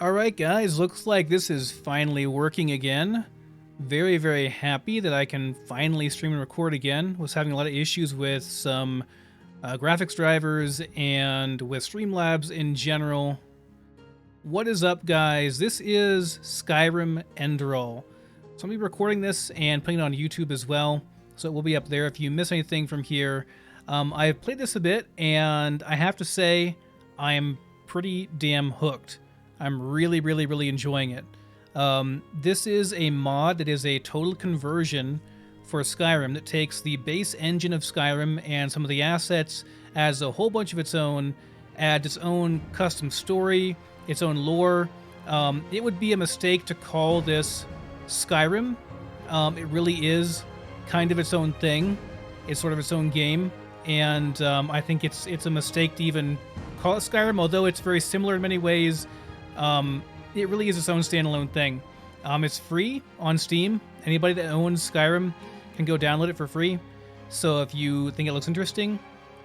Alright guys, looks like this is finally working again. Very, very happy that I can finally stream and record again. Was having a lot of issues with some graphics drivers and with Streamlabs in general. What is up guys? This is Skyrim Enderal. So I'll be recording this and putting it on YouTube as well. So it will be up there if you miss anything from here. I've played this a bit and I have to say I'm pretty damn hooked. I'm really enjoying it. This is a mod that is a total conversion for Skyrim that takes the base engine of Skyrim and some of the assets, adds a whole bunch of its own, adds its own custom story, its own lore. It would be a mistake to call this Skyrim. It really is kind of its own thing. It's sort of its own game, and I think it's a mistake to even call it Skyrim, although it's very similar in many ways. It really is its own standalone thing. It's free on Steam. Anybody that owns Skyrim can go download it for free. So if you think it looks interesting,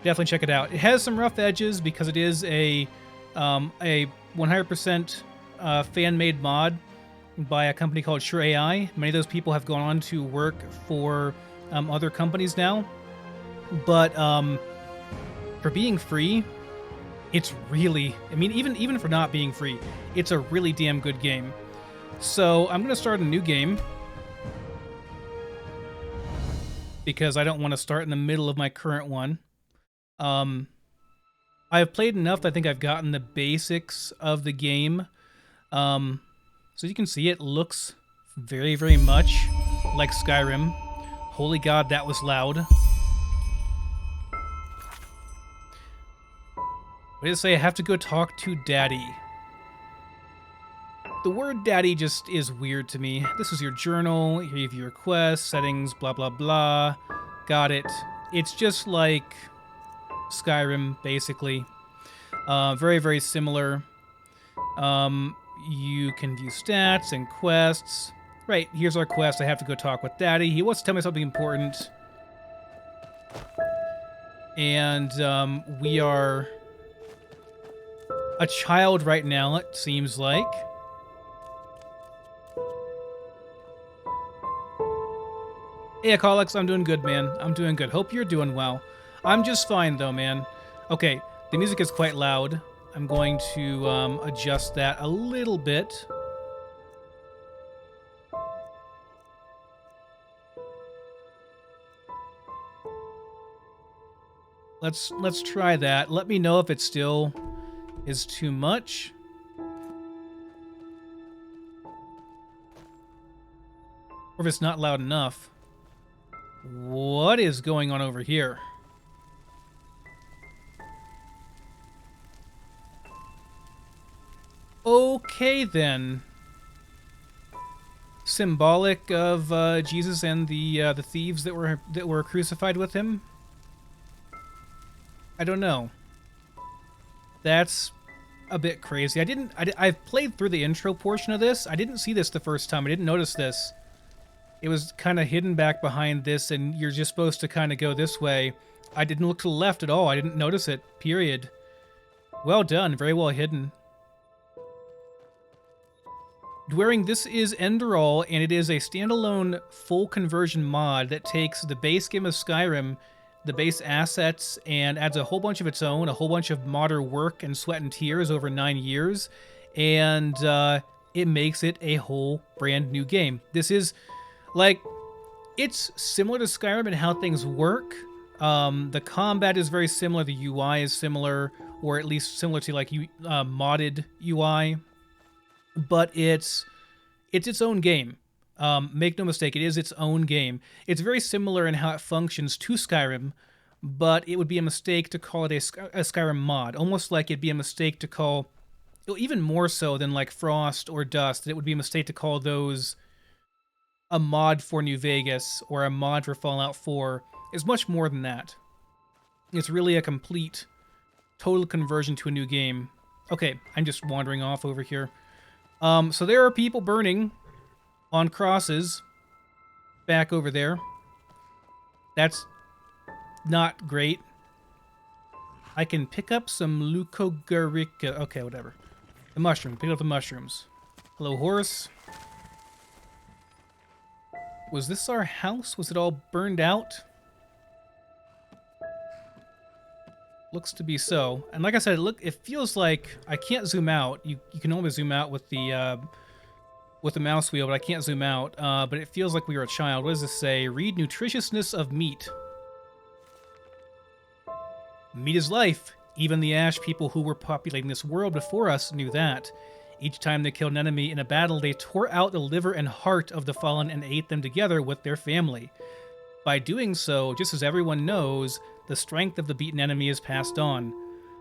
definitely check it out. It has some rough edges because it is a 100% fan-made mod by a company called Sure AI. Many of those people have gone on to work for other companies now. But for being free, it's really, I mean, even for not being free, it's a really damn good game. So I'm going to start a new game because I don't want to start in the middle of my current one. I've played enough that I think I've gotten the basics of the game. So you can see it looks very much like Skyrim. Holy God, that was loud. What did it say? I have to go talk to Daddy. The word Daddy just is weird to me. This is your journal. Here you have your requests, settings, blah blah blah. Got it. It's just like Skyrim, basically. Very similar. You can view stats and quests. Right, here's our quest. I have to go talk with Daddy. He wants to tell me something important. And we are a child right now, it seems like. Hey, Alex, I'm doing good, man. I'm doing good. Hope you're doing well. I'm just fine, though, man. Okay, the music is quite loud. I'm going to adjust that a little bit. Let's try that. Let me know if it still is too much. Or if it's not loud enough. What is going on over here? Okay then. Symbolic of Jesus and the thieves that were crucified with him. I don't know. That's a bit crazy. I've played through the intro portion of this. I didn't see this the first time. I didn't notice this. It was kind of hidden back behind this, and you're just supposed to kind of go this way. I didn't look to the left at all. I didn't notice it, period. Well done. Very well hidden. Dwaring, this is Enderal, and it is a standalone full conversion mod that takes the base game of Skyrim, the base assets, and adds a whole bunch of its own, a whole bunch of modder work and sweat and tears over 9 years, and it makes it a whole brand new game. This is, like, it's similar to Skyrim in how things work. The combat is very similar, the UI is similar, or at least similar to, like, modded UI, but it's its own game. Make no mistake, it is its own game. It's very similar in how it functions to Skyrim, but it would be a mistake to call it a Skyrim mod. Almost like it'd be a mistake to call, even more so than like Frost or Dust, it would be a mistake to call those a mod for New Vegas or a mod for Fallout 4. It's much more than that. It's really a complete, total conversion to a new game. Okay, I'm just wandering off over here. So there are people burning on crosses back over there. That's not great. I can pick up some Leucogarica. Okay, whatever. The mushroom. Pick up the mushrooms. Hello, horse. Was this our house? Was it all burned out? Looks to be so. And like I said, it feels like I can't zoom out. You can only zoom out with the mouse wheel, but I can't zoom out. But it feels like we were a child. What does this say? Read nutritiousness of meat. Meat is life. Even the Ash people who were populating this world before us knew that. Each time they killed an enemy in a battle, they tore out the liver and heart of the fallen and ate them together with their family. By doing so, just as everyone knows, the strength of the beaten enemy is passed on.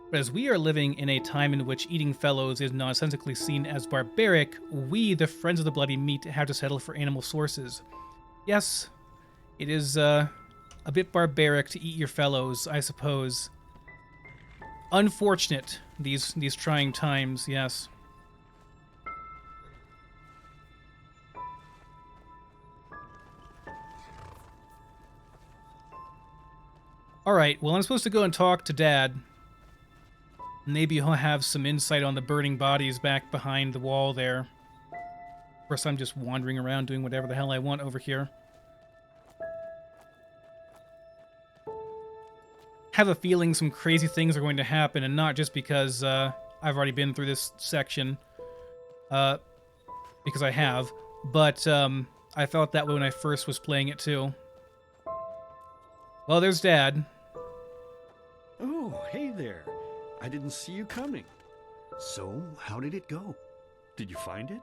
But as we are living in a time in which eating fellows is nonsensically seen as barbaric, we, the friends of the bloody meat, have to settle for animal sources. Yes, it is a bit barbaric to eat your fellows, I suppose. Unfortunate, these trying times, yes. Alright, well, I'm supposed to go and talk to Dad. Maybe he'll have some insight on the burning bodies back behind the wall there. Of course, I'm just wandering around doing whatever the hell I want over here. Have a feeling some crazy things are going to happen, and not just because I've already been through this section. Because I have. But I felt that way when I first was playing it, too. Well, there's Dad. Oh, hey there. I didn't see you coming. So, how did it go? Did you find it?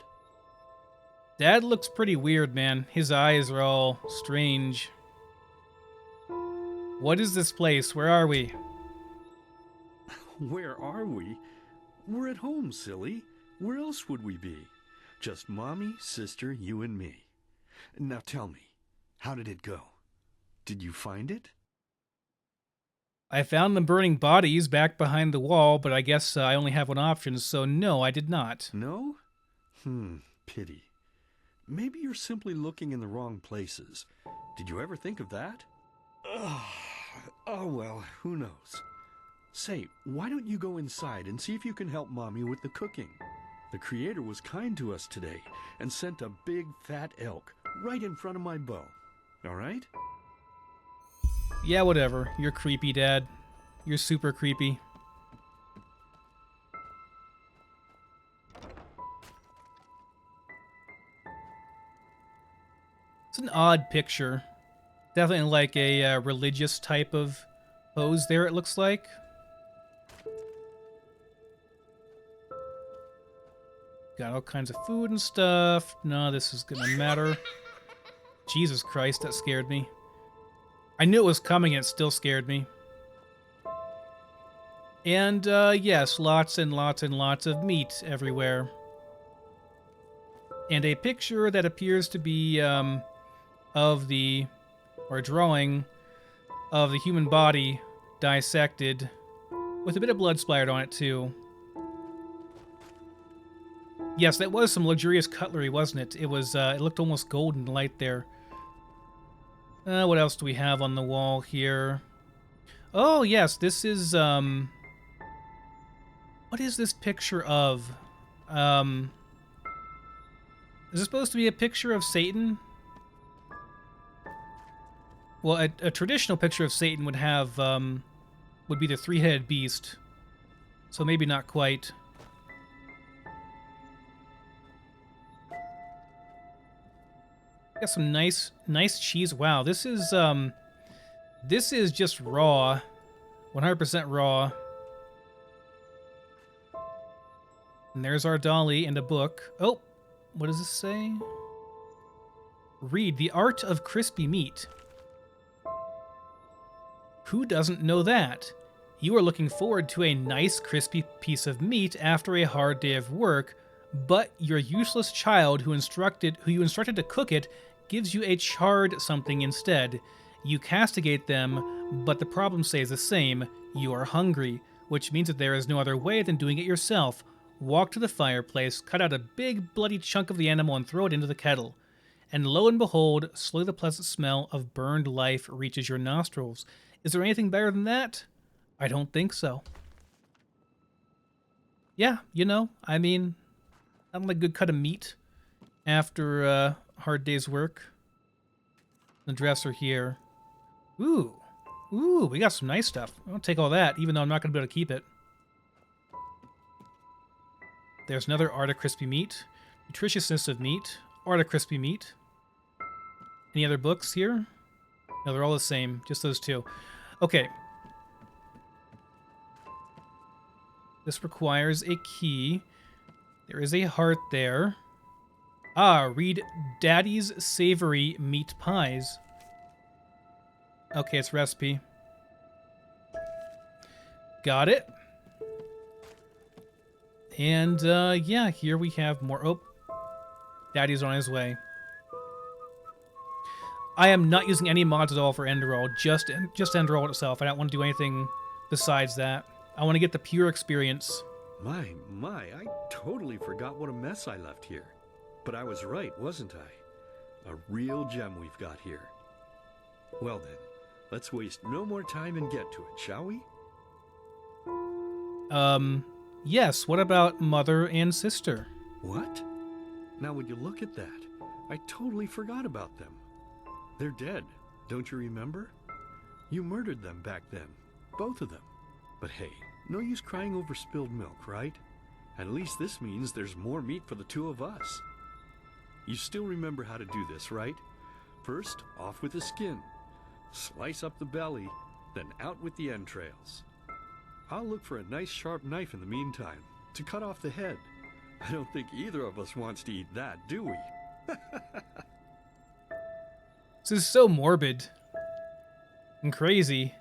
Dad looks pretty weird, man. His eyes are all strange. What is this place? Where are we? Where are we? We're at home, silly. Where else would we be? Just Mommy, sister, you and me. Now tell me, how did it go? Did you find it? I found the burning bodies back behind the wall, but I guess I only have one option, so no, I did not. No? Pity. Maybe you're simply looking in the wrong places. Did you ever think of that? Oh, well, who knows? Say, why don't you go inside and see if you can help Mommy with the cooking? The Creator was kind to us today and sent a big fat elk right in front of my bow. All right? Yeah, whatever. You're creepy, Dad. You're super creepy. It's an odd picture. Definitely like a religious type of pose there, it looks like. Got all kinds of food and stuff. No, this is gonna matter. Jesus Christ, that scared me. I knew it was coming and it still scared me. And, yes, lots and lots and lots of meat everywhere. And a picture that appears to be, of the... or a drawing of the human body dissected with a bit of blood splattered on it, too. Yes, that was some luxurious cutlery, wasn't it? It was, it looked almost golden light there. What else do we have on the wall here? Oh, yes, this is, what is this picture of? Is this supposed to be a picture of Satan? Well, a traditional picture of Satan would have, would be the three-headed beast. So maybe not quite. Got some nice cheese. Wow, this is just raw. 100% raw. And there's our dolly and a book. Oh, what does this say? Read The Art of Crispy Meat. Who doesn't know that? You are looking forward to a nice crispy piece of meat after a hard day of work, but your useless child who you instructed to cook it gives you a charred something instead. You castigate them, but the problem stays the same. You are hungry, which means that there is no other way than doing it yourself. Walk to the fireplace, cut out a big bloody chunk of the animal and throw it into the kettle. And lo and behold, slowly the pleasant smell of burned life reaches your nostrils. Is there anything better than that? I don't think so. Yeah, you know, I mean, I'm like a good cut of meat after a hard day's work. The dresser here. Ooh. Ooh, we got some nice stuff. I'll take all that, even though I'm not going to be able to keep it. There's another Art of Crispy Meat. Nutritiousness of Meat. Art of Crispy Meat. Any other books here? No, they're all the same. Just those two. Okay. This requires a key. There is a heart there. Ah, read Daddy's Savory Meat Pies. Okay, it's recipe. Got it. And, yeah, here we have more. Oh, Daddy's on his way. I am not using any mods at all for Enderal, just Enderal itself. I don't want to do anything besides that. I want to get the pure experience. My, I totally forgot what a mess I left here. But I was right, wasn't I? A real gem we've got here. Well then, let's waste no more time and get to it, shall we? Yes, what about mother and sister? What? Now would you look at that? I totally forgot about them. They're dead, don't you remember? You murdered them back then, both of them. But hey, no use crying over spilled milk, right? At least this means there's more meat for the two of us. You still remember how to do this, right? First, off with the skin. Slice up the belly, then out with the entrails. I'll look for a nice sharp knife in the meantime, to cut off the head. I don't think either of us wants to eat that, do we? This is so morbid and crazy.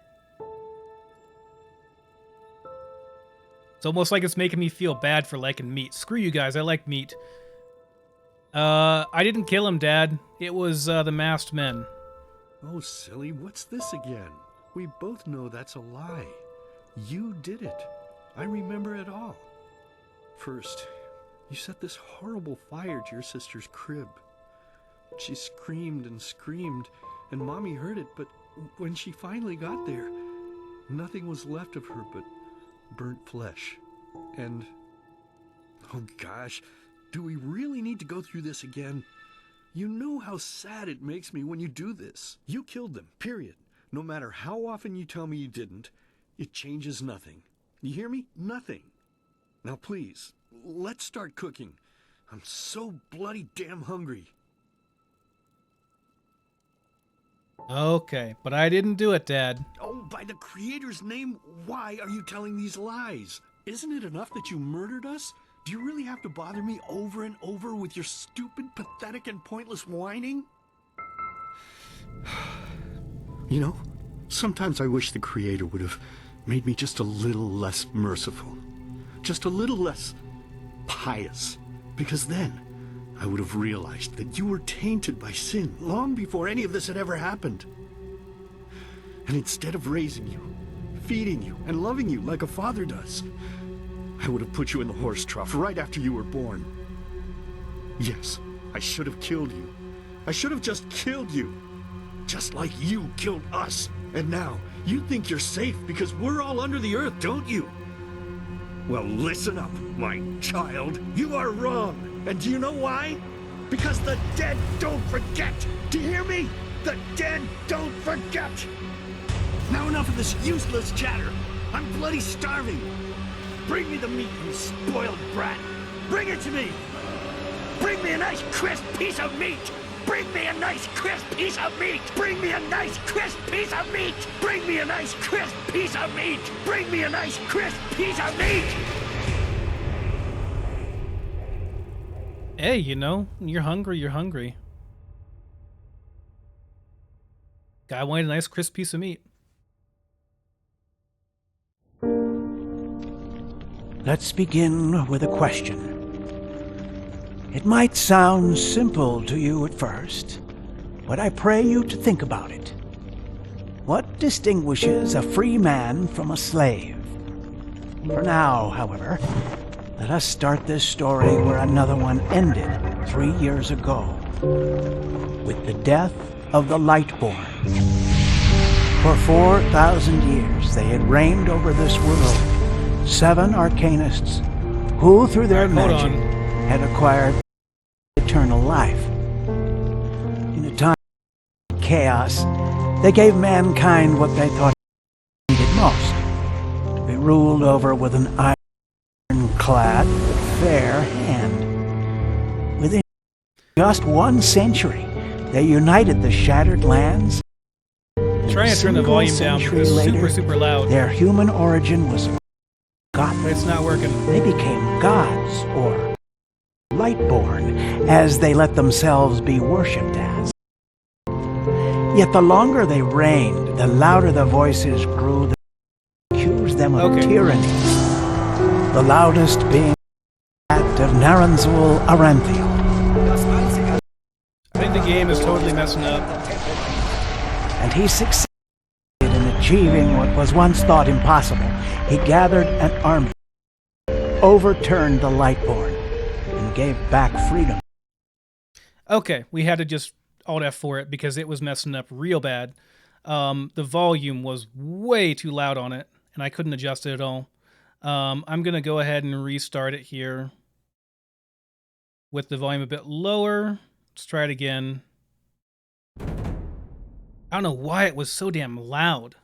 It's almost like it's making me feel bad for liking meat. Screw you guys, I like meat. I didn't kill him, Dad. It was, the masked men. Oh, silly, what's this again? We both know that's a lie. You did it. I remember it all. First, you set this horrible fire to your sister's crib. She screamed and screamed, and Mommy heard it, but when she finally got there, nothing was left of her but burnt flesh. And, oh gosh, do we really need to go through this again? You know how sad it makes me when you do this. You killed them, period. No matter how often you tell me you didn't, it changes nothing. You hear me? Nothing. Now please, let's start cooking. I'm so bloody damn hungry. Okay, but I didn't do it, Dad. Oh, by the Creator's name, why are you telling these lies? Isn't it enough that you murdered us? Do you really have to bother me over and over with your stupid, pathetic, and pointless whining? You know, sometimes I wish the Creator would have made me just a little less merciful. Just a little less pious. Because then I would have realized that you were tainted by sin long before any of this had ever happened. And instead of raising you, feeding you, and loving you like a father does, I would have put you in the horse trough right after you were born. Yes, I should have killed you. I should have just killed you. Just like you killed us. And now, you think you're safe because we're all under the earth, don't you? Well, listen up, my child. You are wrong. And do you know why? Because the dead don't forget. Do you hear me? The dead don't forget. Now enough of this useless chatter. I'm bloody starving. Bring me the meat, you spoiled brat. Bring it to me. Bring me a nice crisp piece of meat. Bring me a nice crisp piece of meat. Bring me a nice crisp piece of meat. Bring me a nice crisp piece of meat. Bring me a nice crisp piece of meat. Hey, you know, you're hungry, you're hungry. Guy wanted a nice crisp piece of meat. Let's begin with a question. It might sound simple to you at first, but I pray you to think about it. What distinguishes a free man from a slave? For now, however, let us start this story where another one ended 3 years ago, with the death of the Lightboard. For 4,000 years they had reigned over this world, 7 arcanists, who through their Hold magic on. had acquired eternal life. In a time of chaos, they gave mankind what they thought needed most, to be ruled over with an ironclad but fair hand. Within just 1 century, they united the shattered lands. Trying to turn the volume down because it's super, super loud. Their human origin was forgotten. But it's not working. They became gods, or Lightborn, as they let themselves be worshipped as. Yet the longer they reigned, the louder the voices grew that accused them of tyranny. The loudest being that of Naranzul Aranthiel. I think the game is totally messing up. And he succeeded in achieving what was once thought impossible. He gathered an army, overturned the Lightboard, and gave back freedom. Okay, we had to just Alt F for it because it was messing up real bad. The volume was way too loud on it, and I couldn't adjust it at all. I'm going to go ahead and restart it here with the volume a bit lower. Let's try it again. I don't know why it was so damn loud.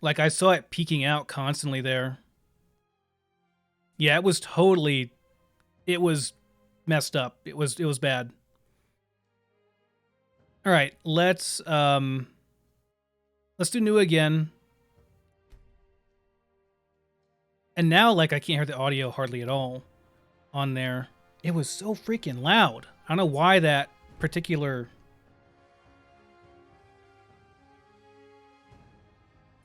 Like, I saw it peaking out constantly there. Yeah, it was totally... It was messed up. It was bad. All right, let's do new again. And now, like, I can't hear the audio hardly at all on there. It was so freaking loud. I don't know why that particular...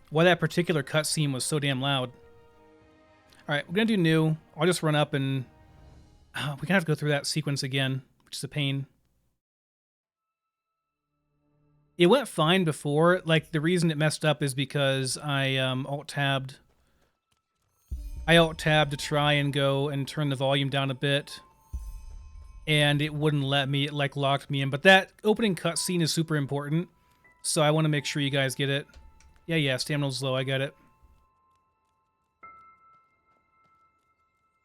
Why that particular cutscene was so damn loud. All right, we're going to do new. I'll just run up and... we're going to have to go through that sequence again, which is a pain. It went fine before. Like, the reason it messed up is because I alt-tabbed. I alt-tabbed to try and go and turn the volume down a bit. And it wouldn't let me. It, like, locked me in. But that opening cutscene is super important. So I want to make sure you guys get it. Yeah, stamina's low. I got it.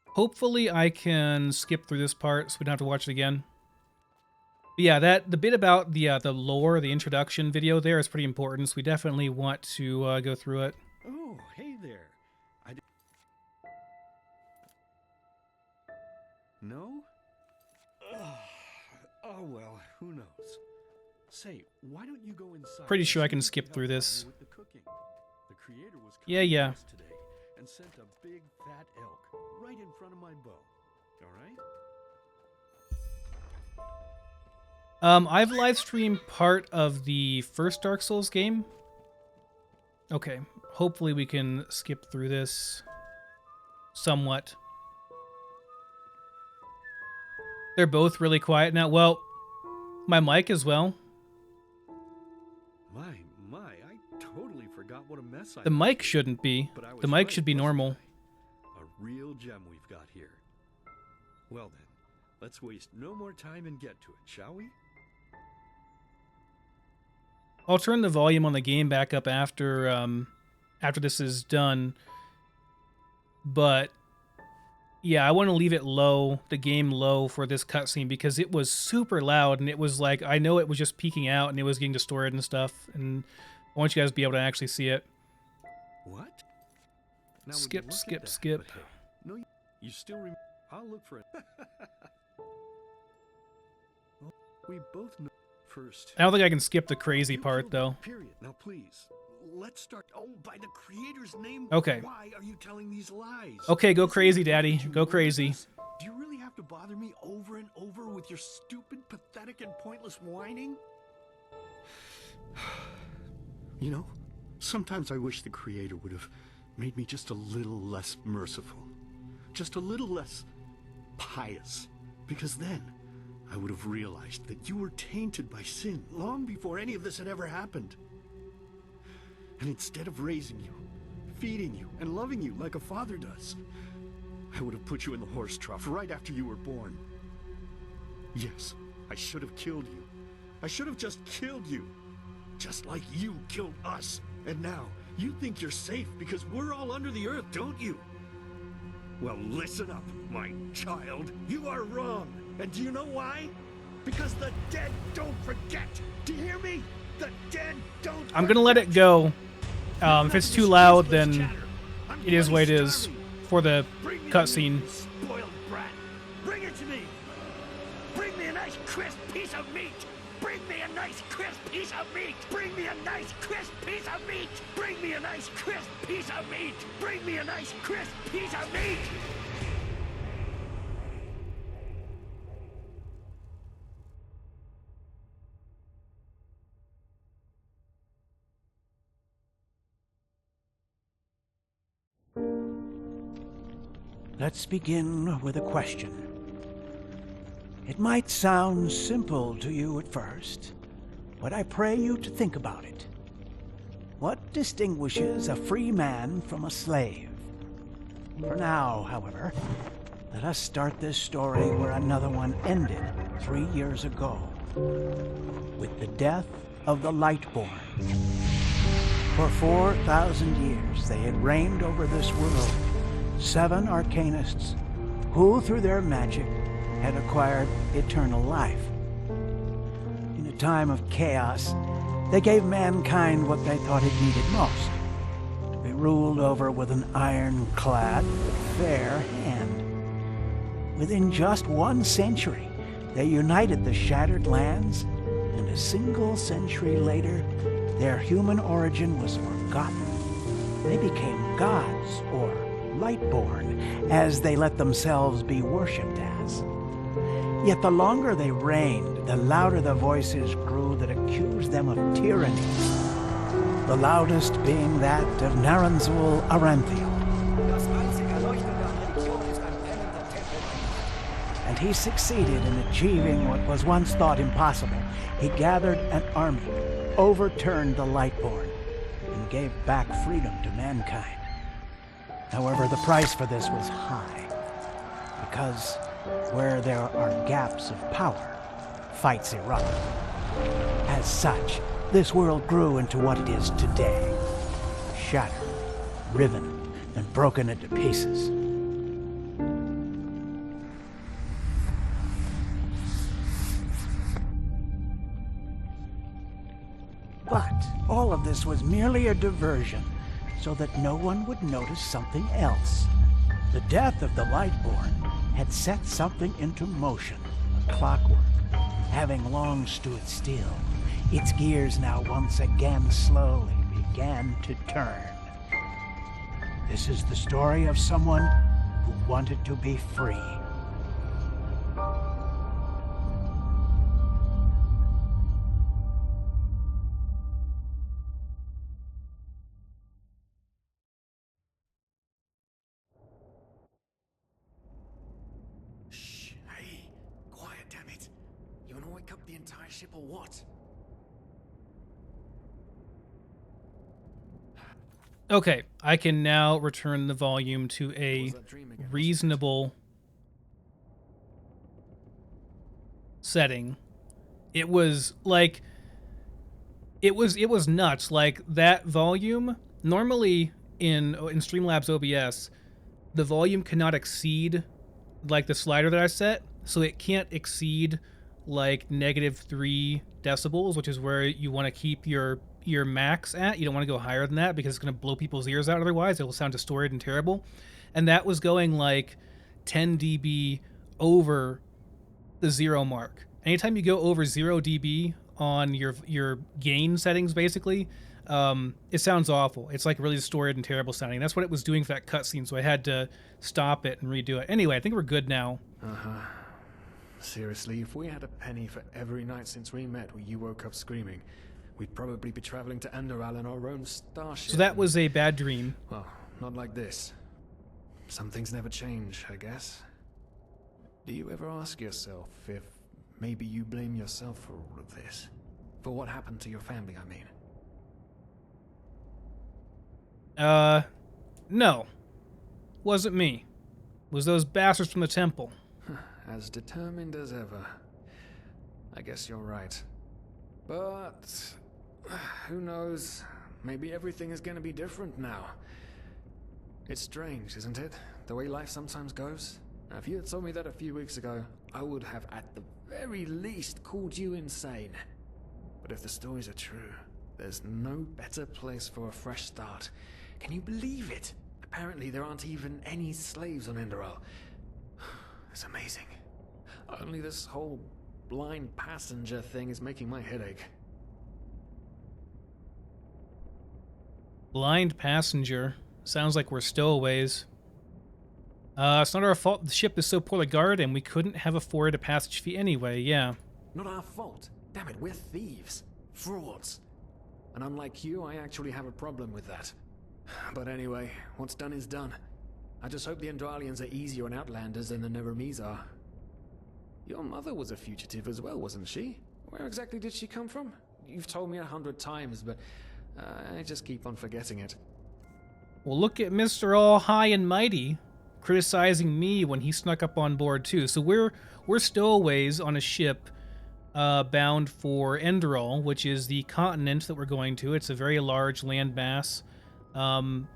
Hopefully I can skip through this part so we don't have to watch it again. But yeah, the bit about the lore, the introduction video there is pretty important, so we definitely want to go through it. Oh, hey there. No? Oh, well, who knows? Say, why don't you go inside? Pretty sure I can skip through this. With the cooking. The creator was Yeah. today and sent a big fat elk right in front of my bow. All right? I've live streamed part of the first Dark Souls game. Okay, hopefully we can skip through this somewhat. They're both really quiet now. Well, my mic as well. My, I totally forgot what a mess I The made. mic shouldn't be. But I was The mic right, should be wasn't normal. I? A real gem we've got here. Well then, let's waste no more time and get to it, shall we? I'll turn the volume on the game back up after this is done. But yeah, I want to leave it low, the game low for this cutscene because it was super loud and it was like, I know it was just peaking out and it was getting distorted and stuff. And I want you guys to be able to actually see it. What? Now, Skip, would you look skip, at that? skip. But hey, no, you still remember. I'll look for it. Well, we both know first. I don't think I can skip the crazy You part killed though. me, period. Now, please, let's start. Oh, by the creator's name. Okay. Why are you telling these lies? Okay, go Isn't crazy, it Daddy. that you Go know crazy. this? Do you really have to bother me over and over with your stupid, pathetic, and pointless whining? You know, sometimes I wish the creator would have made me just a little less merciful. Just a little less pious. Because then I would have realized that you were tainted by sin long before any of this had ever happened. And instead of raising you, feeding you, and loving you like a father does, I would have put you in the horse trough right after you were born. Yes, I should have killed you. I should have just killed you. Just like you killed us. And now, you think you're safe because we're all under the earth, don't you? Well, listen up, my child. You are wrong. And do you know why? Because the dead don't forget. Do you hear me? The dead don't I'm gonna let it go. If it's too loud, then it is what it is for the cutscene. Spoiled brat. Bring it to me. Bring me a nice crisp piece of meat. Bring me a nice crisp piece of meat. Bring me a nice crisp piece of meat. Bring me a nice crisp piece of meat. Bring me a nice crisp piece of meat. Let's begin with a question. It might sound simple to you at first, but I pray you to think about it. What distinguishes a free man from a slave? For now, however, let us start this story where another one ended 3 years ago, with the death of the Lightboard. For 4,000 years they had reigned over this world, 7 arcanists who, through their magic, had acquired eternal life. In a time of chaos, they gave mankind what they thought it needed most, to be ruled over with an ironclad but fair hand. Within just 1 century, they united the shattered lands, and a single century later, their human origin was forgotten. They became gods, or Lightborn, as they let themselves be worshipped as. Yet the longer they reigned, the louder the voices grew that accused them of tyranny, the loudest being that of Naranzul Aranthiel. And he succeeded in achieving what was once thought impossible. He gathered an army, overturned the Lightborn, and gave back freedom to mankind. However, the price for this was high, because where there are gaps of power, fights erupt. As such, this world grew into what it is today, shattered, riven, and broken into pieces. But all of this was merely a diversion, so that no one would notice something else. The death of the Lightborn had set something into motion, a clockwork, having long stood still. Its gears now once again slowly began to turn. This is the story of someone who wanted to be free. The entire ship or what? Okay, I can now return the volume to a reasonable setting. It was like it was nuts. Like that volume, normally in Streamlabs OBS, the volume cannot exceed like the slider that I set, so it can't exceed like -3 decibels, which is where you want to keep your max at. You don't want to go higher than that because it's going to blow people's ears out otherwise. It'll sound distorted and terrible. And that was going like 10 dB over the 0 mark. Anytime you go over 0 dB on your gain settings, basically, it sounds awful. It's like really distorted and terrible sounding. That's what it was doing for that cutscene, so I had to stop it and redo it. Anyway, I think we're good now. Seriously, if we had a penny for every night since we met where you woke up screaming, we'd probably be traveling to Enderal in our own starship. So that was a bad dream. Well, not like this. Some things never change, I guess. Do you ever ask yourself if maybe you blame yourself for all of this? For what happened to your family, I mean? No. Wasn't me. It was those bastards from the temple. As determined as ever. I guess you're right. But who knows? Maybe everything is going to be different now. It's strange, isn't it? the way life sometimes goes. Now, if you had told me that a few weeks ago, I would have at the very least called you insane. But if the stories are true, there's no better place for a fresh start. Can you believe it? Apparently there aren't even any slaves on Enderal. It's amazing. Only this whole blind passenger thing is making my head ache. Blind passenger. Sounds like we're stowaways. It's not our fault the ship is so poorly guarded and we couldn't have afforded a passage fee anyway, yeah. Not our fault. Damn it, we're thieves. Frauds. And unlike you, I actually have a problem with that. But anyway, what's done is done. I just hope the Endralians are easier on Outlanders than the Neremes are. Your mother was a fugitive as well, wasn't she? Where exactly did she come from? You've told me 100 times, but I just keep on forgetting it. Well, look at Mr. All High and Mighty criticizing me when he snuck up on board too. So we're stowaways on a ship bound for Enderal, which is the continent that we're going to. It's a very large landmass. The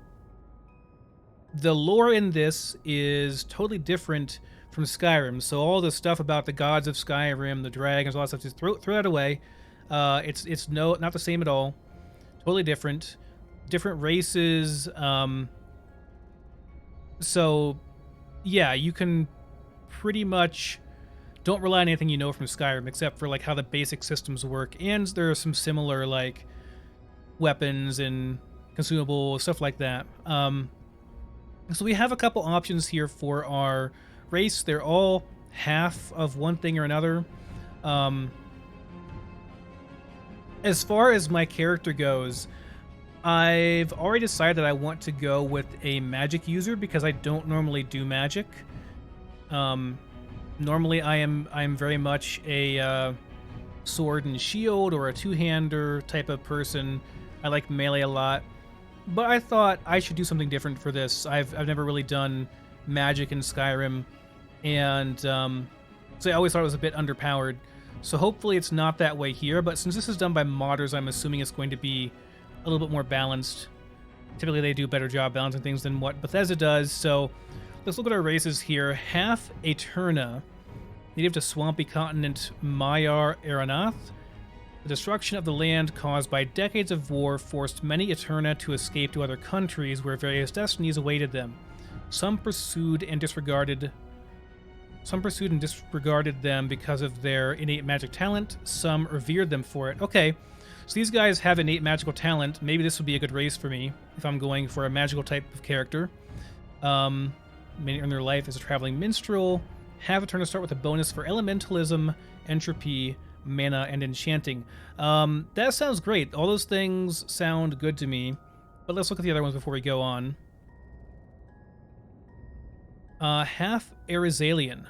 lore in this is totally different from Skyrim. So all the stuff about the gods of Skyrim, the dragons, all that stuff, just throw that away. It's not the same at all. Totally different. Different races. So yeah, you can pretty much don't rely on anything you know from Skyrim, except for like how the basic systems work. And there are some similar like weapons and consumables, stuff like that. So we have a couple options here for our race. They're all half of one thing or another. As far as my character goes, I've already decided that I want to go with a magic user because I don't normally do magic. Normally I'm very much a sword and shield or a two-hander type of person. I like melee a lot. But I thought I should do something different for this. I've never really done magic in Skyrim, and so I always thought it was a bit underpowered. So hopefully it's not that way here, but since this is done by modders, I'm assuming it's going to be a little bit more balanced. Typically they do a better job balancing things than what Bethesda does, so let's look at our races here. Half Eterna, native to swampy continent Maiar Aranath. The destruction of the land caused by decades of war forced many Eterna to escape to other countries where various destinies awaited them. Some pursued and disregarded them because of their innate magic talent. Some revered them for it. Okay, so these guys have innate magical talent. Maybe this would be a good race for me if I'm going for a magical type of character. Many earn their life as a traveling minstrel. Have a turn to start with a bonus for elementalism, entropy, mana, and enchanting. That sounds great. All those things sound good to me. But let's look at the other ones before we go on. Half Arizalian.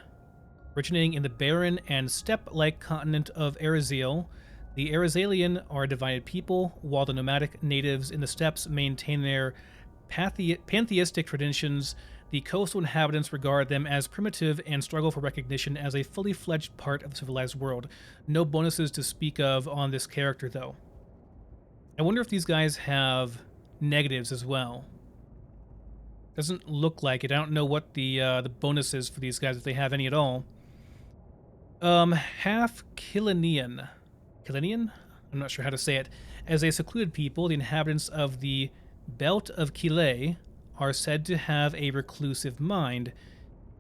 Originating in the barren and steppe-like continent of Arizil, the Arizalian are a divided people, while the nomadic natives in the steppes maintain their pantheistic traditions. The coastal inhabitants regard them as primitive and struggle for recognition as a fully fledged part of the civilized world. No bonuses to speak of on this character, though. I wonder if these guys have negatives as well. Doesn't look like it. I don't know what the bonus is for these guys, if they have any at all. Half Kilinian. Kilinian? I'm not sure how to say it. As a secluded people, the inhabitants of the Belt of Kile are said to have a reclusive mind.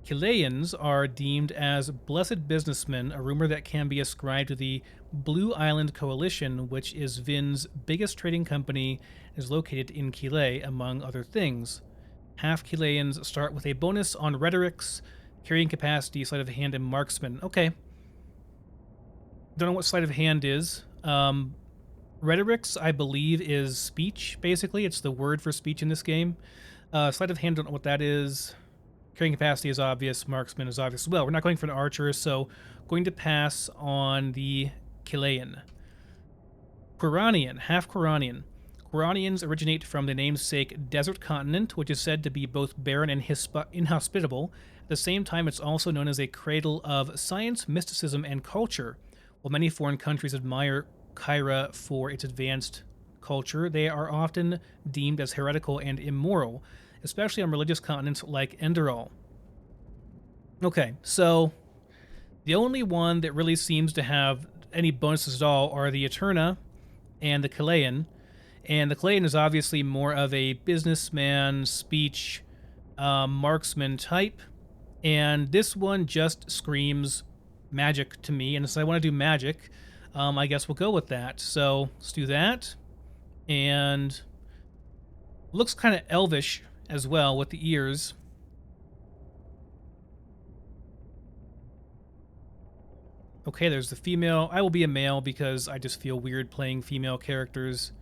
Kileans are deemed as blessed businessmen, a rumor that can be ascribed to the Blue Island Coalition, which is Vin's biggest trading company, is located in Kile, among other things. Half Kileans start with a bonus on rhetorics, carrying capacity, sleight of hand, and marksman. Okay. Don't know what sleight of hand is. Rhetorics, I believe, is speech, basically. It's the word for speech in this game. Sleight of hand, don't know what that is. Carrying capacity is obvious. Marksman is obvious as well. We're not going for an archer, so going to pass on the Kilean. Quranian, half Quranian. Quranians originate from the namesake desert continent, which is said to be both barren and inhospitable. At the same time, it's also known as a cradle of science, mysticism, and culture. While many foreign countries admire Kyra for its advanced culture, they are often deemed as heretical and immoral. especially on religious continents like Enderal. Okay, so the only one that really seems to have any bonuses at all are the Eterna and the Chilean. And the Chilean is obviously more of a businessman, speech, marksman type. And this one just screams magic to me. And since I want to do magic, I guess we'll go with that. So let's do that. And looks kind of elvish as well with the ears. Okay, there's the female. I will be a male because I just feel weird playing female characters.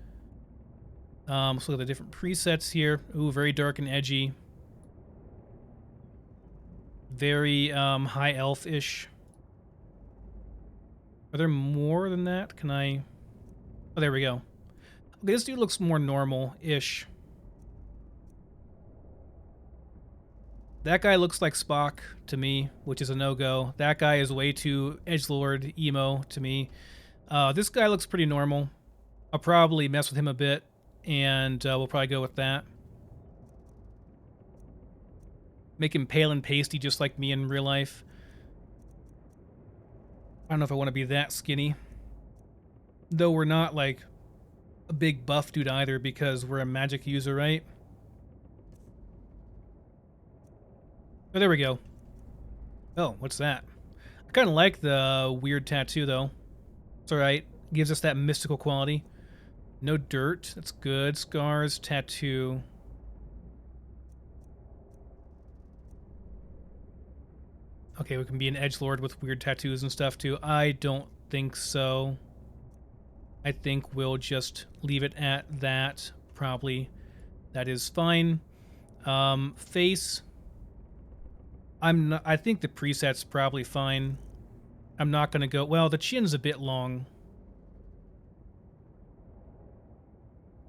Let's look at the different presets here. Ooh, very dark and edgy. Very high elf-ish. Are there more than that? Can I... Oh, there we go. Okay, this dude looks more normal-ish. That guy looks like Spock to me, which is a no-go. That guy is way too edgelord emo to me. This guy looks pretty normal. I'll probably mess with him a bit, and we'll probably go with that. Make him pale and pasty just like me in real life. I don't know if I want to be that skinny. Though we're not, like, a big buff dude either because we're a magic user, right? Oh, there we go. Oh, what's that? I kind of like the weird tattoo, though. It's alright. Gives us that mystical quality. No dirt. That's good. Scars, tattoo. Okay, we can be an edgelord with weird tattoos and stuff, too. I don't think so. I think we'll just leave it at that, probably. That is fine. Face... I think the preset's probably fine. I'm not going to go... Well, the chin's a bit long.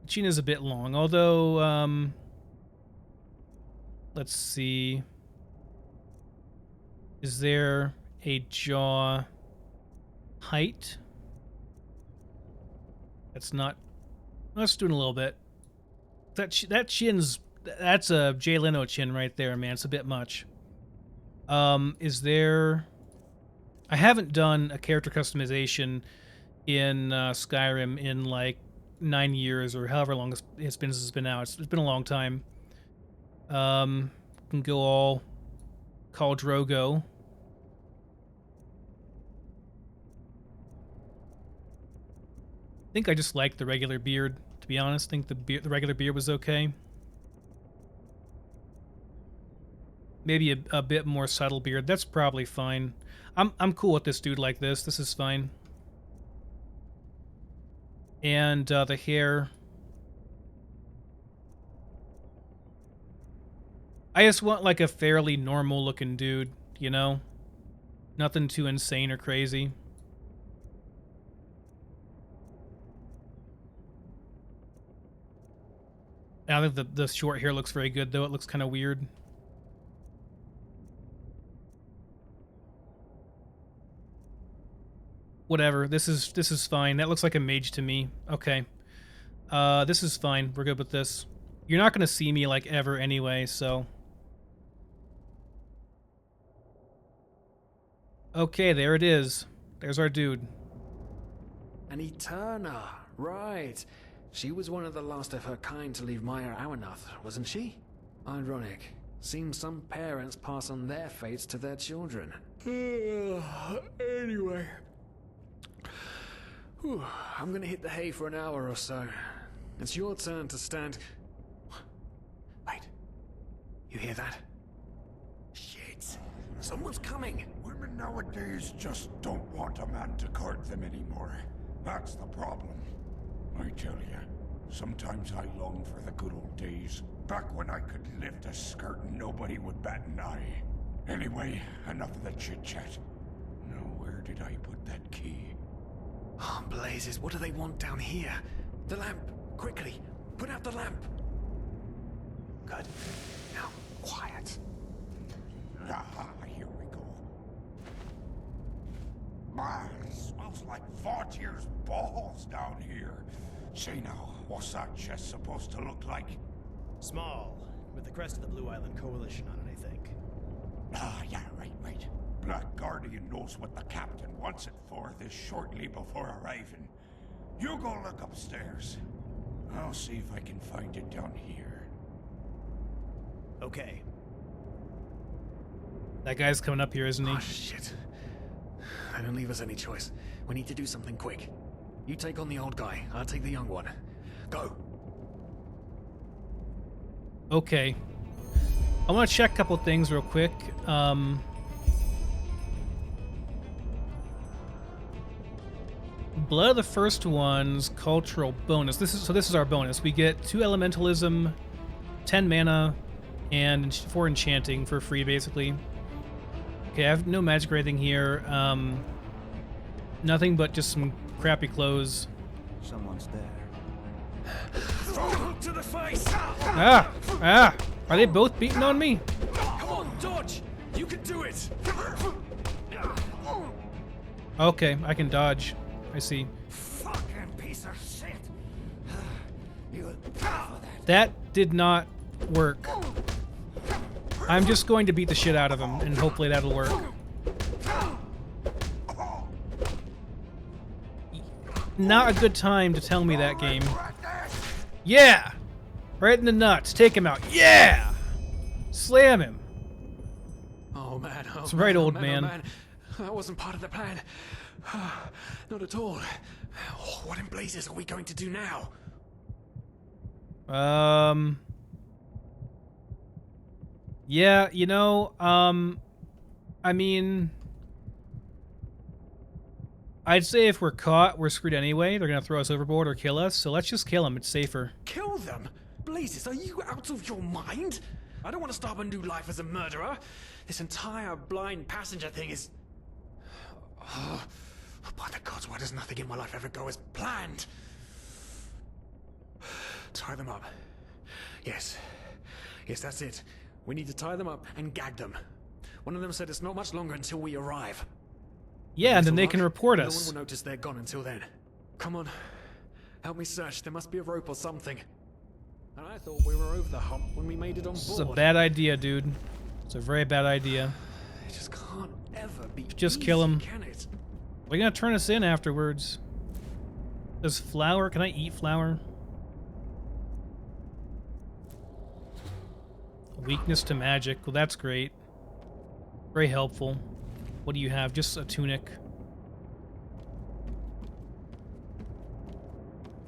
The chin is a bit long, although... let's see. Is there a jaw height? That's not... Let's do it a little bit. That chin's... That's a Jay Leno chin right there, man. It's a bit much. Is there... I haven't done a character customization in Skyrim in like 9 years or however long it's been since it's been out. It's been a long time. Can go all Khal Drogo. I think I just like the regular beard, to be honest. I think the regular beard was okay. Maybe a bit more subtle beard. That's probably fine. I'm cool with this dude like this. This is fine. And the hair. I just want like a fairly normal looking dude, you know? Nothing too insane or crazy. I think the short hair looks very good, though. It looks kind of weird. Whatever. This is fine. That looks like a mage to me. Okay. This is fine. We're good with this. You're not going to see me, like, ever anyway, so... Okay, there it is. There's our dude. An Eterna, right. She was one of the last of her kind to leave Maya Awernath, wasn't she? Ironic. Seems some parents pass on their fates to their children. Anyway. Whew, I'm gonna hit the hay for an hour or so. It's your turn to stand... Wait. You hear that? Shit. Someone's coming. Women nowadays just don't want a man to court them anymore. That's the problem. I tell you, sometimes I long for the good old days. Back when I could lift a skirt and nobody would bat an eye. Anyway, enough of the chit-chat. Now, where did I put that key? Oh, blazes, what do they want down here? The lamp! Quickly! Put out the lamp! Good. Now, quiet. Aha, here we go. Man, it smells like Vaughtier's balls down here. Say now, what's that chest supposed to look like? Small, With the crest of the Blue Island Coalition on it, I think. Ah, yeah, right. Black Guardian knows what the captain wants it for this shortly before arriving. You go look upstairs. I'll see if I can find it down here. Okay. That guy's coming up here, isn't he? Oh, shit. They don't leave us any choice. We need to do something quick. You take on the old guy, I'll take the young one. Go! Okay. I want to check a couple things real quick. Blood of the First One's cultural bonus. This is our bonus. We get 2 elementalism, 10 mana, and 4 enchanting for free, basically. Okay, I have no magic or anything here. Nothing but just some crappy clothes. Someone's there. Throw him to the face! Ah! Are they both beating on me? Come on, dodge! You can do it! Okay, I can dodge. I see. Fucking piece of shit! That did not work. I'm just going to beat the shit out of him, and hopefully that'll work. Not a good time to tell me that game. Yeah! Right in the nuts. Take him out. Yeah! Slam him. Oh man, That's right, old man. Oh, man. That wasn't part of the plan. Not at all. What in blazes are we going to do now? Yeah, you know, I mean, I'd say if we're caught, we're screwed anyway. They're gonna throw us overboard or kill us, so let's just kill them. It's safer. Kill them? Blazes, are you out of your mind? I don't want to start a new life as a murderer. This entire blind passenger thing is... Oh, by the gods, why does nothing in my life ever go as planned? Tie them up. Yes, that's it. We need to tie them up and gag them. One of them said it's not much longer until we arrive. Yeah, and then they Little can luck, report no us. one will notice they're gone until then. Come on. Help me search. There must be a rope or something. And I thought we were over the hump when we made it on board. This is a bad idea, dude. It's a very bad idea. It just can't ever be Just easy, kill him. can it? They're gonna turn us in afterwards. Does flour? Can I eat flour? Weakness to magic. Well, that's great. Very helpful. What do you have? Just a tunic.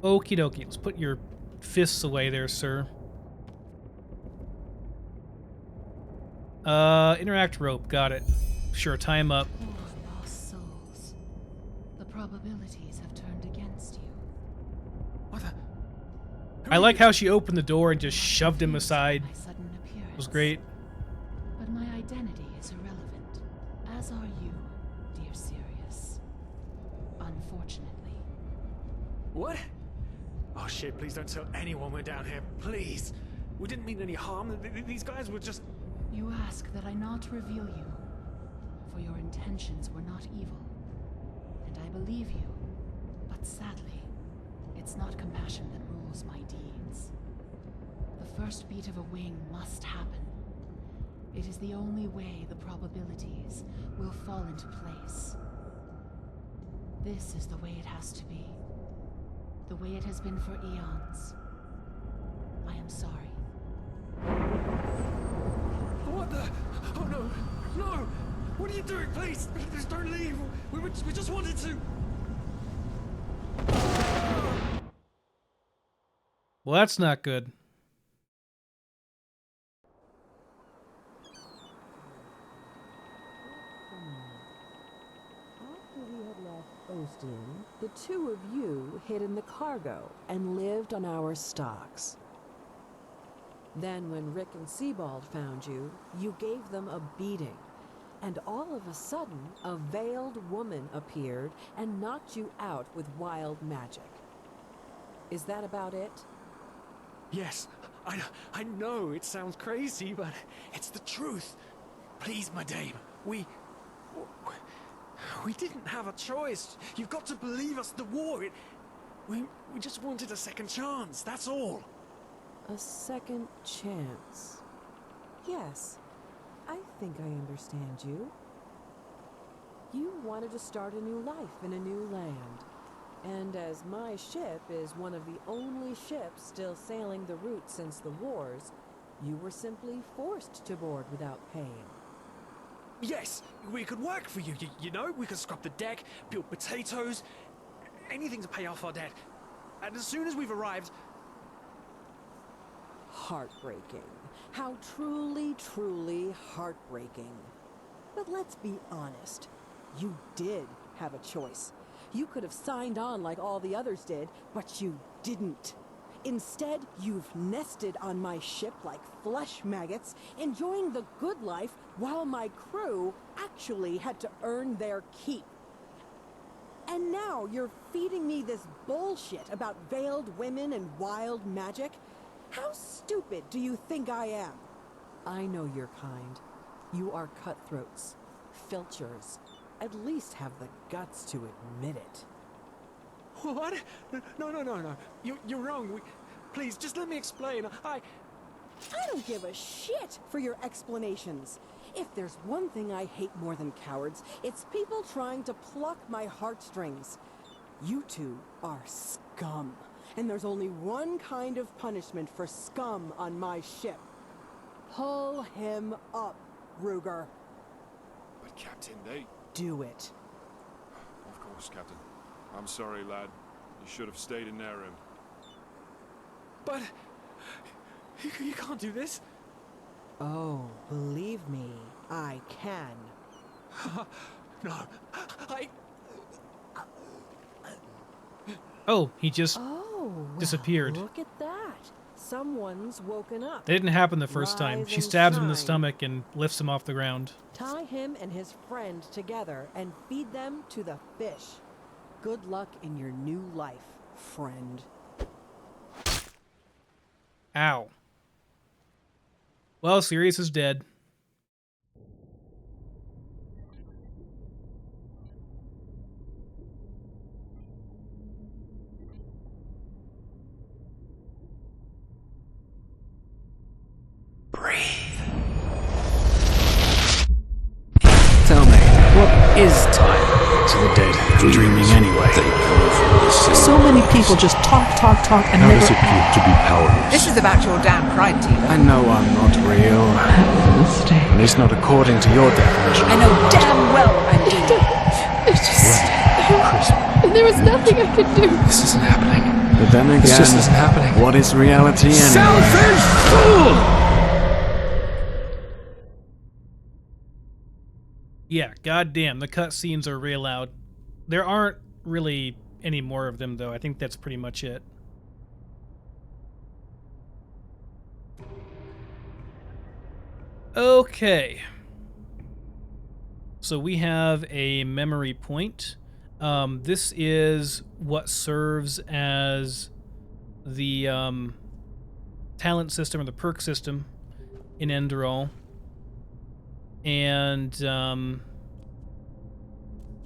Okie dokie. Let's put your fists away there, sir. Interact rope. Got it. Sure, tie him up. Oh, lost souls. The probabilities have turned against you. What the? I like how she opened the door and just shoved him aside. My sudden appearance. It was great. But my identity is irrelevant, as are you, dear Sirius. Unfortunately. What? Oh shit, please don't tell anyone we're down here, please. We didn't mean any harm. These guys were just... You ask that I not reveal you, for your intentions were not evil. And I believe you, but sadly, it's not compassion that rules my deeds. The first beat of a wing must happen. It is the only way the probabilities will fall into place. This is the way it has to be. The way it has been for eons. I am sorry. What the? Oh no! No! What are you doing? Please! Please don't leave! We just wanted to... Well, that's not good. After we had left Ostian, the two of you hid in the cargo and lived on our stocks. Then when Rick and Sebald found you, you gave them a beating. And all of a sudden, a veiled woman appeared and knocked you out with wild magic. Is that about it? Yes, I know it sounds crazy, but it's the truth. Please, my dame, we didn't have a choice. You've got to believe us. The war, we just wanted a second chance. That's all. A second chance. Yes, I think I understand you. You wanted to start a new life in a new land. And as my ship is one of the only ships still sailing the route since the wars, you were simply forced to board without paying. Yes, we could work for you, you know? We could scrub the deck, peel potatoes, anything to pay off our debt. And as soon as we've arrived... Heartbreaking. How truly, truly heartbreaking. But let's be honest. You did have a choice. You could have signed on like all the others did, but you didn't. Instead, you've nested on my ship like flesh maggots, enjoying the good life while my crew actually had to earn their keep. And now you're feeding me this bullshit about veiled women and wild magic? How stupid do you think I am? I know your kind. You are cutthroats, filchers. At least have the guts to admit it. What? No. You're wrong. Please, just let me explain. I don't give a shit for your explanations. If there's one thing I hate more than cowards, it's people trying to pluck my heartstrings. You two are scum. And there's only one kind of punishment for scum on my ship. Pull him up, Ruger. But Captain, they... Do it. Of course, Captain. I'm sorry, lad. You should have stayed in their room. But... You can't do this. Oh, believe me, I can. No, Oh, he just well, disappeared. Look at that. Someone's woken up. That didn't happen the first time. Rise She and stabs him in the shine. stomach and lifts him off the ground. Tie him and his friend together and feed them to the fish. Good luck in your new life, friend. Ow. Well, Sirius is dead. Tell me, what is time? To the dead, dreaming anyway. So many people just talk, and How never... does it feel to be powerless? This is about your damn pride, Tina. I know I'm not real. At least not according to your definition. I know damn well I'm dead. It's just... There was nothing I could do. This isn't happening. But then again, this just isn't happening. What is reality anyway? Selfish fool! Yeah, goddamn, the cutscenes are real loud. There aren't really any more of them, though. I think that's pretty much it. Okay. So we have a memory point. This is what serves as the talent system or the perk system in Enderal. And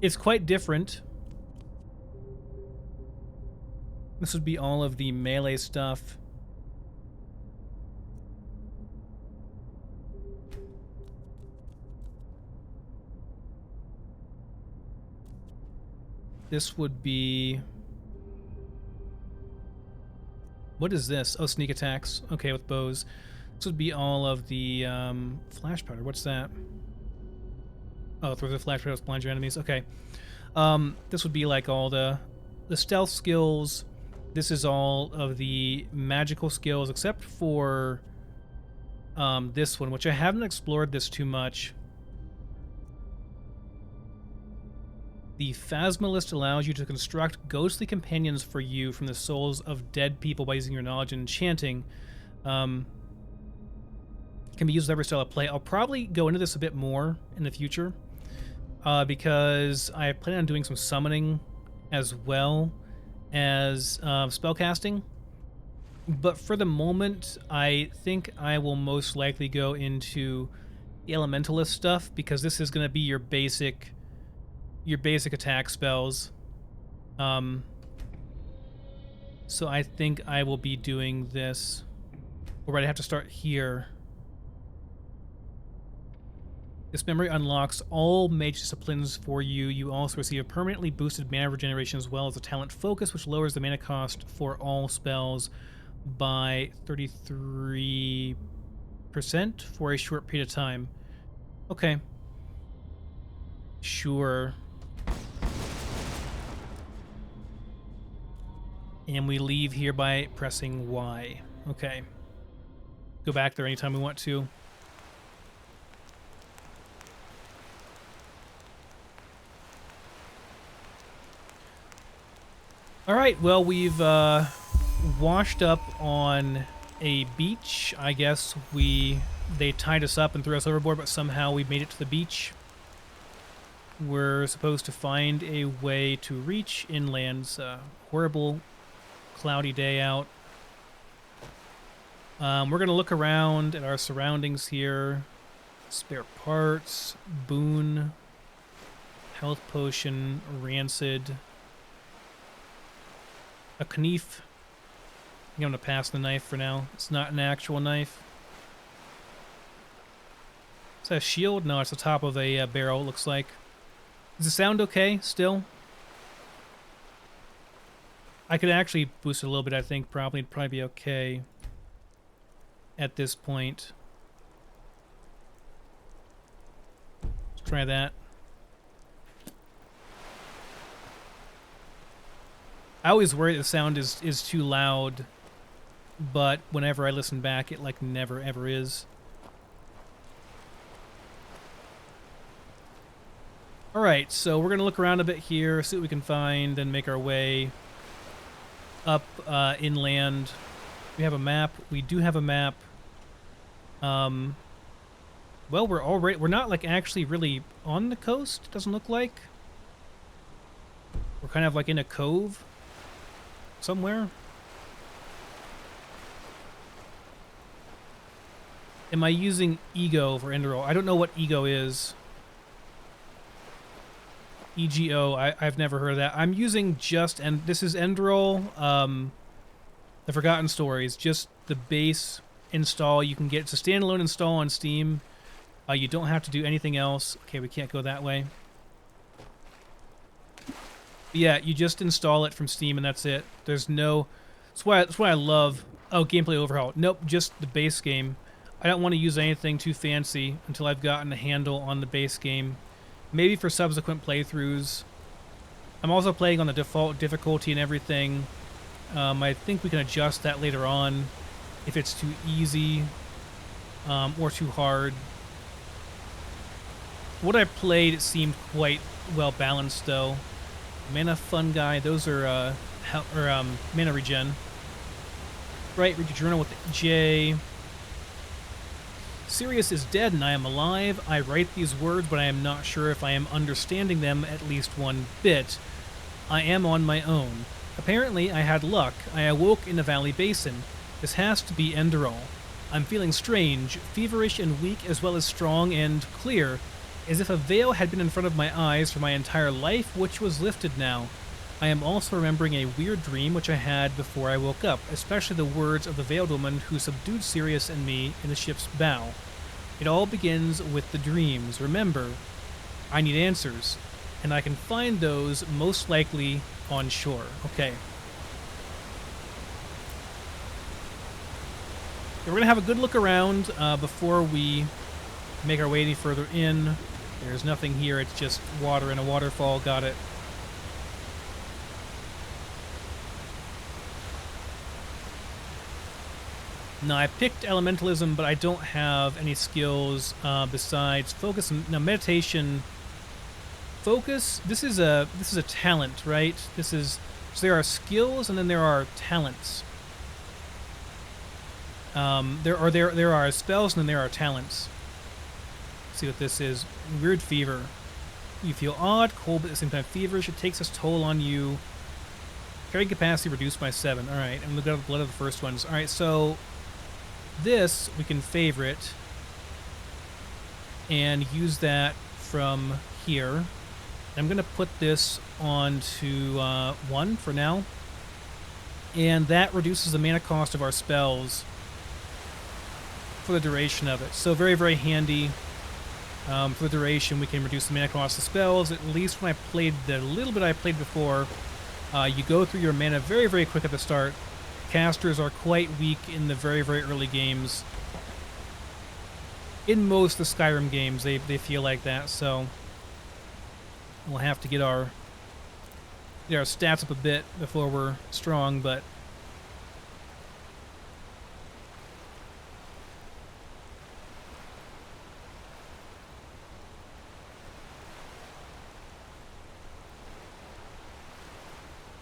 it's quite different. This would be all of the melee stuff. This would be... What is this? Oh, sneak attacks. Okay, with bows. This would be all of the flash powder. What's that? Oh, throw the flash powder, blind your enemies. Okay. This would be like all the stealth skills. This is all of the magical skills, except for this one, which I haven't explored this too much. The Phasmalist allows you to construct ghostly companions for you from the souls of dead people by using your knowledge and enchanting. Can be used with every style of play. I'll probably go into this a bit more in the future because I plan on doing some summoning as well as spellcasting. But for the moment, I think I will most likely go into the Elementalist stuff because this is going to be your basic attack spells. So I think I will be doing this. Or right, I have to start here. This memory unlocks all mage disciplines for you. You also receive a permanently boosted mana regeneration as well as a talent focus, which lowers the mana cost for all spells by 33% for a short period of time. Okay. Sure. And we leave here by pressing Y. Okay. Go back there anytime we want to. All right, well, we've washed up on a beach. I guess they tied us up and threw us overboard, but somehow we made it to the beach. We're supposed to find a way to reach inland. It's a horrible, cloudy day out. We're going to look around at our surroundings here. Spare parts, boon, health potion, rancid, a knife. I'm going to pass the knife for now. It's not an actual knife. Is that a shield? No, it's the top of a barrel, it looks like. Does it sound okay still? I could actually boost it a little bit, I think. It'd probably be okay at this point. Let's try that. I always worry the sound is too loud, but whenever I listen back, it like never ever is. Alright, so we're going to look around a bit here, see what we can find, and make our way up inland. We have a map. We do have a map. Well, we're not like actually really on the coast, doesn't look like. We're kind of like in a cove somewhere. Am I using ego for Enderal? I don't know what ego is. EGO, I've never heard of that. I'm using just, and this is Enderal, The Forgotten Stories, just the base install you can get. It's a standalone install on Steam. You don't have to do anything else. Okay, we can't go that way. But yeah, you just install it from Steam and that's it. There's no... That's why I love... Oh, gameplay overhaul. Nope, just the base game. I don't want to use anything too fancy until I've gotten a handle on the base game. Maybe for subsequent playthroughs. I'm also playing on the default difficulty and everything. I think we can adjust that later on if it's too easy or too hard. What I played, it seemed quite well balanced though. Mana fungi, those are mana regen. Right, read your journal with the J. Sirius is dead and I am alive. I write these words, but I am not sure if I am understanding them at least one bit. I am on my own. Apparently, I had luck. I awoke in the Valley Basin. This has to be Enderal. I'm feeling strange, feverish and weak as well as strong and clear, as if a veil had been in front of my eyes for my entire life, which was lifted now. I am also remembering a weird dream which I had before I woke up, especially the words of the veiled woman who subdued Sirius and me in the ship's bow. It all begins with the dreams. Remember, I need answers, and I can find those most likely on shore. Okay. We're going to have a good look around before we make our way any further in. There's nothing here, it's just water and a waterfall. Got it. Now, I picked elementalism, but I don't have any skills besides focus. Now, meditation, focus. This is a talent, right? So there are skills, and then there are talents. There are spells, and then there are talents. Let's see what this is. Weird fever. You feel odd, cold, but at the same time feverish. It takes its toll on you. Carrying capacity reduced by 7. All right, and we've got the blood of the first ones. All right, so. This we can favorite and use that from here. I'm going to put this onto 1 for now, and that reduces the mana cost of our spells for the duration of it. So very, very handy. For the duration, we can reduce the mana cost of spells. At least when I played the little bit I played before, you go through your mana very, very quick at the start. Casters are quite weak in the very, very early games. In most of the Skyrim games, they feel like that, so we'll have to get our stats up a bit before we're strong, but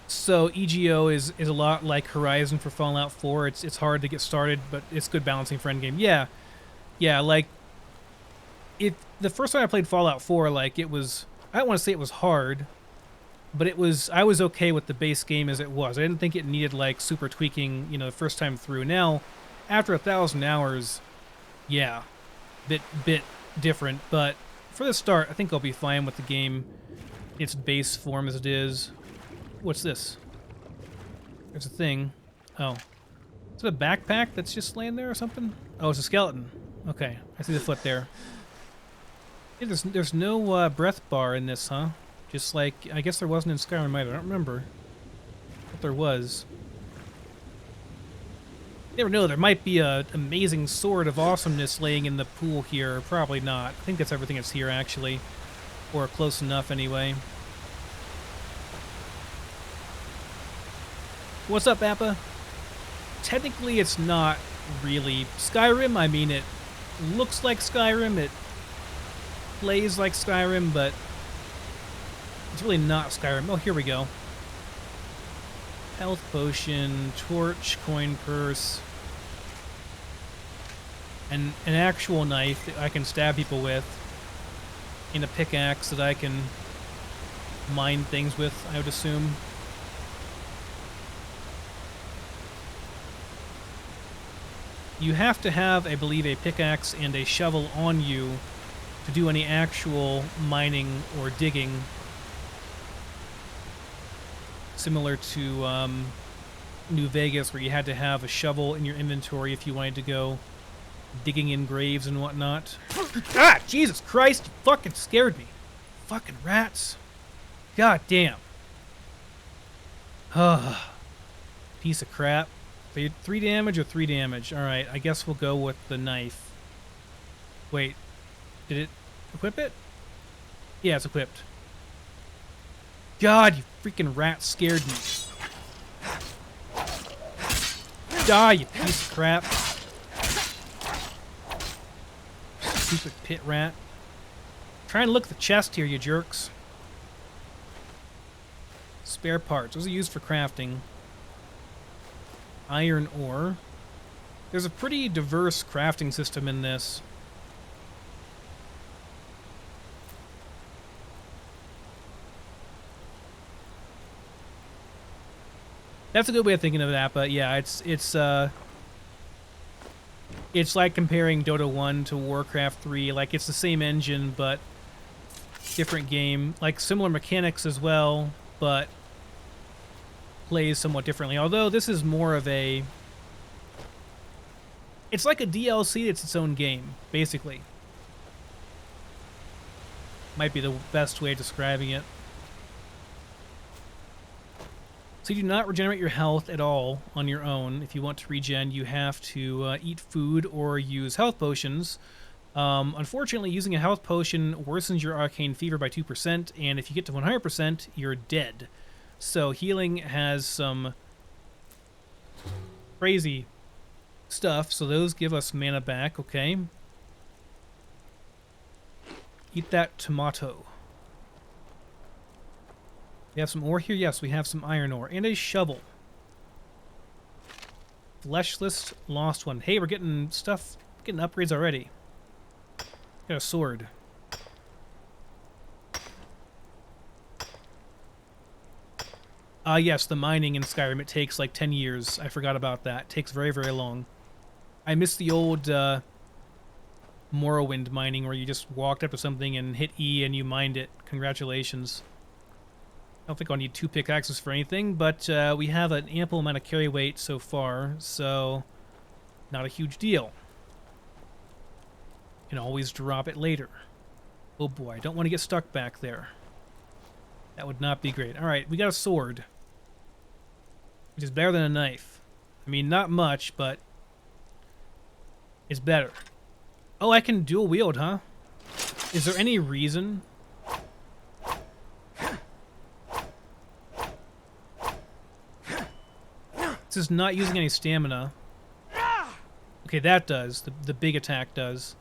so EGO is a lot like Horizon for Fallout 4. It's hard to get started, but it's good balancing for endgame. Yeah, like the first time I played Fallout 4, like it was, I don't want to say it was hard, but I was okay with the base game as it was. I didn't think it needed like super tweaking, you know, the first time through. Now, after 1,000 hours, yeah, bit different, but for the start, I think I'll be fine with the game, its base form as it is. What's this? There's a thing. Oh. Is it a backpack that's just laying there or something? Oh, it's a skeleton. Okay, I see the foot there. Yeah, there's no breath bar in this, huh? Just like, I guess there wasn't in Skyrim either. I don't remember what there was. You never know, there might be an amazing sword of awesomeness laying in the pool here. Probably not. I think that's everything that's here, actually. Or close enough, anyway. What's up, Appa? Technically, it's not really Skyrim. I mean, it looks like Skyrim. It plays like Skyrim, but it's really not Skyrim. Oh, here we go. Health potion, torch, coin purse, and an actual knife that I can stab people with, and a pickaxe that I can mine things with, I would assume. You have to have, I believe, a pickaxe and a shovel on you to do any actual mining or digging. Similar to New Vegas, where you had to have a shovel in your inventory if you wanted to go digging in graves and whatnot. Ah, Jesus Christ, you fucking scared me. Fucking rats. God damn. Piece of crap. 3 damage or 3 damage? Alright, I guess we'll go with the knife. Wait, did it equip it? Yeah, it's equipped. God, you freaking rat scared me. Die, you piece of crap. Stupid pit rat. Try and look at the chest here, you jerks. Spare parts. Those are used for crafting. Iron ore. There's a pretty diverse crafting system in this. That's a good way of thinking of that, but yeah, it's like comparing Dota 1 to Warcraft 3. Like, it's the same engine, but different game. Like, similar mechanics as well, but plays somewhat differently. Although this is more of a... It's like a DLC that's its own game, basically. Might be the best way of describing it. So you do not regenerate your health at all on your own. If you want to regen, you have to eat food or use health potions. Unfortunately, using a health potion worsens your arcane fever by 2%, and if you get to 100%, you're dead. So healing has some crazy stuff, so those give us mana back, okay? Eat that tomato. We have some ore here? Yes, we have some iron ore. And a shovel. Fleshless lost one. Hey, we're getting stuff, getting upgrades already. Got a sword. Yes, the mining in Skyrim, it takes like 10 years. I forgot about that. It takes very, very long. I miss the old Morrowind mining where you just walked up to something and hit E and you mined it. Congratulations. I don't think I'll need 2 pickaxes for anything, but we have an ample amount of carry weight so far, so not a huge deal. can always drop it later. Oh boy, I don't want to get stuck back there. That would not be great. Alright, we got a sword. Which is better than a knife. I mean, not much, but it's better. Oh, I can dual wield, huh? Is there any reason? This is not using any stamina. Okay, that does. The big attack does.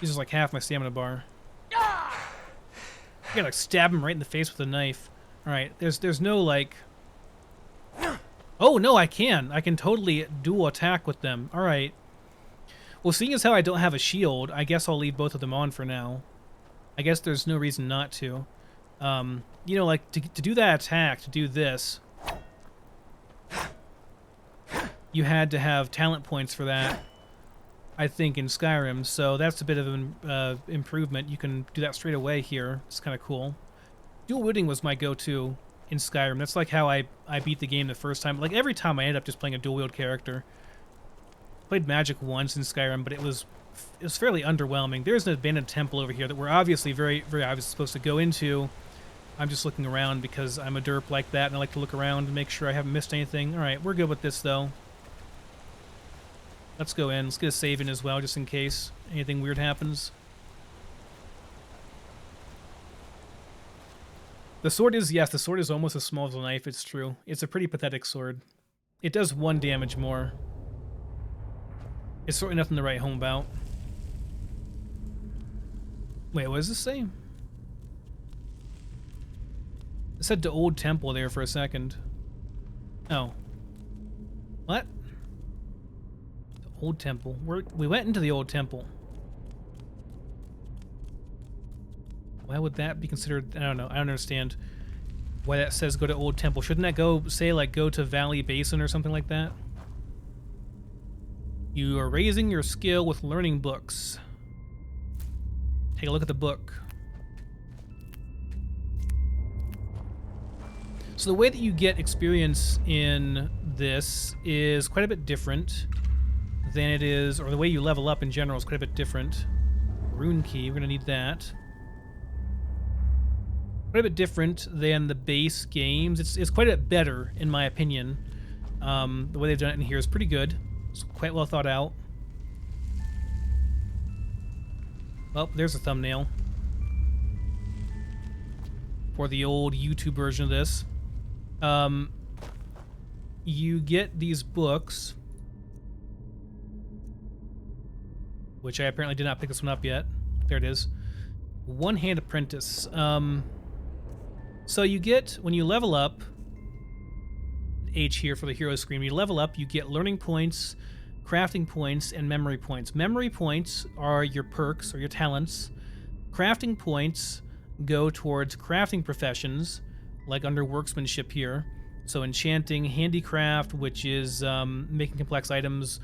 Uses like half my stamina bar. I gotta like stab him right in the face with a knife. Alright, there's no like... Oh, no, I can. I can totally dual attack with them. Alright. Well, seeing as how I don't have a shield, I guess I'll leave both of them on for now. I guess there's no reason not to. You know, like, to do that attack, to do this, you had to have talent points for that, I think, in Skyrim. So that's a bit of an improvement. You can do that straight away here. It's kind of cool. Dual wielding was my go-to in Skyrim. That's like how I beat the game the first time. Like, every time I ended up just playing a dual wield character. Played Magic once in Skyrim, but it was fairly underwhelming. There's an abandoned temple over here that we're obviously very obviously supposed to go into. I'm just looking around because I'm a derp like that, and I like to look around and make sure I haven't missed anything. Alright, we're good with this, though. Let's go in. Let's get a save in as well, just in case anything weird happens. The sword is, yes, the sword is almost as small as a knife, it's true. It's a pretty pathetic sword. It does 1 damage more. It's certainly nothing to write home about. Wait, what does this say? It said the old temple there for a second. Oh. What? The old temple. We went into the old temple. Why would that be considered? I don't know. I don't understand why that says go to old temple. Shouldn't that go, say, like, go to Valley Basin or something like that? You are raising your skill with learning books. Take a look at the book. So the way that you get experience in this is quite a bit different than it is, or the way you level up in general is quite a bit different. Rune key, we're gonna need that. Quite a bit different than the base games. It's quite a bit better, in my opinion. The way they've done it in here is pretty good. It's quite well thought out. Well, there's a thumbnail for the old YouTube version of this. You get these books, which I apparently did not pick this one up yet. There it is. One-Hand Apprentice. So you get, when you level up, H here for the hero screen, when you level up, you get learning points, crafting points, and memory points. Memory points are your perks, or your talents. Crafting points go towards crafting professions, like under workmanship here. So enchanting, handicraft, which is making complex items,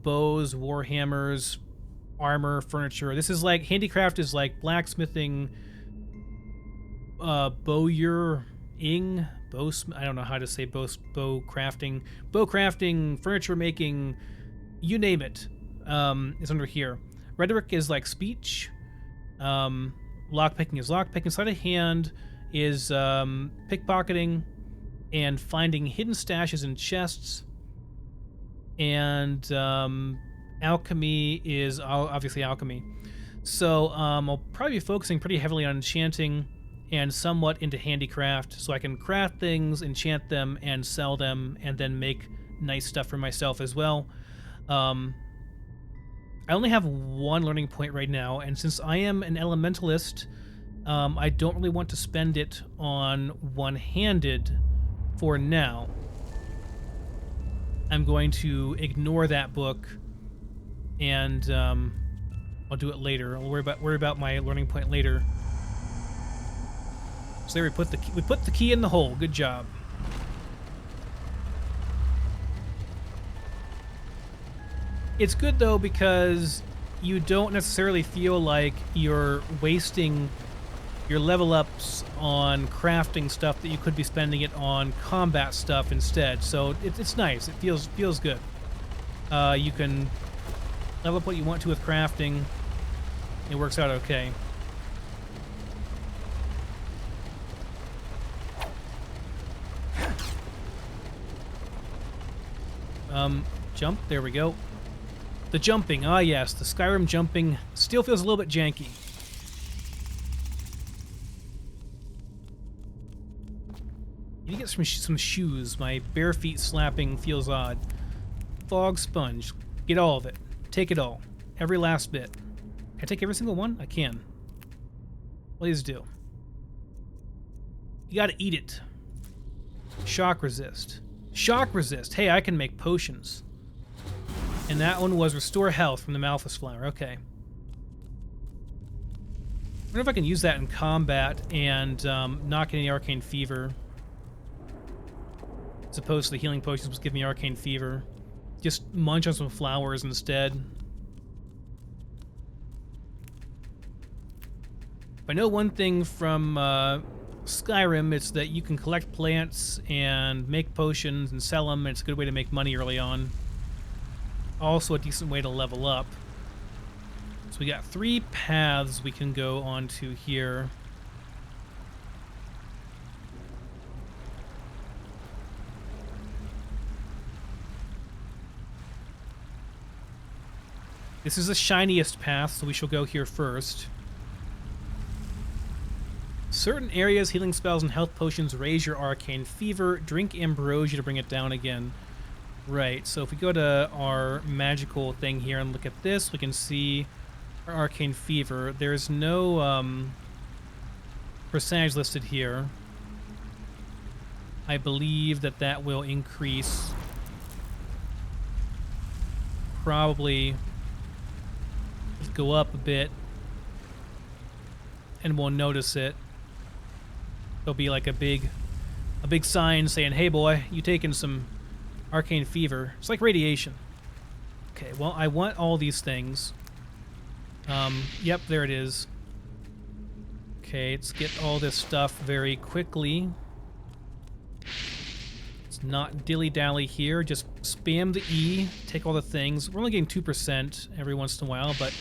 bows, warhammers, armor, furniture. This is like, handicraft is like blacksmithing, bowyering, I don't know how to say bow crafting, furniture making, you name it, is under here. Rhetoric is like speech. Lockpicking is lockpicking. Sleight of hand is pickpocketing and finding hidden stashes in chests. And alchemy is obviously alchemy. So I'll probably be focusing pretty heavily on enchanting and somewhat into handicraft, so I can craft things, enchant them, and sell them, and then make nice stuff for myself as well. I only have 1 learning point right now, and since I am an elementalist, I don't really want to spend it on one-handed for now. I'm going to ignore that book, and I'll do it later. I'll worry about my learning point later. So there we put the key in the hole. Good job. It's good though because you don't necessarily feel like you're wasting your level ups on crafting stuff that you could be spending it on combat stuff instead. So it's nice. It feels good. You can level up what you want to with crafting, it works out okay. Jump. There we go. The jumping. Ah, yes. The Skyrim jumping still feels a little bit janky. You need to get some shoes. My bare feet slapping feels odd. Fog sponge. Get all of it. Take it all. Every last bit. Can I take every single one? I can. Please do. You gotta eat it. Shock resist. Shock resist. Hey, I can make potions. And that one was restore health from the Malthus flower. Okay. I wonder if I can use that in combat and not get any arcane fever. As opposed to the healing potions which give me arcane fever. Just munch on some flowers instead. If I know one thing from Skyrim, it's that you can collect plants and make potions and sell them. And it's a good way to make money early on. Also a decent way to level up. So we got 3 paths we can go onto here. This is the shiniest path, so we shall go here first. Certain areas, healing spells, and health potions raise your arcane fever. Drink ambrosia to bring it down again. Right, so if we go to our magical thing here and look at this, we can see our arcane fever. There's no percentage listed here. I believe that that will increase probably go up a bit and we'll notice it. There'll be like a big sign saying, hey boy, you taking some arcane fever. It's like radiation. Okay, well, I want all these things. Yep, there it is. Okay, let's get all this stuff very quickly. Let's not dilly-dally here. Just spam the E, take all the things. We're only getting 2% every once in a while, but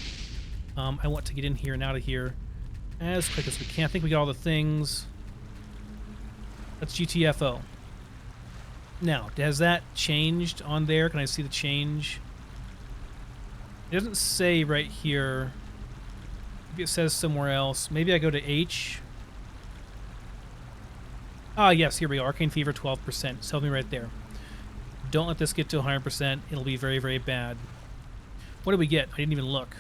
I want to get in here and out of here as quick as we can. I think we got all the things. That's GTFO. Now, has that changed on there? Can I see the change? It doesn't say right here. Maybe it says somewhere else. Maybe I go to H. Ah, yes, here we go. Arcane Fever, 12%. Tell me right there. Don't let this get to 100%. It'll be very, very bad. What did we get? I didn't even look.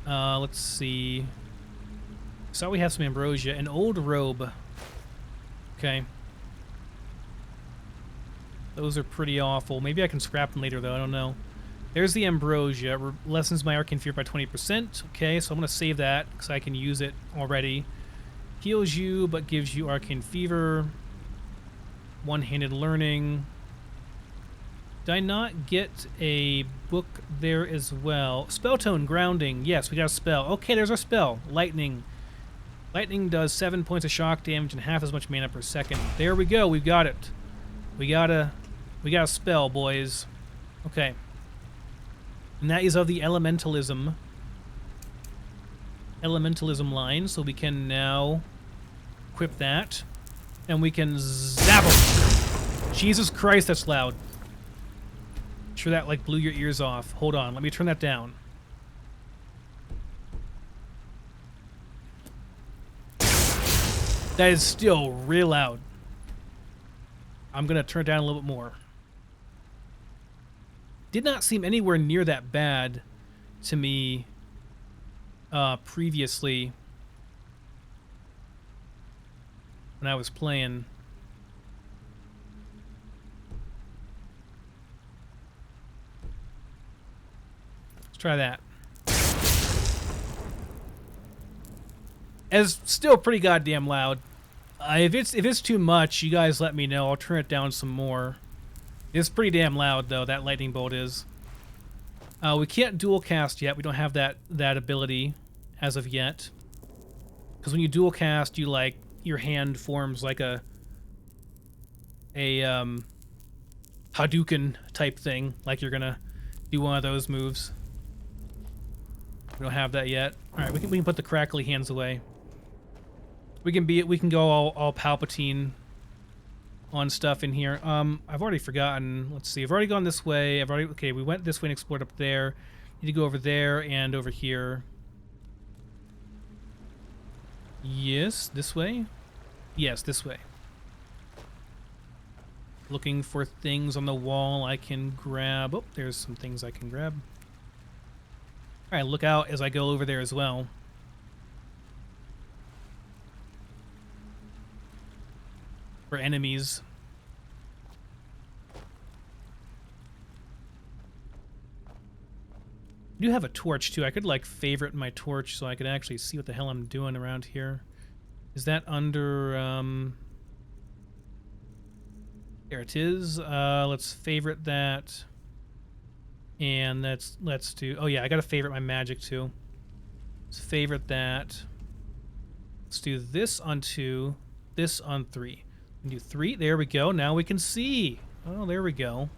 Let's see. So we have some ambrosia. An old robe. Okay. Those are pretty awful. Maybe I can scrap them later, though. I don't know. There's the ambrosia. Lessens my arcane fear by 20%. Okay, so I'm going to save that because I can use it already. Heals you, but gives you arcane fever. One-handed learning. Did I not get a book there as well? Spell tone, grounding. Yes, we got a spell. Okay, there's our spell. Lightning. Lightning does 7 points of shock damage and half as much mana per second. There we go. We've got it. We got a spell, boys. Okay. And that is of the elementalism line, so we can now equip that. And we can zap him. Jesus Christ, that's loud. I'm sure that, like, blew your ears off. Hold on, let me turn that down. That is still real loud. I'm going to turn it down a little bit more. Did not seem anywhere near that bad to me previously when I was playing. Let's try that. It's still pretty goddamn loud. If it's too much, you guys let me know. I'll turn it down some more. It's pretty damn loud, though, that lightning bolt is. We can't dual cast yet. We don't have that ability as of yet. Because when you dual cast, you, like, your hand forms like a Hadouken type thing. Like you're gonna do one of those moves. We don't have that yet. All right, we can put the crackly hands away. We can go all Palpatine on stuff in here. I've already forgotten. Let's see. I've already gone this way. Okay, we went this way and explored up there. Need to go over there and over here. Yes, this way. Yes, this way. Looking for things on the wall I can grab. Oh, there's some things I can grab. All right, look out as I go over there as well. For enemies. I do have a torch too. I could like favorite my torch so I could actually see what the hell I'm doing around here. Is that under there it is. Let's favorite that. And let's do, oh yeah, I gotta favorite my magic too. Let's favorite that. Let's do this on 2, this on 3. And do 3, there we go. Now we can see. Oh, there we go.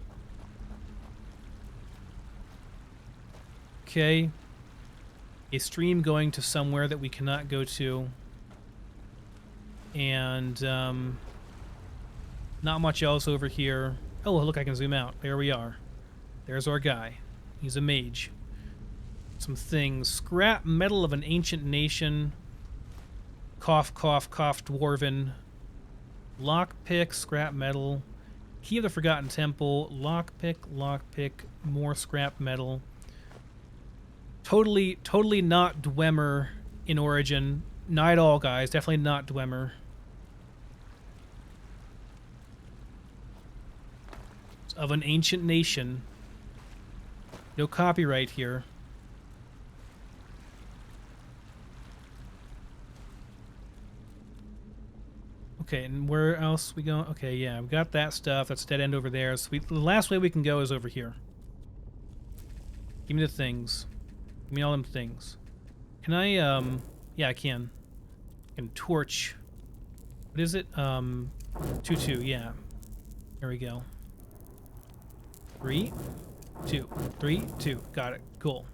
Okay. A stream going to somewhere that we cannot go to. And not much else over here. Oh, look, I can zoom out. There we are. There's our guy. He's a mage. Some things. Scrap metal of an ancient nation. Cough, cough, cough, dwarven. Lockpick, scrap metal. Key of the Forgotten Temple. Lockpick, lockpick, more scrap metal. Totally not Dwemer in origin. Not at all, guys. Definitely not Dwemer. It's of an ancient nation. No copyright here. Okay, and where else we go? Okay, yeah, we've got that stuff. That's dead end over there. So the last way we can go is over here. Give me the things. Give me all them things. Can I, yeah, I can. I can torch. What is it? 2-2, yeah. There we go. 3, 2. 3, 2. Got it. Cool.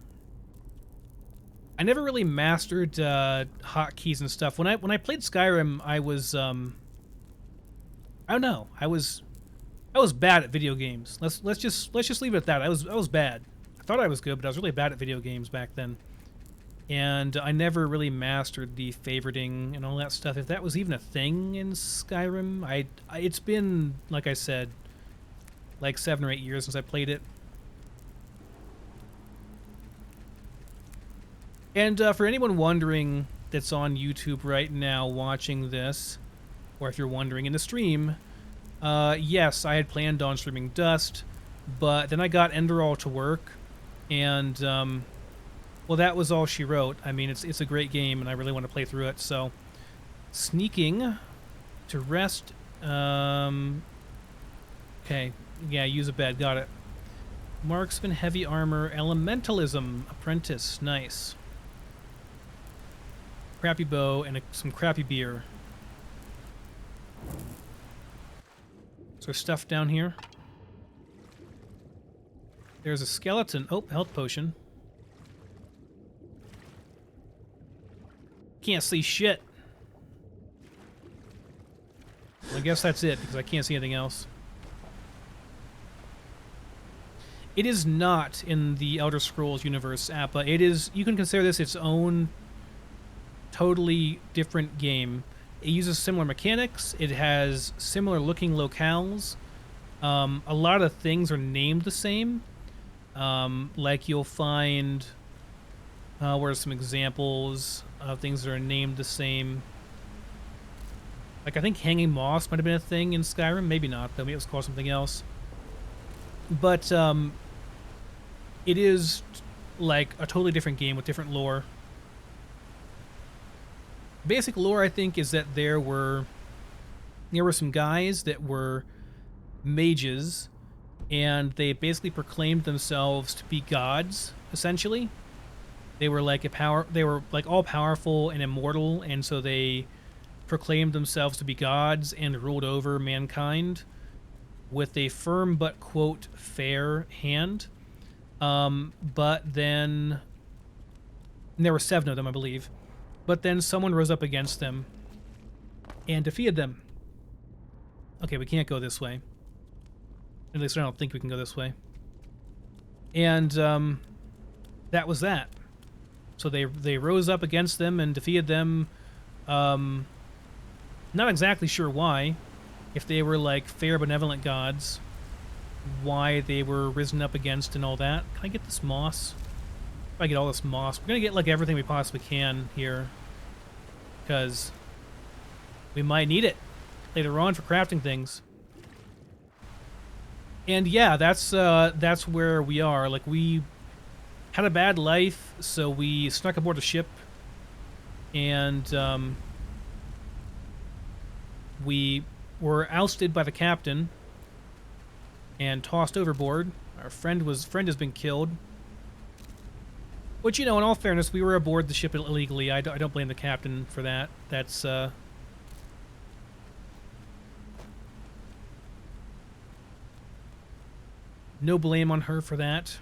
I never really mastered hotkeys and stuff. When I played Skyrim, I was I don't know. I was bad at video games. Let's just leave it at that. I was bad. I thought I was good, but I was really bad at video games back then. And I never really mastered the favoriting and all that stuff. If that was even a thing in Skyrim, it's been, like I said, like 7 or 8 years since I played it. And for anyone wondering that's on YouTube right now watching this, or if you're wondering in the stream, yes, I had planned on streaming Dust, but then I got Enderal to work, and, well, that was all she wrote. I mean, it's a great game, and I really want to play through it, so... Sneaking to rest, okay, yeah, use a bed, got it. Marksman, heavy armor, elementalism, apprentice, nice. Crappy bow and some crappy beer. Is there stuff down here? There's a skeleton. Oh, health potion. Can't see shit. Well, I guess that's it, because I can't see anything else. It is not in the Elder Scrolls universe, Appa. It is, you can consider this its own totally different game. It uses similar mechanics. It has similar looking locales. A lot of things are named the same. Like you'll find, where are some examples of things that are named the same. Like I think hanging moss might have been a thing in Skyrim. Maybe not, though. Maybe it was called something else. But it is like a totally different game with different lore. Basic lore, I think, is that there were some guys that were mages, and they basically proclaimed themselves to be gods, essentially. They were like all powerful and immortal, and so they proclaimed themselves to be gods and ruled over mankind with a firm but, quote, fair hand. But then And there were 7 of them, I believe. But then someone rose up against them and defeated them. Okay, we can't go this way. At least I don't think we can go this way. And that was that. So they rose up against them and defeated them. Not exactly sure why. If they were like fair, benevolent gods, why they were risen up against and all that. Can I get this moss? If I get all this moss, we're gonna get like everything we possibly can here, because we might need it later on for crafting things. And yeah, that's where we are. Like, we had a bad life, so we snuck aboard a ship, and we were ousted by the captain and tossed overboard. Our friend has been killed. Which, you know, in all fairness, we were aboard the ship illegally. I don't blame the captain for that. That's no blame on her for that.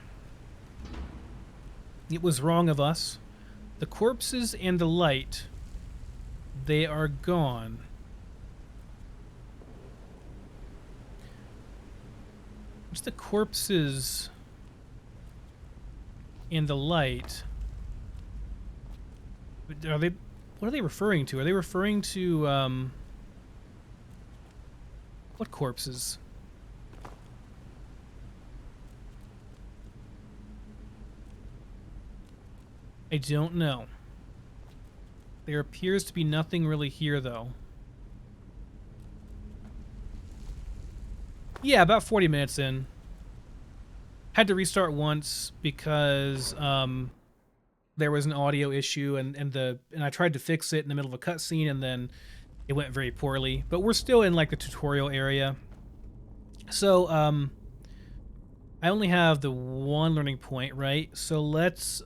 It was wrong of us. The corpses and the light, they are gone. What's the corpses and the light? Are they? What are they referring to? Are they referring to what corpses? I don't know. There appears to be nothing really here, though. Yeah, about 40 minutes in. Had to restart once because there was an audio issue, and I tried to fix it in the middle of a cutscene, and then it went very poorly. But we're still in like the tutorial area. So I only have the one learning point, right? So let's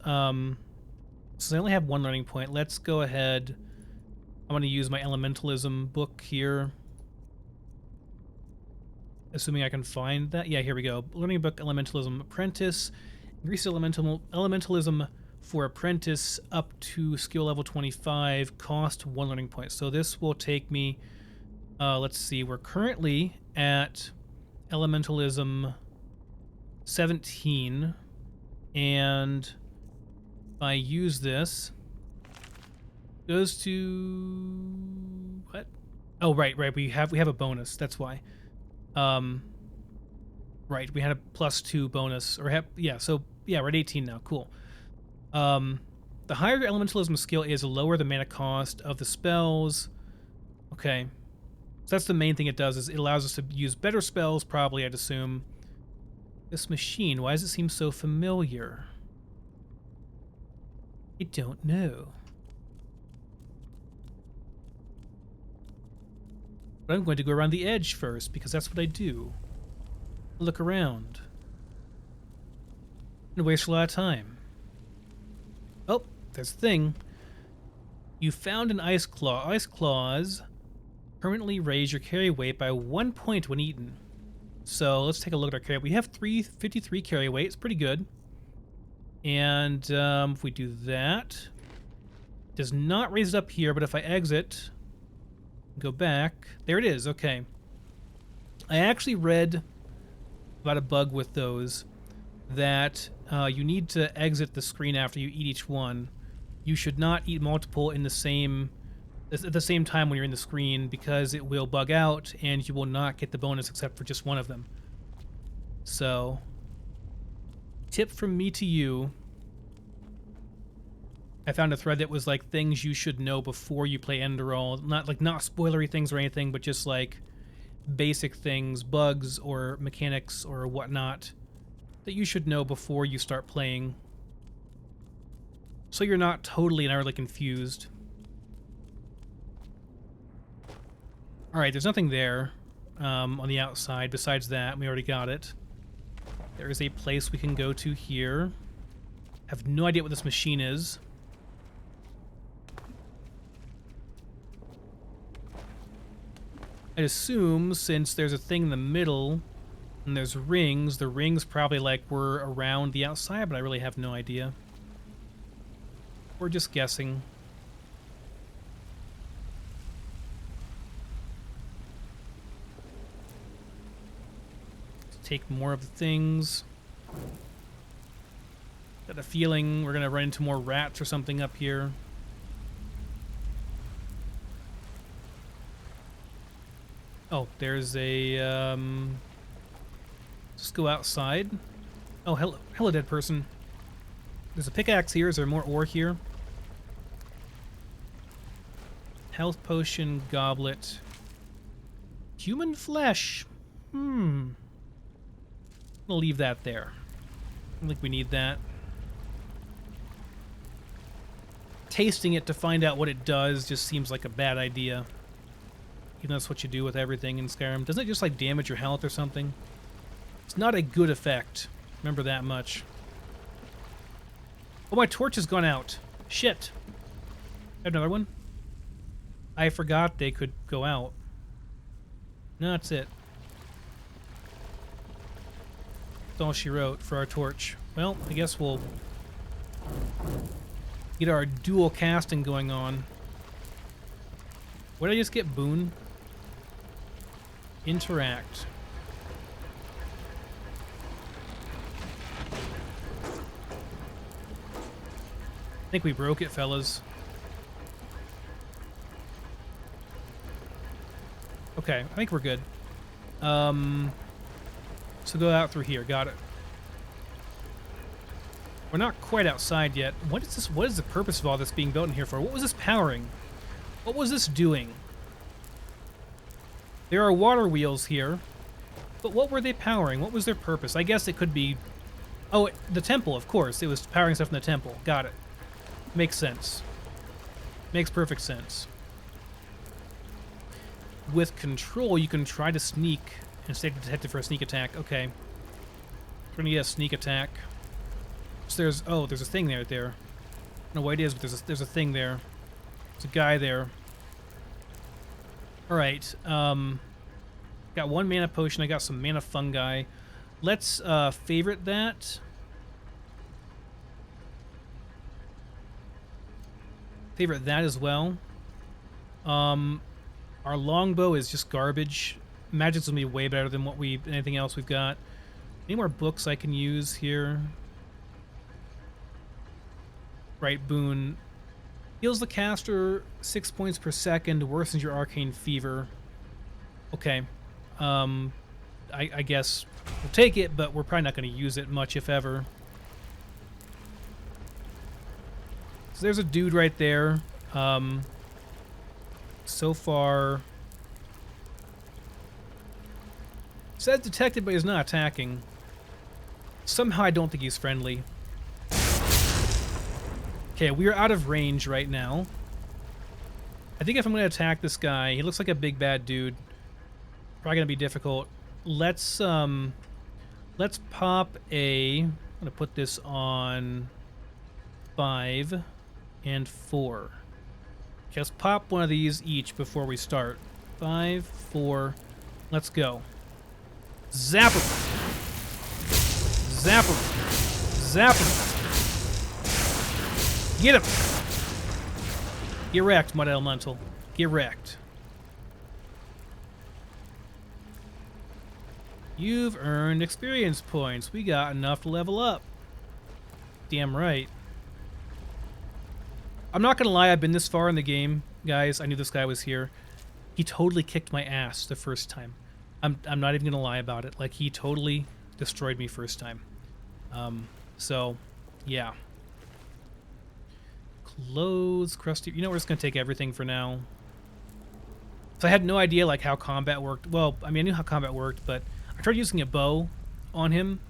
since I only have one learning point, let's go ahead. I'm going to use my elementalism book here. Assuming I can find that. Yeah, here we go. Learning book, Elementalism Apprentice. Increase Elementalism for Apprentice up to skill level 25. Cost 1 learning point. So this will take me, let's see, we're currently at Elementalism 17. And if I use this, goes to what? Oh, right. We have a bonus. That's why. Right, we had a +2 bonus, or yeah. So yeah, we're at 18 now. Cool. The higher your elementalism skill is, the lower the mana cost of the spells. Okay, so that's the main thing it does, is it allows us to use better spells. Probably, I'd assume. This machine. Why does it seem so familiar? I don't know. But I'm going to go around the edge first, because that's what I do. Look around. And waste a lot of time. Oh, there's a thing. You found an ice claw. Ice claws permanently raise your carry weight by 1 point when eaten. So let's take a look at our carry. We have 353 carry weight. It's pretty good. And if we do that, it does not raise it up here, but if I exit, go back, there it is. Okay. I actually read about a bug with those, that you need to exit the screen after you eat each one. You should not eat multiple in the same at the same time when you're in the screen, because it will bug out and you will not get the bonus except for just one of them. So, tip from me to you. I found a thread that was like things you should know before you play Enderal. Not spoilery things or anything, but just like basic things, bugs or mechanics or whatnot that you should know before you start playing, so you're not totally and utterly confused. Alright, there's nothing there on the outside besides that. We already got it. There is a place we can go to here. Have no idea what this machine is. I'd assume, since there's a thing in the middle and there's rings, the rings probably like were around the outside, but I really have no idea. We're just guessing. Let's take more of the things. Got a feeling we're gonna run into more rats or something up here. Oh, there's a, let's go outside. Oh, hello, dead person. There's a pickaxe here. Is there more ore here? Health potion, goblet. Human flesh. I'll leave that there. I don't think we need that. Tasting it to find out what it does just seems like a bad idea. Even though that's what you do with everything in Skyrim. Doesn't it just like damage your health or something? It's not a good effect. Remember that much. Oh, my torch has gone out. Shit. I have another one? I forgot they could go out. No, that's it. That's all she wrote for our torch. Well, I guess we'll get our dual casting going on. What did I just get? Boon? Interact. I think we broke it, fellas. Okay, I think we're good. So go out through here. Got it. We're not quite outside yet. What is this? What is the purpose of all this being built in here for? What was this powering? What was this doing? There are water wheels here, but what were they powering? What was their purpose? I guess it could be... Oh, the temple, of course. It was powering stuff in the temple. Got it. Makes sense. Makes perfect sense. With control, you can try to sneak and stay detected for a sneak attack. Okay. We're gonna get a sneak attack. So there's... Oh, there's a thing there. I don't know what it is, but there's a thing there. There's a guy there. Alright, got one mana potion, I got some mana fungi. Let's favorite that. Favorite that as well. Our longbow is just garbage. Magic's gonna be way better than anything else we've got. Any more books I can use here? Right, boon. Heals the caster 6 points per second, worsens your arcane fever. Okay. I guess we'll take it, but we're probably not going to use it much, if ever. So there's a dude right there. So far... Says detected, but he's not attacking. Somehow I don't think he's friendly. Okay, we are out of range right now. I think if I'm going to attack this guy, he looks like a big bad dude. Probably going to be difficult. Let's pop a... I'm going to put this on 5 and 4. Okay, let's pop one of these each before we start. 5, 4, let's go. Zap him! Zap him! Zap him! Get him! Get wrecked, Mud Elemental. Get wrecked. You've earned experience points. We got enough to level up. Damn right. I'm not gonna lie, I've been this far in the game, guys. I knew this guy was here. He totally kicked my ass the first time. I'm not even gonna lie about it. Like, he totally destroyed me first time. So, yeah. Clothes, crusty... You know, we're just going to take everything for now. So I had no idea, like, how combat worked. Well, I mean, I knew how combat worked, but I tried using a bow on him,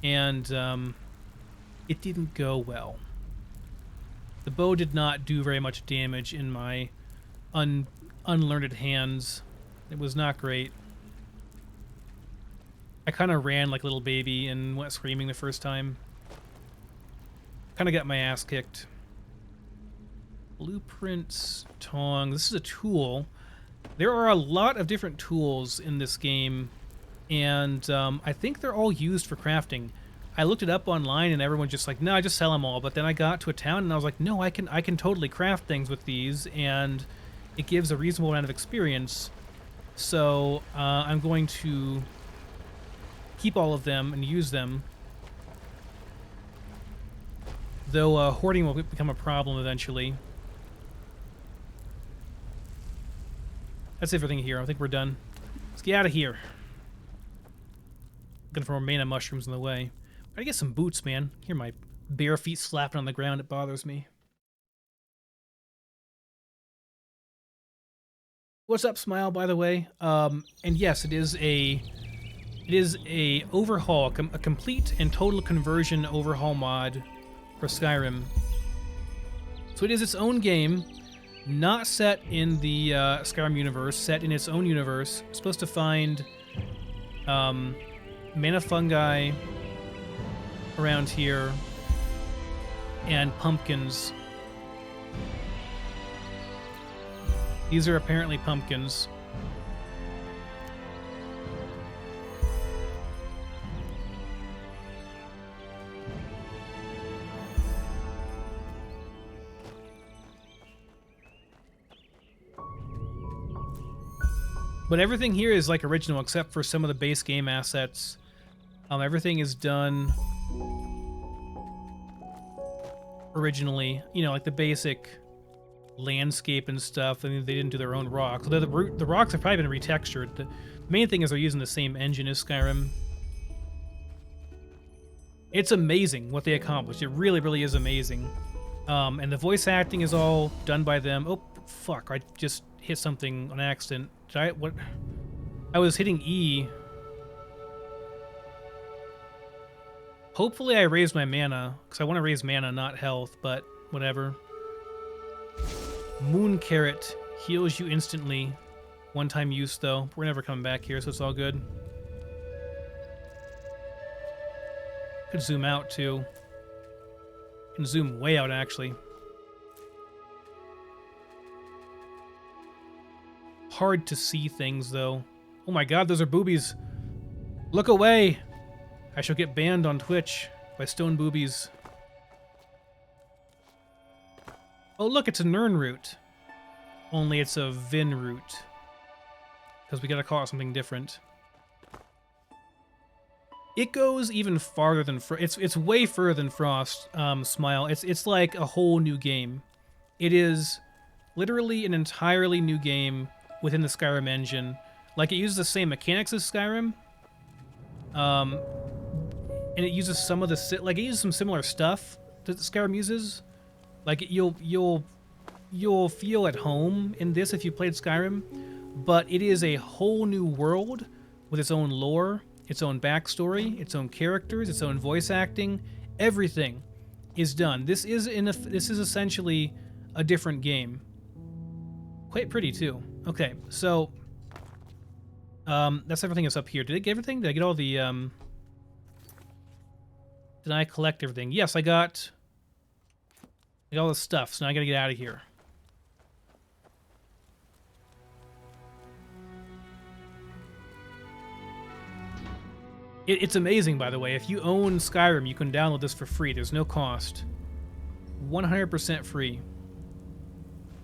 and it didn't go well. The bow did not do very much damage in my unlearned hands. It was not great. I kind of ran like a little baby and went screaming the first time. Kind of got my ass kicked. Blueprints, tongs. This is a tool. There are a lot of different tools in this game, and I think they're all used for crafting. I looked it up online and everyone's just like, no, I just sell them all. But then I got to a town and I was like, no, I can totally craft things with these, and it gives a reasonable amount of experience. So I'm going to keep all of them and use them. Though hoarding will become a problem eventually. That's everything here. I think we're done. Let's get out of here. Looking for more mana mushrooms in the way. Gotta get some boots, man. Hear my bare feet slapping on the ground. It bothers me. What's up, Smile? By the way, and yes, it is a overhaul, a complete and total conversion overhaul mod for Skyrim. So it is its own game, not set in the Skyrim universe, set in its own universe. It's supposed to find mana fungi around here and pumpkins. These are apparently pumpkins. But everything here is like original except for some of the base game assets. Everything is done originally, you know, like the basic landscape and stuff. I mean, they didn't do their own rocks. Although the rocks have probably been retextured. The main thing is they're using the same engine as Skyrim. It's amazing what they accomplished. It really, really is amazing. And the voice acting is all done by them. Oh, fuck. I just hit something on accident. Did I? What? I was hitting E. Hopefully I raised my mana, because I want to raise mana, not health, but whatever. Moon Carrot heals you instantly. One-time use, though. We're never coming back here, so it's all good. Could zoom out, too. Can zoom way out, actually. Hard to see things, though. Oh my god, those are boobies. Look away! I shall get banned on Twitch by stone boobies. Oh look, it's a Nern root. Only it's a Vin root. Because we gotta call it something different. It goes even farther than it's way further than Frost, Smile. It's like a whole new game. It is literally an entirely new game within the Skyrim engine. Like, it uses the same mechanics as Skyrim. And it uses some of the it uses some similar stuff that Skyrim uses. Like, you'll feel at home in this if you played Skyrim, but it is a whole new world with its own lore, its own backstory, its own characters, its own voice acting. Everything is done. This is essentially a different game. Quite pretty too. Okay, so that's everything that's up here. Did I get everything? Did I get all the Did I collect everything? Yes, I got all the stuff, so now I gotta get out of here. It's amazing, by the way. If you own Skyrim, you can download this for free. There's no cost. 100% free.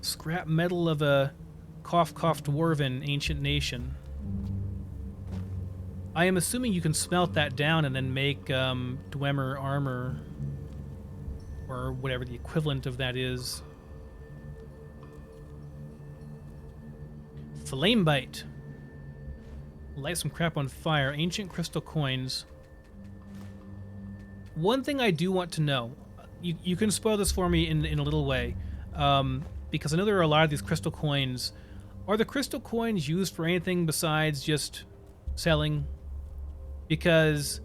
Scrap metal of a cough dwarven ancient nation. I am assuming you can smelt that down and then make Dwemer armor, or whatever the equivalent of that is. Flame bite. Light some crap on fire. Ancient crystal coins. One thing I do want to know, you can spoil this for me in a little way, because I know there are a lot of these crystal coins. Are the crystal coins used for anything besides just selling? Because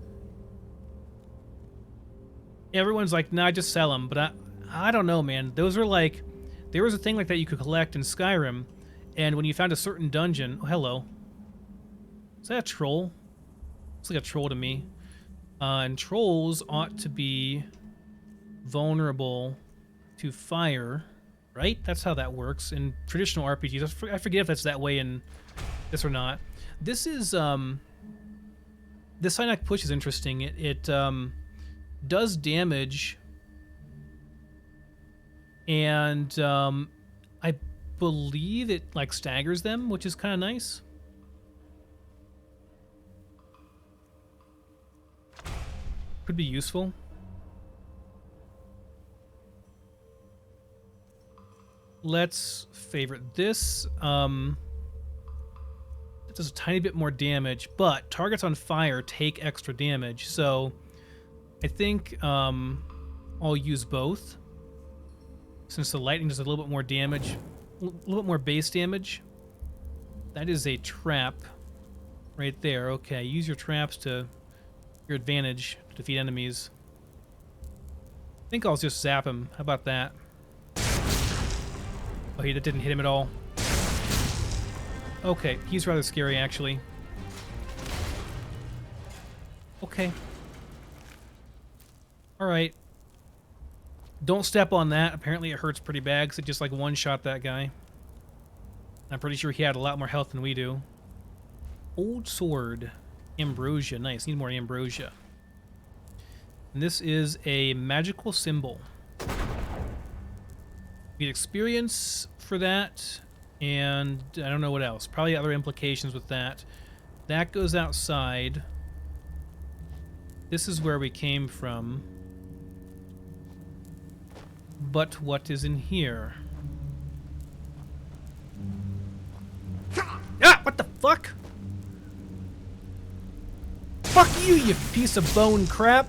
everyone's like, nah, just sell them. But I don't know, man. Those are like, there was a thing like that you could collect in Skyrim, and when you found a certain dungeon, oh, hello. Is that a troll? Looks like a troll to me. And trolls ought to be vulnerable to fire, right? That's how that works in traditional RPGs. I forget if that's that way in this or not. This is, this Synack push is interesting. does damage, and I believe it like staggers them, which is kind of nice. Could be useful. Let's favorite this. It does a tiny bit more damage, but targets on fire take extra damage. So I think I'll use both. Since the lightning does a little bit more damage, a little bit more base damage. That is a trap right there. Okay, use your traps to your advantage to defeat enemies. I think I'll just zap him. How about that? Oh, he didn't hit him at all. Okay, he's rather scary, actually. Okay. Alright. Don't step on that. Apparently it hurts pretty bad, because it just, like, one-shot that guy. I'm pretty sure he had a lot more health than we do. Old sword. Ambrosia. Nice. Need more ambrosia. And this is a magical symbol. Get experience for that, and I don't know what else. Probably other implications with that. That goes outside. This is where we came from. But what is in here? Ah! What the fuck? Fuck you, you piece of bone crap!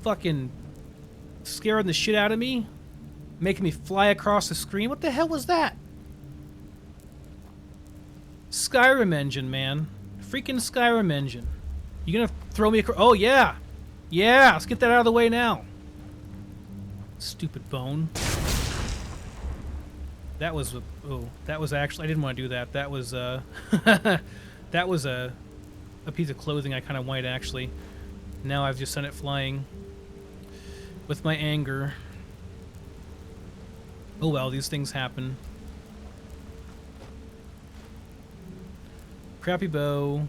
Fucking scaring the shit out of me. Making me fly across the screen. What the hell was that? Skyrim engine, man. Freaking Skyrim engine. You gonna throw me across? Oh, yeah. Yeah, let's get that out of the way now. Stupid bone. That was... Oh, that was actually... I didn't want to do that. That was, that was a piece of clothing I kind of wanted, actually. Now I've just sent it flying. With my anger. Oh well, these things happen. Crappy bow.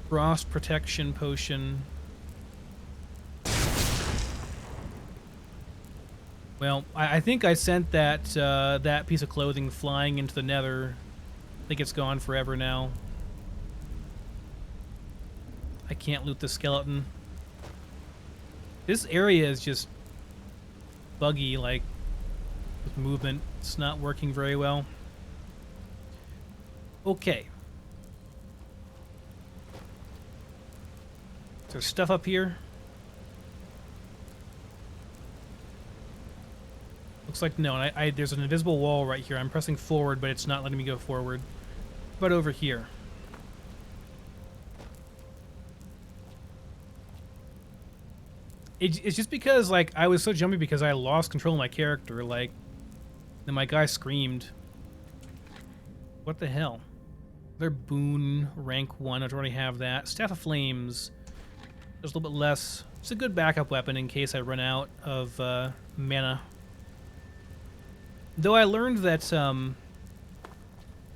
Frost protection potion. Well, I think I sent that that piece of clothing flying into the nether. I think it's gone forever now. I can't loot the skeleton. This area is just buggy, like, with movement. It's not working very well. Okay. Is there stuff up here? Looks like no. And there's an invisible wall right here. I'm pressing forward, but it's not letting me go forward. But over here. It's just because, like, I was so jumpy because I lost control of my character, like, then my guy screamed. What the hell? Their boon, rank 1, I already have that. Staff of Flames. There's a little bit less. It's a good backup weapon in case I run out of mana. Though I learned that,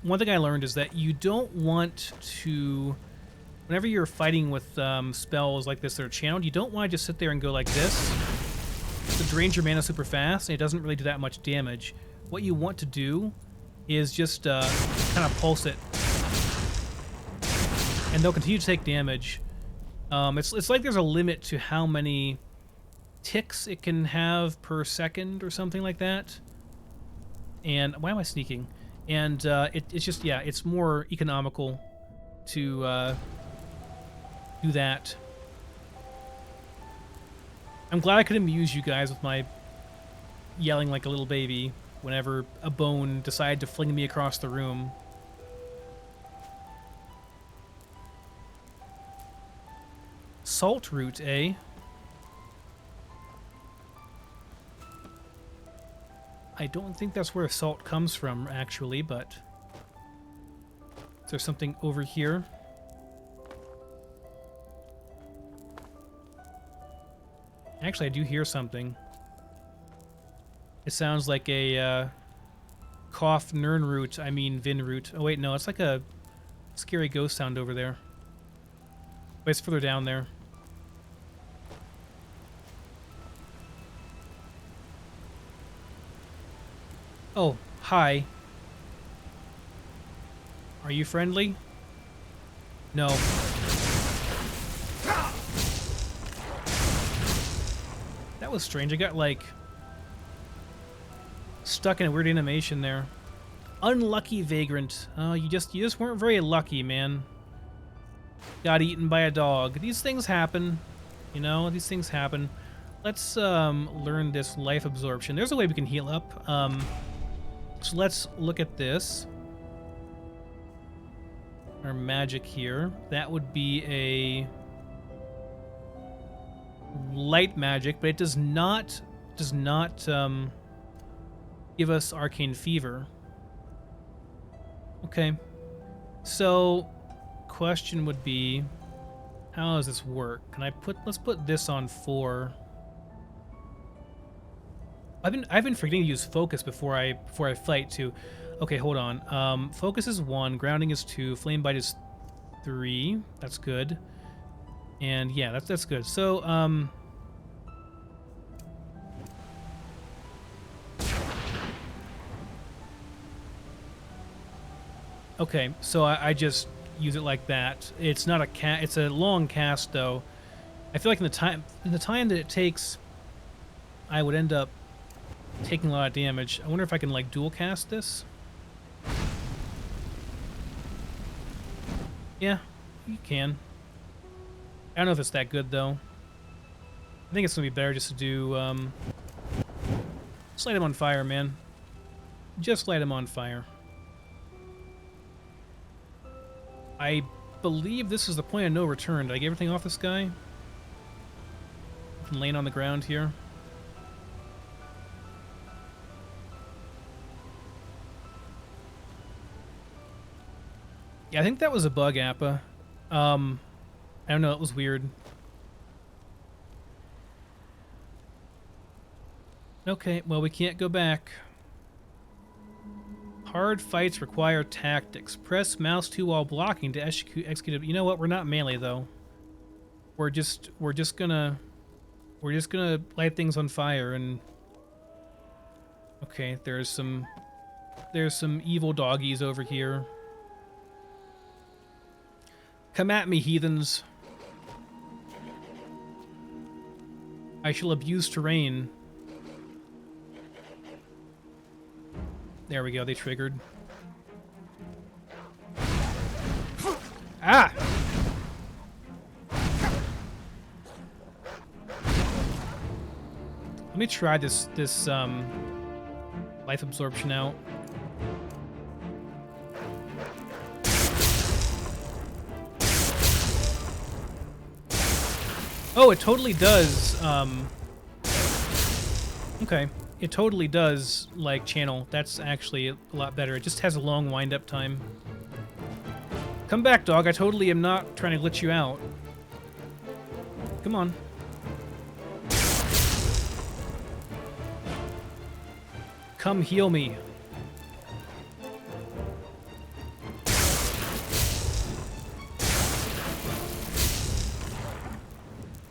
one thing I learned is that you don't want to... Whenever you're fighting with spells like this that are channeled, you don't want to just sit there and go like this. It drains your mana super fast, and it doesn't really do that much damage. What you want to do is just kind of pulse it. And they'll continue to take damage. It's like there's a limit to how many ticks it can have per second or something like that. And why am I sneaking? And it's just, yeah, it's more economical to... do that. I'm glad I could amuse you guys with my yelling like a little baby whenever a bone decided to fling me across the room. Salt root, eh? I don't think that's where salt comes from, actually, but... Is there something over here? Actually, I do hear something. It sounds like a cough nern root. I mean Vin root. Oh wait, no, it's like a scary ghost sound over there. It's further down there. Oh, hi. Are you friendly? No. That was strange. I got, like, stuck in a weird animation there. Unlucky vagrant. Oh, you just weren't very lucky, man. Got eaten by a dog. These things happen. You know, these things happen. Let's learn this life absorption. There's a way we can heal up. So let's look at this. Our magic here. That would be a light magic, but it does not give us arcane fever. Okay. So question would be, how does this work? Can I let's put this on 4. I've been forgetting to use focus before I fight too. Okay, hold on. Focus is 1, grounding is 2, flame bite is 3. That's good. And yeah, that's good. So okay, so I just use it like that. It's not a it's a long cast though. I feel like in the time that it takes, I would end up taking a lot of damage. I wonder if I can like dual cast this. Yeah, you can. I don't know if it's that good though. I think it's gonna be better just to do just light him on fire, man. Just light him on fire. I believe this is the point of no return. Did I get everything off this guy? I'm laying on the ground here. Yeah, I think that was a bug, Appa. I don't know, it was weird. Okay, well, we can't go back. Hard fights require tactics. Press mouse 2 while blocking to execute. You know what? We're not melee though. We're just gonna light things on fire and. Okay, there's some evil doggies over here. Come at me, heathens. I shall abuse terrain. There we go, they triggered. Ah! Let me try this life absorption out. Oh, it totally does, okay. It totally does, like, channel. That's actually a lot better. It just has a long wind-up time. Come back, dog. I totally am not trying to glitch you out. Come on. Come heal me.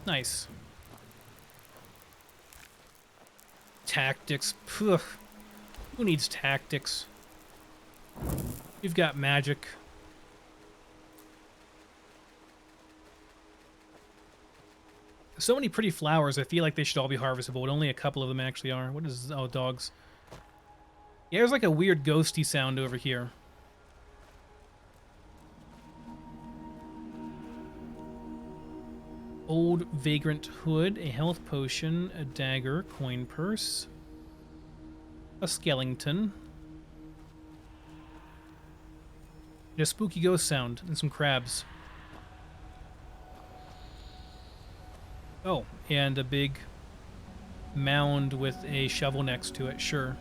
Nice. Tactics. Pugh. Who needs tactics? You've got magic. So many pretty flowers. I feel like they should all be harvestable, but only a couple of them actually are. What is... Oh, dogs. Yeah, there's like a weird ghosty sound over here. Old vagrant hood, a health potion, a dagger, coin purse, a skeleton, and a spooky ghost sound, and some crabs. Oh, and a big mound with a shovel next to it, sure.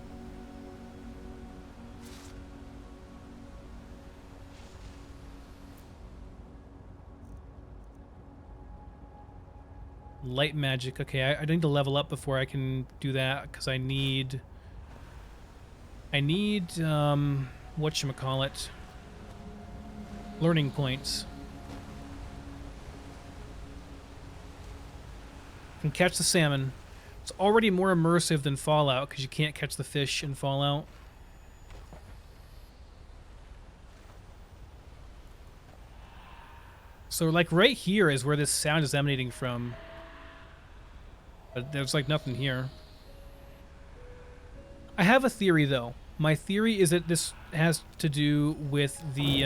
Light magic. Okay, I need to level up before I can do that because I need whatchamacallit, learning points. Can catch the salmon. It's already more immersive than Fallout because you can't catch the fish in Fallout. So like right here is where this sound is emanating from. But there's like nothing here. I have a theory though. My theory is that this has to do with the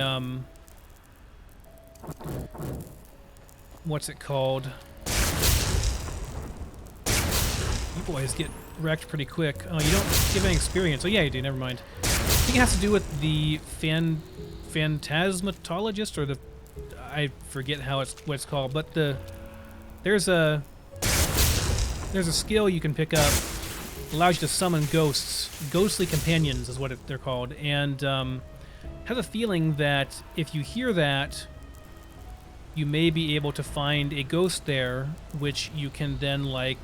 what's it called? You boys get wrecked pretty quick. Oh, you don't give any experience. Oh yeah, you do. Never mind. I think it has to do with the phantasmatologist or the I forget what it's called, but there's a skill you can pick up. Allows you to summon ghosts. Ghostly companions is what they're called. And have a feeling that if you hear that, you may be able to find a ghost there, which you can then, like,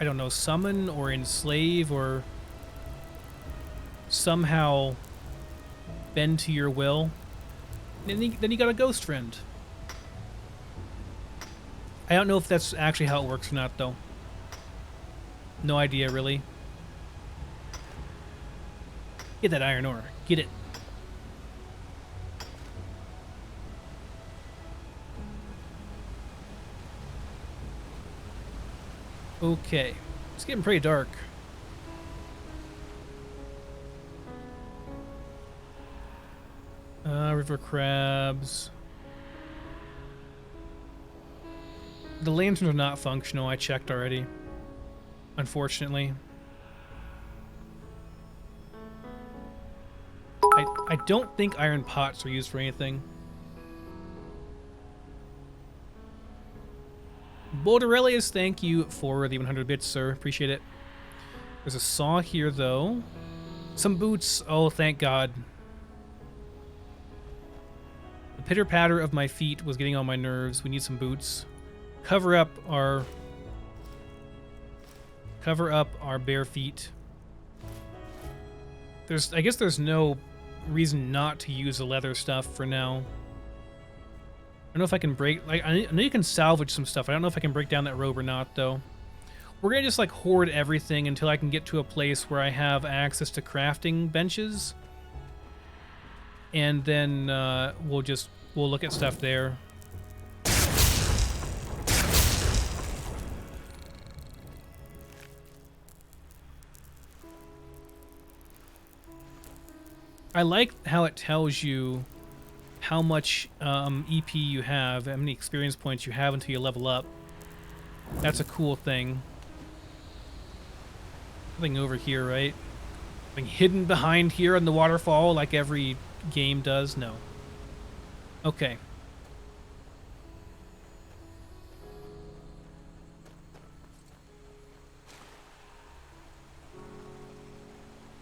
I don't know, summon or enslave or somehow bend to your will. And then you got a ghost friend. I don't know if that's actually how it works or not, though. No idea, really. Get that iron ore. Get it. Okay. It's getting pretty dark. River crabs. The lanterns are not functional. I checked already. Unfortunately. I don't think iron pots are used for anything. Boulderelius, thank you for the 100 bits, sir. Appreciate it. There's a saw here, though. Some boots. Oh, thank God. The pitter-patter of my feet was getting on my nerves. We need some boots. Cover up our bare feet. I guess there's no reason not to use the leather stuff for now. I don't know if I can break, like, I know you can salvage some stuff. I don't know if I can break down that robe or not, though. We're gonna just like hoard everything until I can get to a place where I have access to crafting benches, and then we'll look at stuff there. I like how it tells you how much EP you have, how many experience points you have until you level up. That's a cool thing. Something over here, right? Something hidden behind here in the waterfall like every game does? No. Okay.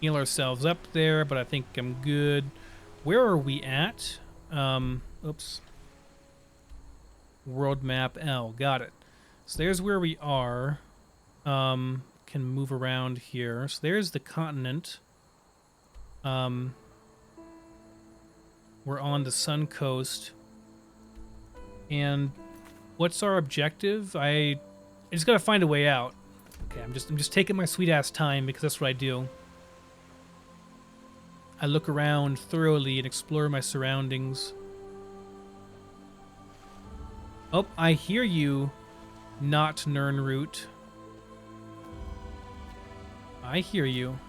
Heal ourselves up there, but I think I'm good. Where are we at? Oops. World map L. Got it. So there's where we are. Can move around here. So there's the continent. We're on the Sun Coast. And what's our objective? I just gotta find a way out. Okay, I'm just taking my sweet ass time because that's what I do. I look around thoroughly and explore my surroundings. Oh, I hear you, not Nernroot. I hear you.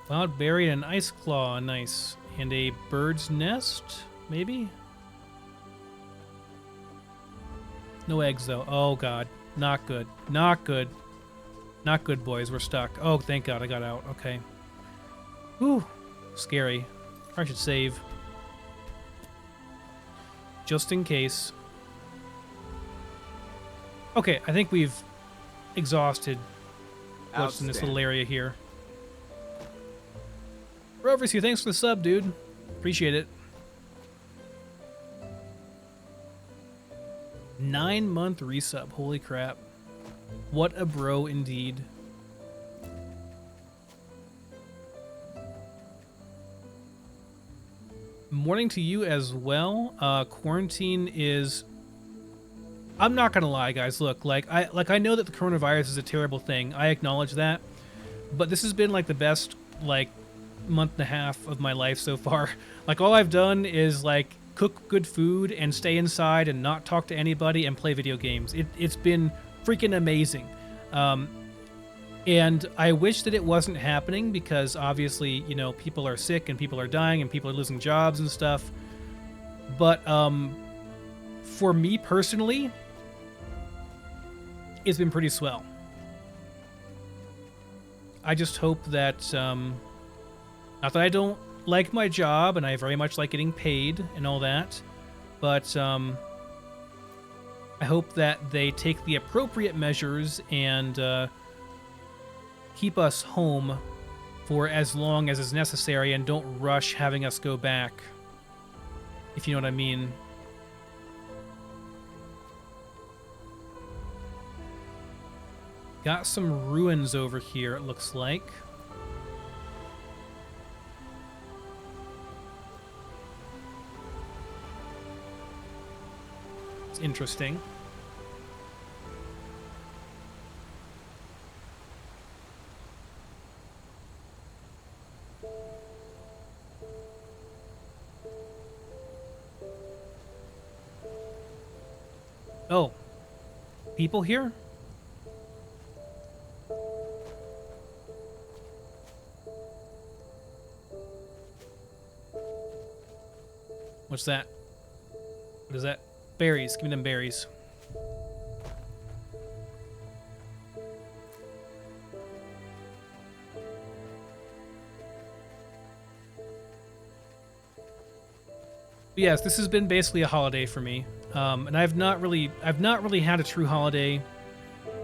Wild berry and an ice claw, nice. And a bird's nest, maybe? No eggs, though. Oh, God. Not good. Not good. Not good, boys. We're stuck. Oh, thank God I got out. Okay. Whew. Scary. I should save. Just in case. Okay, I think we've exhausted what's in this little area here. Rover's here. Thanks for the sub, dude. Appreciate it. 9-month resub. Holy crap. What a bro indeed. Morning to you as well. Quarantine is... I'm not gonna lie, guys. Look, I know that the coronavirus is a terrible thing. I acknowledge that. But this has been, like, the best, like, month and a half of my life so far. Like, all I've done is, like, cook good food and stay inside and not talk to anybody and play video games. It's been freaking amazing. And I wish that it wasn't happening because obviously, you know, people are sick and people are dying and people are losing jobs and stuff. But for me personally, it's been pretty swell. I just hope that, not that I don't like my job and I very much like getting paid and all that, but I hope that they take the appropriate measures and keep us home for as long as is necessary and don't rush having us go back, if you know what I mean. Got some ruins over here, it looks like. It's interesting. Oh, people here? What's that? What is that? Berries. Give me them berries. But yes, this has been basically a holiday for me. And I've not really had a true holiday.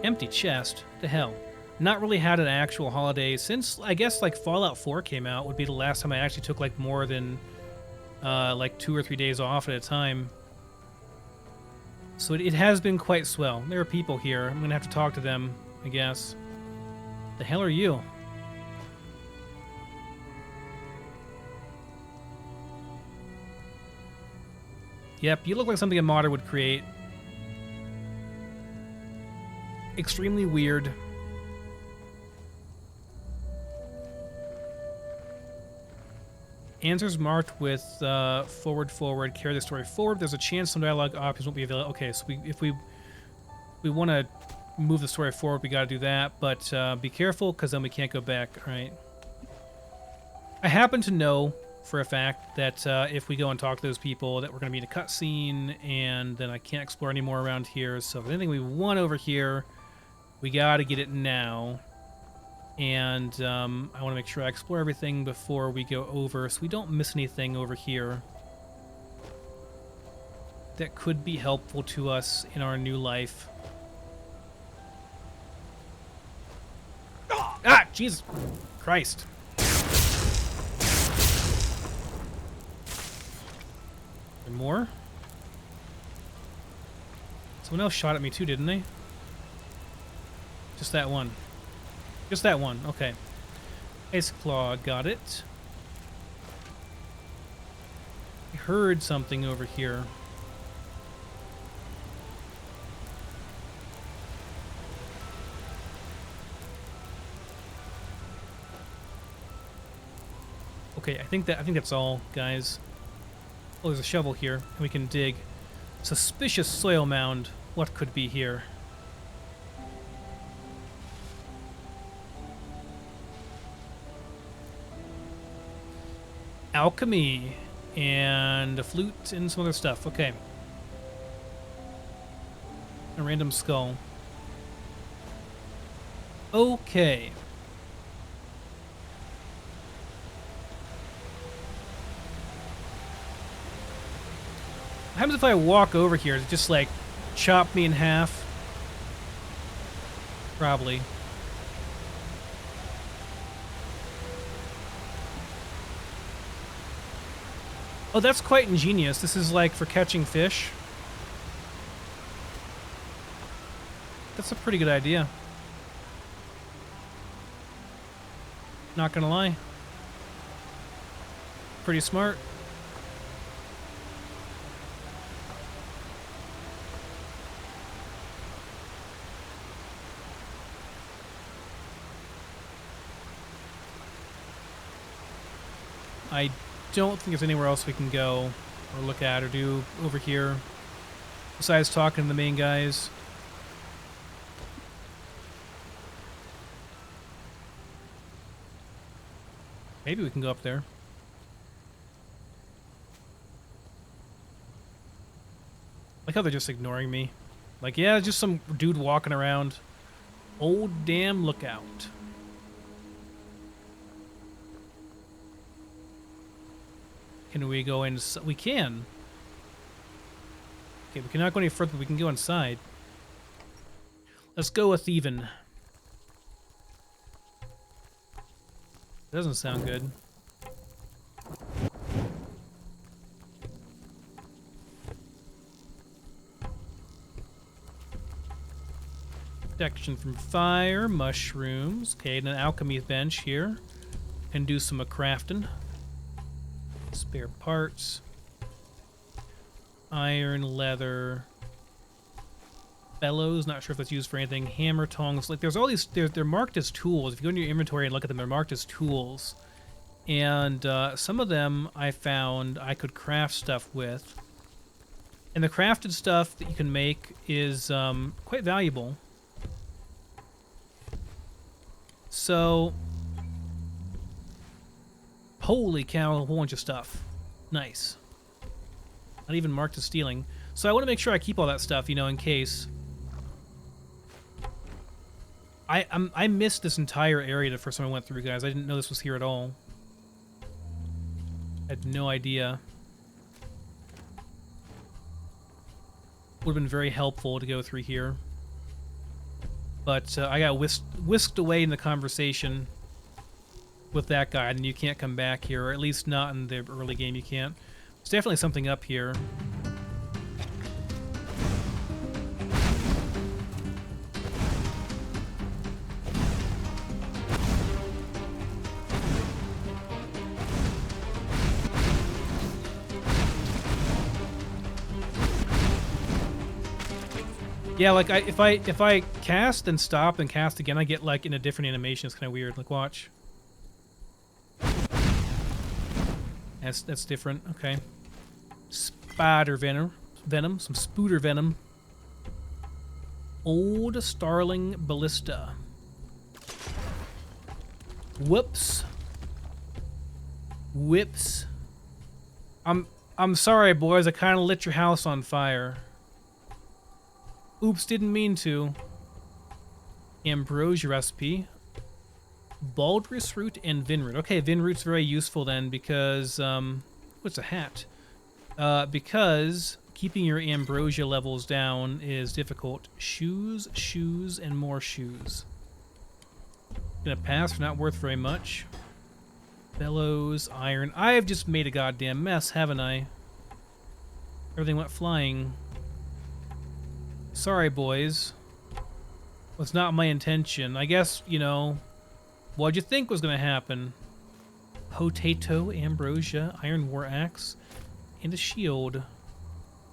Empty chest. The hell. Not really had an actual holiday since, I guess, like Fallout 4 came out would be the last time I actually took like more than like 2 or 3 days off at a time. So it has been quite swell. There are people here. I'm gonna have to talk to them, I guess. The hell are you? Yep, you look like something a modder would create. Extremely weird. Answers marked with forward, carry the story forward. There's a chance some dialogue options won't be available. Okay, so if we want to move the story forward, we got to do that. But be careful, because then we can't go back. All right. I happen to know for a fact that if we go and talk to those people, that we're going to be in a cutscene, and then I can't explore any more around here. So if anything we want over here, we got to get it now. And I want to make sure I explore everything before we go over, so we don't miss anything over here that could be helpful to us in our new life. Ah! Jesus Christ. There more? Someone else shot at me too, didn't they? Just that one. Just that one, okay. Ice Claw, got it. I heard something over here. Okay, I think that's all, guys. Oh, there's a shovel here, and we can dig. Suspicious soil mound. What could be here? Alchemy and a flute and some other stuff. Okay. A random skull. Okay. What happens if I walk over here? Does it just like chop me in half? Probably. Oh, that's quite ingenious. This is like for catching fish. That's a pretty good idea. Not gonna lie. Pretty smart. I don't think there's anywhere else we can go or look at or do over here besides talking to the main guys. Maybe we can go up there. Like how they're just ignoring me. Like, yeah, just some dude walking around. Old damn lookout. Can we go in? We can. Okay, we cannot go any further, but we can go inside. Let's go with even. Doesn't sound good. Protection from fire, mushrooms. Okay, and an alchemy bench here. Can do some crafting. Spare parts. Iron, leather. Bellows, not sure if that's used for anything. Hammer, tongs. Like, there's all these, they're marked as tools. If you go into your inventory and look at them, they're marked as tools. And some of them I found I could craft stuff with. And the crafted stuff that you can make is quite valuable. So, holy cow, a whole bunch of stuff. Nice. Not even marked as stealing. So I want to make sure I keep all that stuff, you know, in case. I missed this entire area the first time I went through, guys. I didn't know this was here at all. I had no idea. Would have been very helpful to go through here. But I got whisked away in the conversation with that guy, and you can't come back here, or at least not in the early game you can't. There's definitely something up here. Yeah, like if I cast and stop and cast again, I get like in a different animation. It's kind of weird. Like, watch. That's different. Okay. Spider venom, some spooter venom. Old starling ballista. Whoops. Whips. I'm sorry, boys. I kind of lit your house on fire. Oops, didn't mean to. Ambrosia recipe. Baldrus root and vinroot. Okay, vinroot's very useful then because, what's a hat? Because keeping your ambrosia levels down is difficult. Shoes, shoes, and more shoes. Gonna pass for not worth very much. Bellows, iron. I've just made a goddamn mess, haven't I? Everything went flying. Sorry, boys. Was not my intention. I guess, you know, what'd you think was going to happen? Potato, ambrosia, iron war axe, and a shield.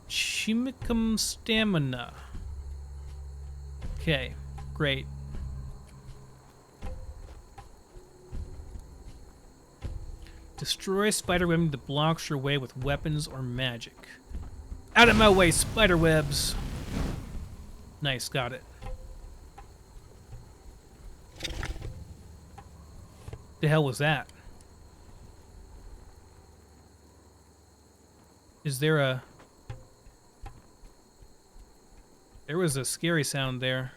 Chimicum stamina. Okay, great. Destroy spiderweb that blocks your way with weapons or magic. Out of my way, spiderwebs! Nice, got it. The hell was that? Is there a... There was a scary sound there.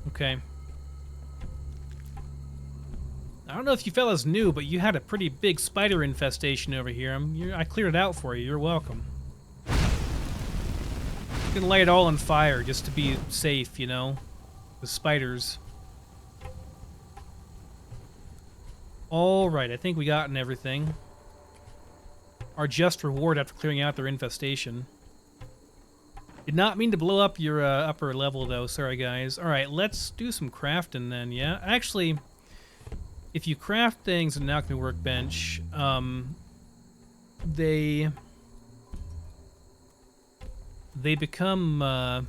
Okay. I don't know if you fellas knew, but you had a pretty big spider infestation over here. I cleared it out for you. You're welcome. I'm gonna light it all on fire just to be safe, you know? The spiders. Alright, I think we gotten everything. Our just reward after clearing out their infestation. Did not mean to blow up your upper level, though. Sorry, guys. Alright, let's do some crafting then, yeah? Actually... If you craft things in an alchemy workbench, they become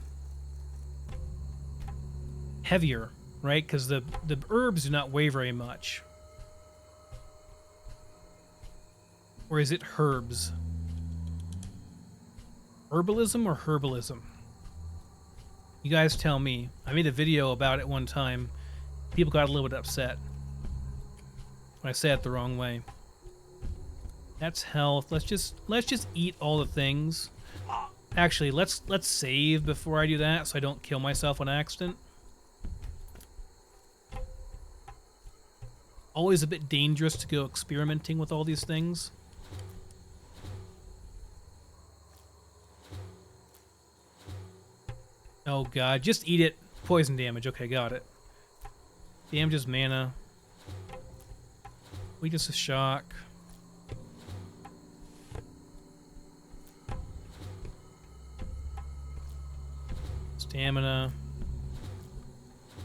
heavier, right? Because the herbs do not weigh very much. Or is it herbs? Herbalism or herbalism? You guys tell me. I made a video about it one time. People got a little bit upset when I said it the wrong way. That's health. Let's just eat all the things. Actually, let's save before I do that so I don't kill myself on accident. Always a bit dangerous to go experimenting with all these things. Oh god, just eat it. Poison damage. Okay, got it. Damages mana. Weakness of shock. Stamina.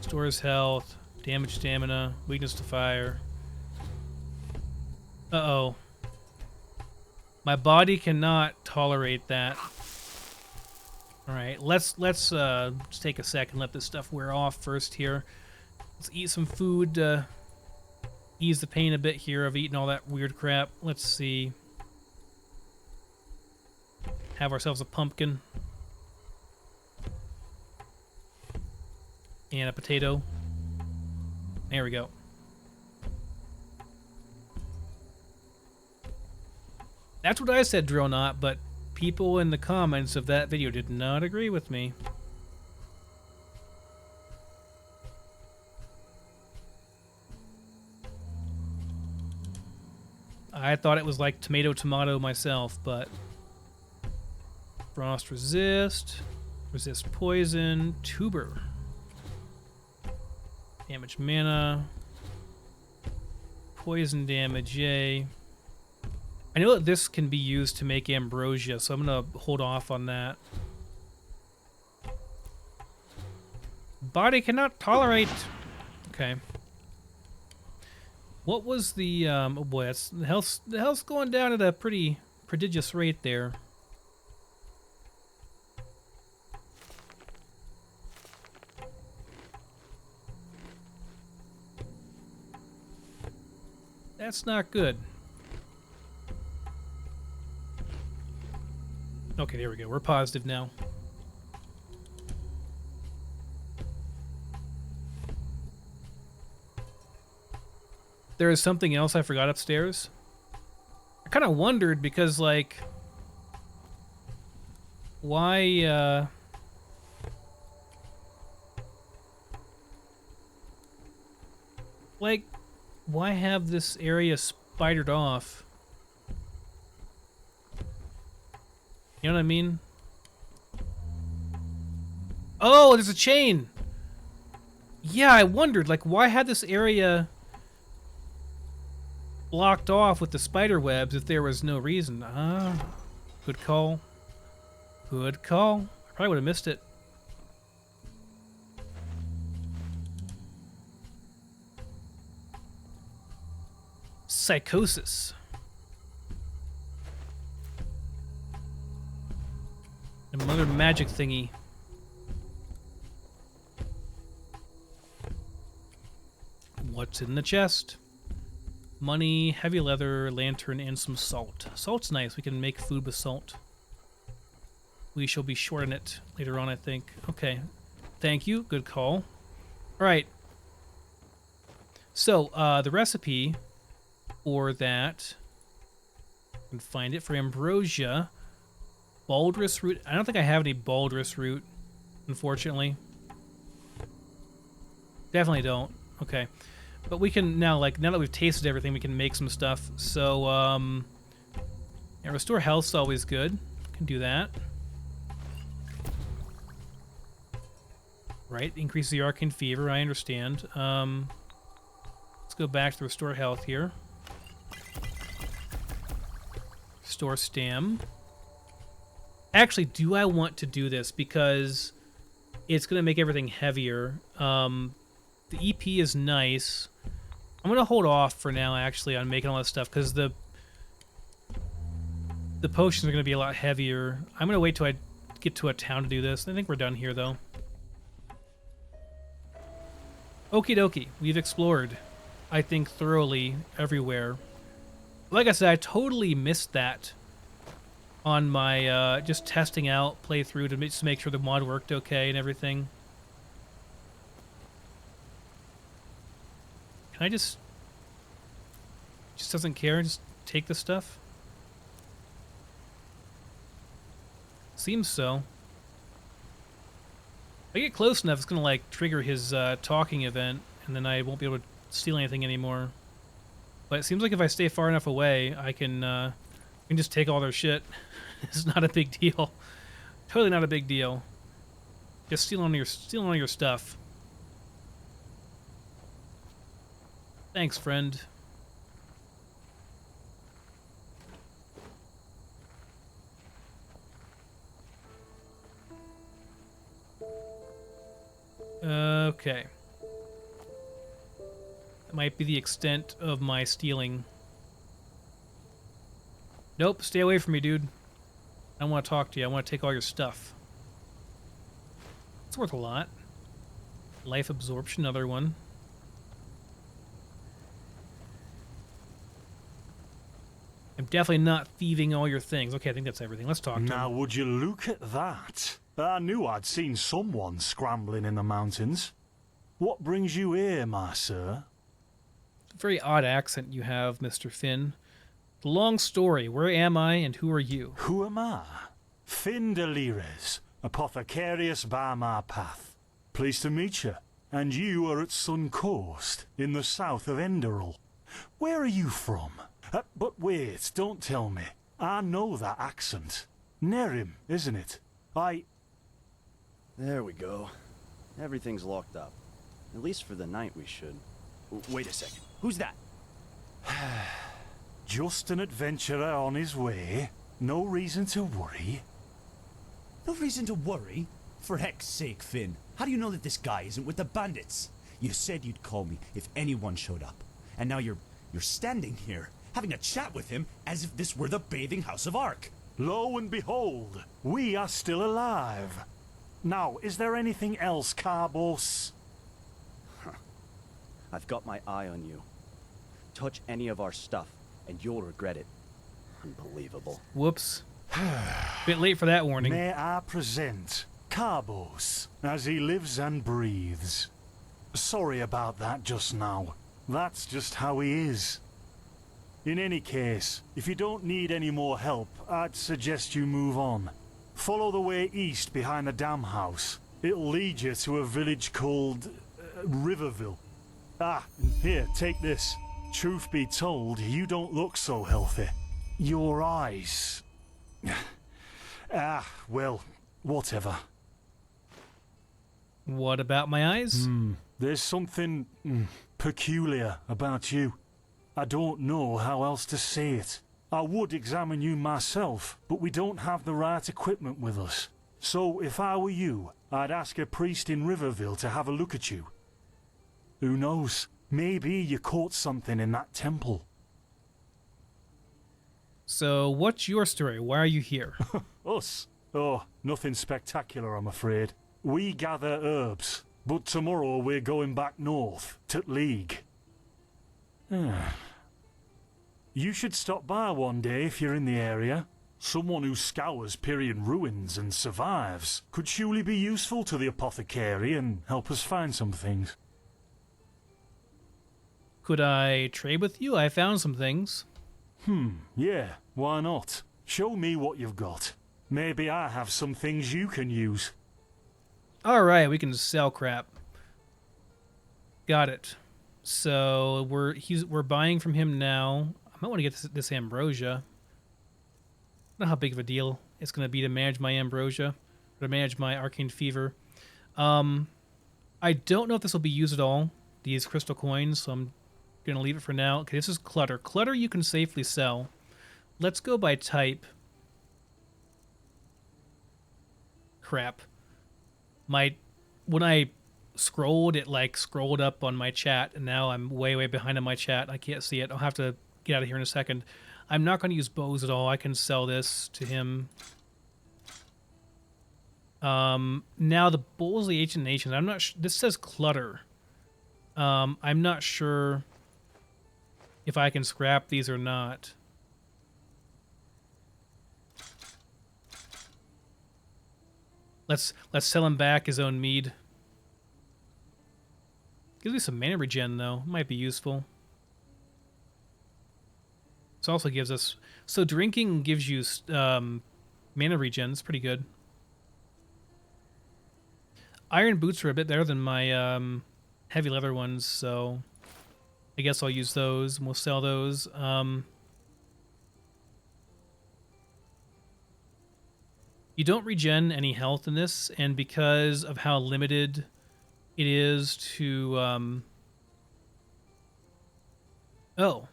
Stores health. Damage stamina. Weakness to fire. Uh-oh. My body cannot tolerate that. Alright, let's just take a second, let this stuff wear off first here. Let's eat some food to ease the pain a bit here of eating all that weird crap. Let's see. Have ourselves a pumpkin. And a potato. There we go. That's what I said, Dronot, but people in the comments of that video did not agree with me. I thought it was like tomato myself, but frost resist poison, tuber, damage mana, poison damage, yay. I know that this can be used to make ambrosia, so I'm gonna hold off on that. Body cannot tolerate. Okay. What was the oh boy, that's the health's going down at a pretty prodigious rate there. That's not good. Okay, there we go. We're positive now. There is something else I forgot upstairs. I kind of wondered because, like, why, like, why have this area spidered off? You know what I mean? Oh, there's a chain! Yeah, I wondered, like, why had this area blocked off with the spider webs if there was no reason? Ah, good call. Good call. I probably would have missed it. Psychosis. Another magic thingy. What's in the chest? Money, heavy leather, lantern, and some salt. Salt's nice. We can make food with salt. We shall be short on it later on, I think. Okay. Thank you. Good call. All right. So, the recipe for that, I can find it, for ambrosia. Baldrus root. I don't think I have any baldrus root, unfortunately. Definitely don't. Okay. But we can now, like, now that we've tasted everything, we can make some stuff. So, yeah, restore health's always good. Can do that. Right, increases the arcane fever, I understand. Let's go back to the restore health here. Restore stam. Actually, do I want to do this? Because it's going to make everything heavier. The EP is nice. I'm going to hold off for now, actually, on making all this stuff, because the potions are going to be a lot heavier. I'm going to wait till I get to a town to do this. I think we're done here, though. Okie dokie. We've explored, I think, thoroughly everywhere. Like I said, I totally missed that on my just testing out playthrough to just make sure the mod worked okay and everything. Can I just doesn't care, just take the stuff? Seems so. If I get close enough, it's gonna like trigger his talking event, and then I won't be able to steal anything anymore. But it seems like if I stay far enough away, I can just take all their shit. It's not a big deal. Totally not a big deal. Just stealing all your stuff. Thanks, friend. Okay. That might be the extent of my stealing. Nope, stay away from me, dude. I don't want to talk to you. I want to take all your stuff. It's worth a lot. Life absorption, another one. I'm definitely not thieving all your things. Okay, I think that's everything. Let's talk to him. Now, would you look at that? I knew I'd seen someone scrambling in the mountains. What brings you here, my sir? It's a very odd accent you have, Mr. Finn. The long story. Where am I and who are you? Who am I? Finn de Lires, apothecarius by my path. Pleased to meet you. And you are at Sun Coast, in the south of Enderal. Where are you from? But wait, don't tell me. I know that accent. Nerim, isn't it? There we go. Everything's locked up. At least for the night we should. Wait a second. Who's that? Just an adventurer on his way. No reason to worry. No reason to worry? For heck's sake, Finn. How do you know that this guy isn't with the bandits? You said you'd call me if anyone showed up. And now you're standing here, having a chat with him as if this were the bathing house of Ark. Lo and behold, we are still alive. Now, is there anything else, Carbos? I've got my eye on you. Touch any of our stuff, and you'll regret it. Unbelievable. Whoops. Bit late for that warning. May I present Carbos, as he lives and breathes. Sorry about that just now. That's just how he is. In any case, if you don't need any more help, I'd suggest you move on. Follow the way east behind the dam house. It'll lead you to a village called Riverville. Here, take this. Truth be told, you don't look so healthy. Your eyes... well, whatever. What about my eyes? There's something peculiar about you. I don't know how else to say it. I would examine you myself, but we don't have the right equipment with us. So if I were you, I'd ask a priest in Riverville to have a look at you. Who knows? Maybe you caught something in that temple. So what's your story? Why are you here? Us? Oh, nothing spectacular, I'm afraid. We gather herbs, but tomorrow we're going back north, to League. You should stop by one day if you're in the area. Someone who scours Pyrian ruins and survives could surely be useful to the apothecary and help us find some things. Could I trade with you? I found some things. Yeah, why not? Show me what you've got. Maybe I have some things you can use. Alright, we can sell crap. Got it. So we're buying from him now. I might want to get this ambrosia. I don't know how big of a deal it's going to be to manage my ambrosia, or to manage my arcane fever. I don't know if this will be used at all, these crystal coins, so I'm going to leave it for now. Okay, this is clutter. Clutter you can safely sell. Let's go by type. Crap. When I scrolled, it like scrolled up on my chat, and now I'm way behind on my chat. I can't see it. I'll have to get out of here in a second. I'm not going to use bows at all. I can sell this to him. Now the bowls of the ancient nations. I'm not sure. This says clutter. I'm not sure if I can scrap these or not. Let's sell him back his own mead. Gives me some mana regen though. Might be useful. This also gives us... So drinking gives you mana regen. It's pretty good. Iron boots are a bit better than my heavy leather ones, so I guess I'll use those and we'll sell those. You don't regen any health in this, and because of how limited it is to... Oh.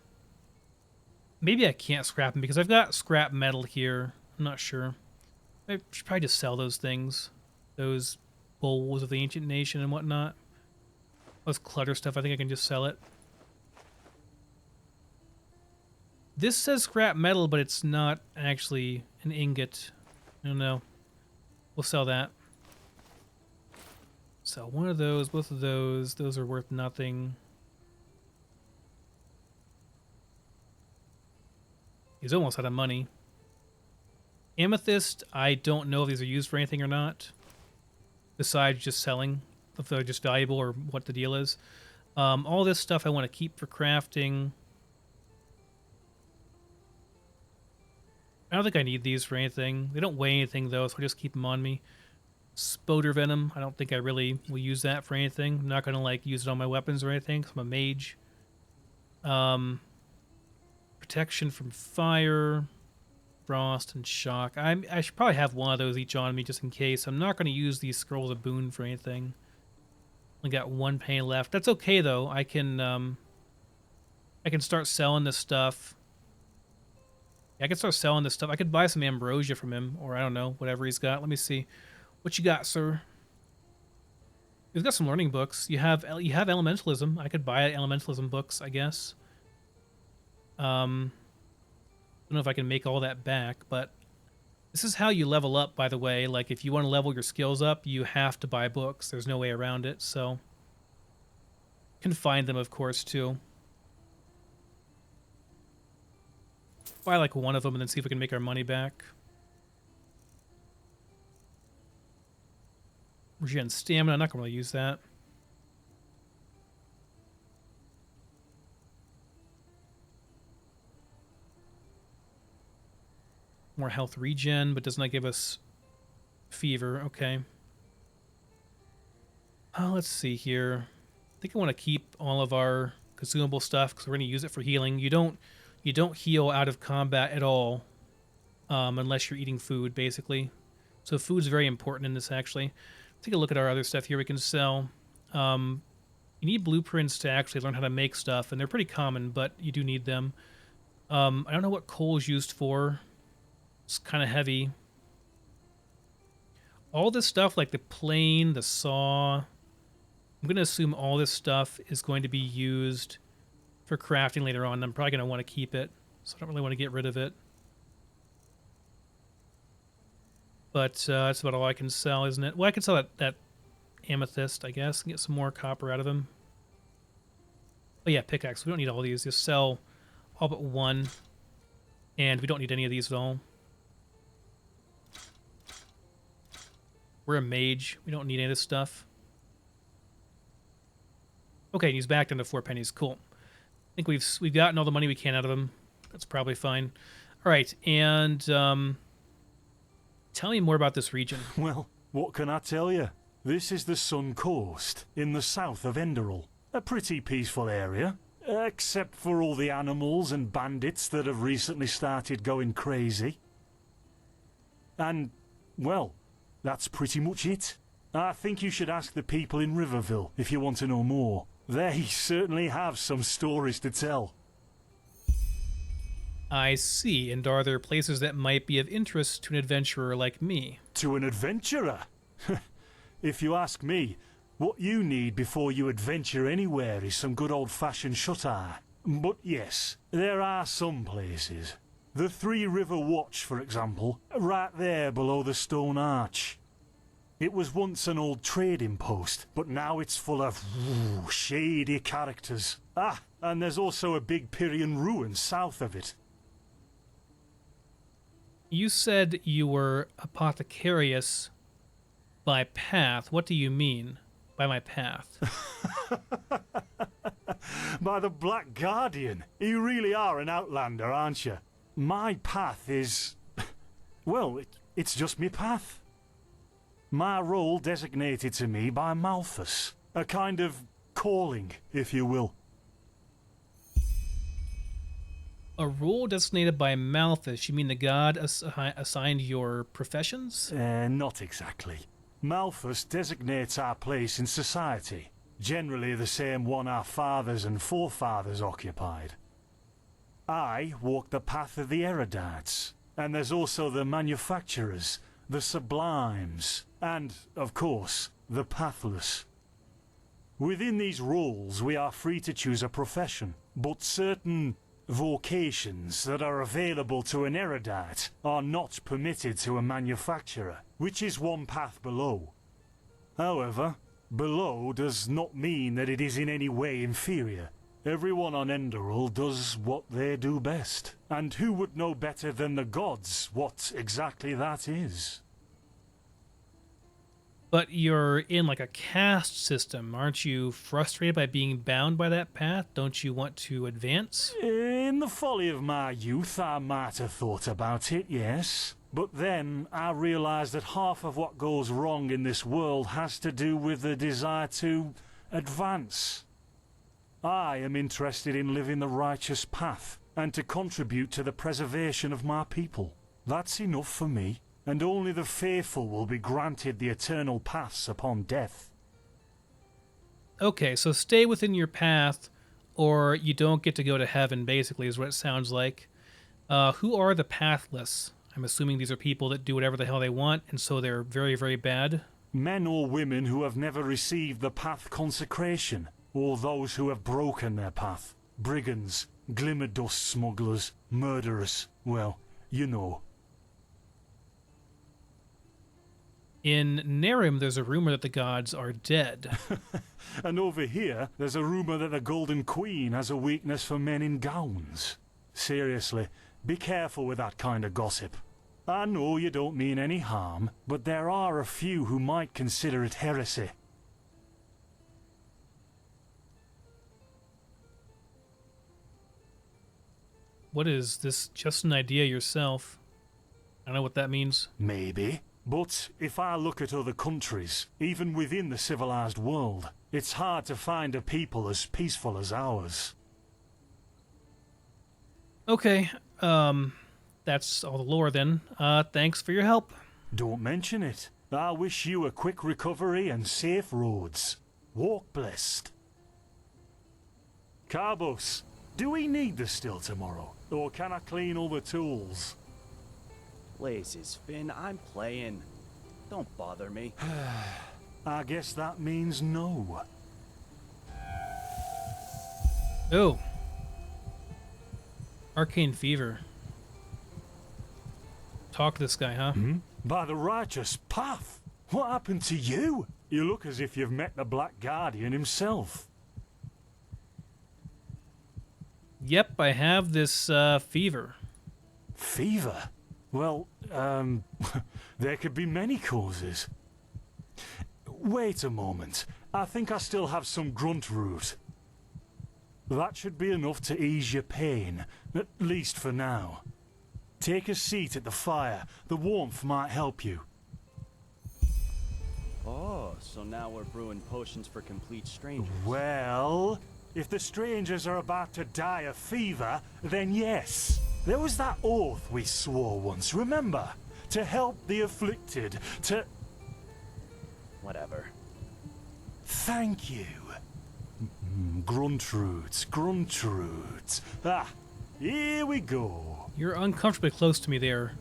Maybe I can't scrap them because I've got scrap metal here. I'm not sure. I should probably just sell those things. Those bowls of the ancient nation and whatnot. Those clutter stuff, I think I can just sell it. This says scrap metal, but it's not actually an ingot. I don't know. We'll sell that. Sell one of those, both of those. Those are worth nothing. He's almost out of money. Amethyst, I don't know if these are used for anything or not. Besides just selling. If they're just valuable or what the deal is. All this stuff I want to keep for crafting. I don't think I need these for anything. They don't weigh anything though, so I'll just keep them on me. Spoder venom, I don't think I really will use that for anything. I'm not going to like use it on my weapons or anything because I'm a mage. Protection from fire, frost, and shock. I should probably have one of those each on me just in case. I'm not going to use these scrolls of boon for anything. Only got 1 penny left. That's okay though. I can start selling this stuff. Yeah, I can start selling this stuff. I could buy some ambrosia from him, or I don't know, whatever he's got. Let me see. What you got, sir? He's got some learning books. You have elementalism. I could buy elementalism books, I guess. I don't know if I can make all that back, but this is how you level up, by the way. Like, if you want to level your skills up, you have to buy books. There's no way around it, so... You can find them, of course, too. Buy, like, one of them and then see if we can make our money back. Regen stamina, I'm not going to really use that. More health regen, but does not give us fever. Okay. Let's see here. I think I want to keep all of our consumable stuff because we're going to use it for healing. You don't heal out of combat at all unless you're eating food, basically. So food's very important in this, actually. Take a look at our other stuff here we can sell. You need blueprints to actually learn how to make stuff, and they're pretty common, but you do need them. I don't know what coal is used for. It's kind of heavy. All this stuff, like the plane, the saw, I'm going to assume all this stuff is going to be used for crafting later on. I'm probably going to want to keep it, so I don't really want to get rid of it. But that's about all I can sell, isn't it? Well, I can sell that amethyst, I guess, and get some more copper out of him. Oh yeah, pickaxe. We don't need all these. Just sell all but one. And we don't need any of these at all. We're a mage. We don't need any of this stuff. Okay, he's back down to 4 pennies. Cool. I think we've gotten all the money we can out of him. That's probably fine. All right, and tell me more about this region. Well, what can I tell you? This is the Sun Coast, in the south of Enderal. A pretty peaceful area, except for all the animals and bandits that have recently started going crazy. And, well, that's pretty much it. I think you should ask the people in Riverville if you want to know more. They certainly have some stories to tell. I see. And are there places that might be of interest to an adventurer like me? To an adventurer? If you ask me, what you need before you adventure anywhere is some good old-fashioned shut-eye. But yes, there are some places. The Three River Watch, for example, right there below the stone arch. It was once an old trading post, but now it's full of shady characters. Ah, and there's also a big Pyrian ruin south of it. You said you were apothecarius by path. What do you mean by my path? By the Black Guardian. You really are an outlander, aren't you? My path is... well, it's just me path. My role designated to me by Malthus. A kind of calling, if you will. A role designated by Malthus? You mean the god assigned your professions? Not exactly. Malthus designates our place in society. Generally the same one our fathers and forefathers occupied. I walk the path of the erudites. And there's also the manufacturers, the sublimes, and, of course, the pathless. Within these roles, we are free to choose a profession, but certain vocations that are available to an erudite are not permitted to a manufacturer, which is one path below. However, below does not mean that it is in any way inferior. Everyone on Enderal does what they do best. And who would know better than the gods what exactly that is? But you're in like a caste system. Aren't you frustrated by being bound by that path? Don't you want to advance? In the folly of my youth, I might have thought about it, yes. But then I realized that half of what goes wrong in this world has to do with the desire to advance. I am interested in living the righteous path, and to contribute to the preservation of my people. That's enough for me, and only the faithful will be granted the eternal paths upon death. Okay, so stay within your path, or you don't get to go to heaven, basically, is what it sounds like. Who are the pathless? I'm assuming these are people that do whatever the hell they want, and so they're very, very bad. Men or women who have never received the path consecration, or those who have broken their path. Brigands, glimmer dust smugglers, murderers. Well, you know. In Nerim, there's a rumor that the gods are dead. And over here, there's a rumor that the Golden Queen has a weakness for men in gowns. Seriously, be careful with that kind of gossip. I know you don't mean any harm, but there are a few who might consider it heresy. What is this? Just an idea yourself? I don't know what that means. Maybe. But if I look at other countries, even within the civilized world, it's hard to find a people as peaceful as ours. Okay, that's all the lore then. Thanks for your help. Don't mention it. I wish you a quick recovery and safe roads. Walk blessed. Carbos, do we need the still tomorrow? Or can I clean all the tools? Blazes, Finn, I'm playing. Don't bother me. I guess that means no. Oh. Arcane Fever. Talk to this guy, huh? By the righteous path. What happened to you? You look as if you've met the Black Guardian himself. Yep, I have this fever. Fever? Well, there could be many causes. Wait a moment. I think I still have some grunt root. That should be enough to ease your pain, at least for now. Take a seat at the fire. The warmth might help you. Oh, so now we're brewing potions for complete strangers. Well, if the strangers are about to die of fever, then yes. There was that oath we swore once, remember? To help the afflicted, to... Whatever. Thank you. Grunt roots, grunt roots. Ah, here we go. You're uncomfortably close to me there,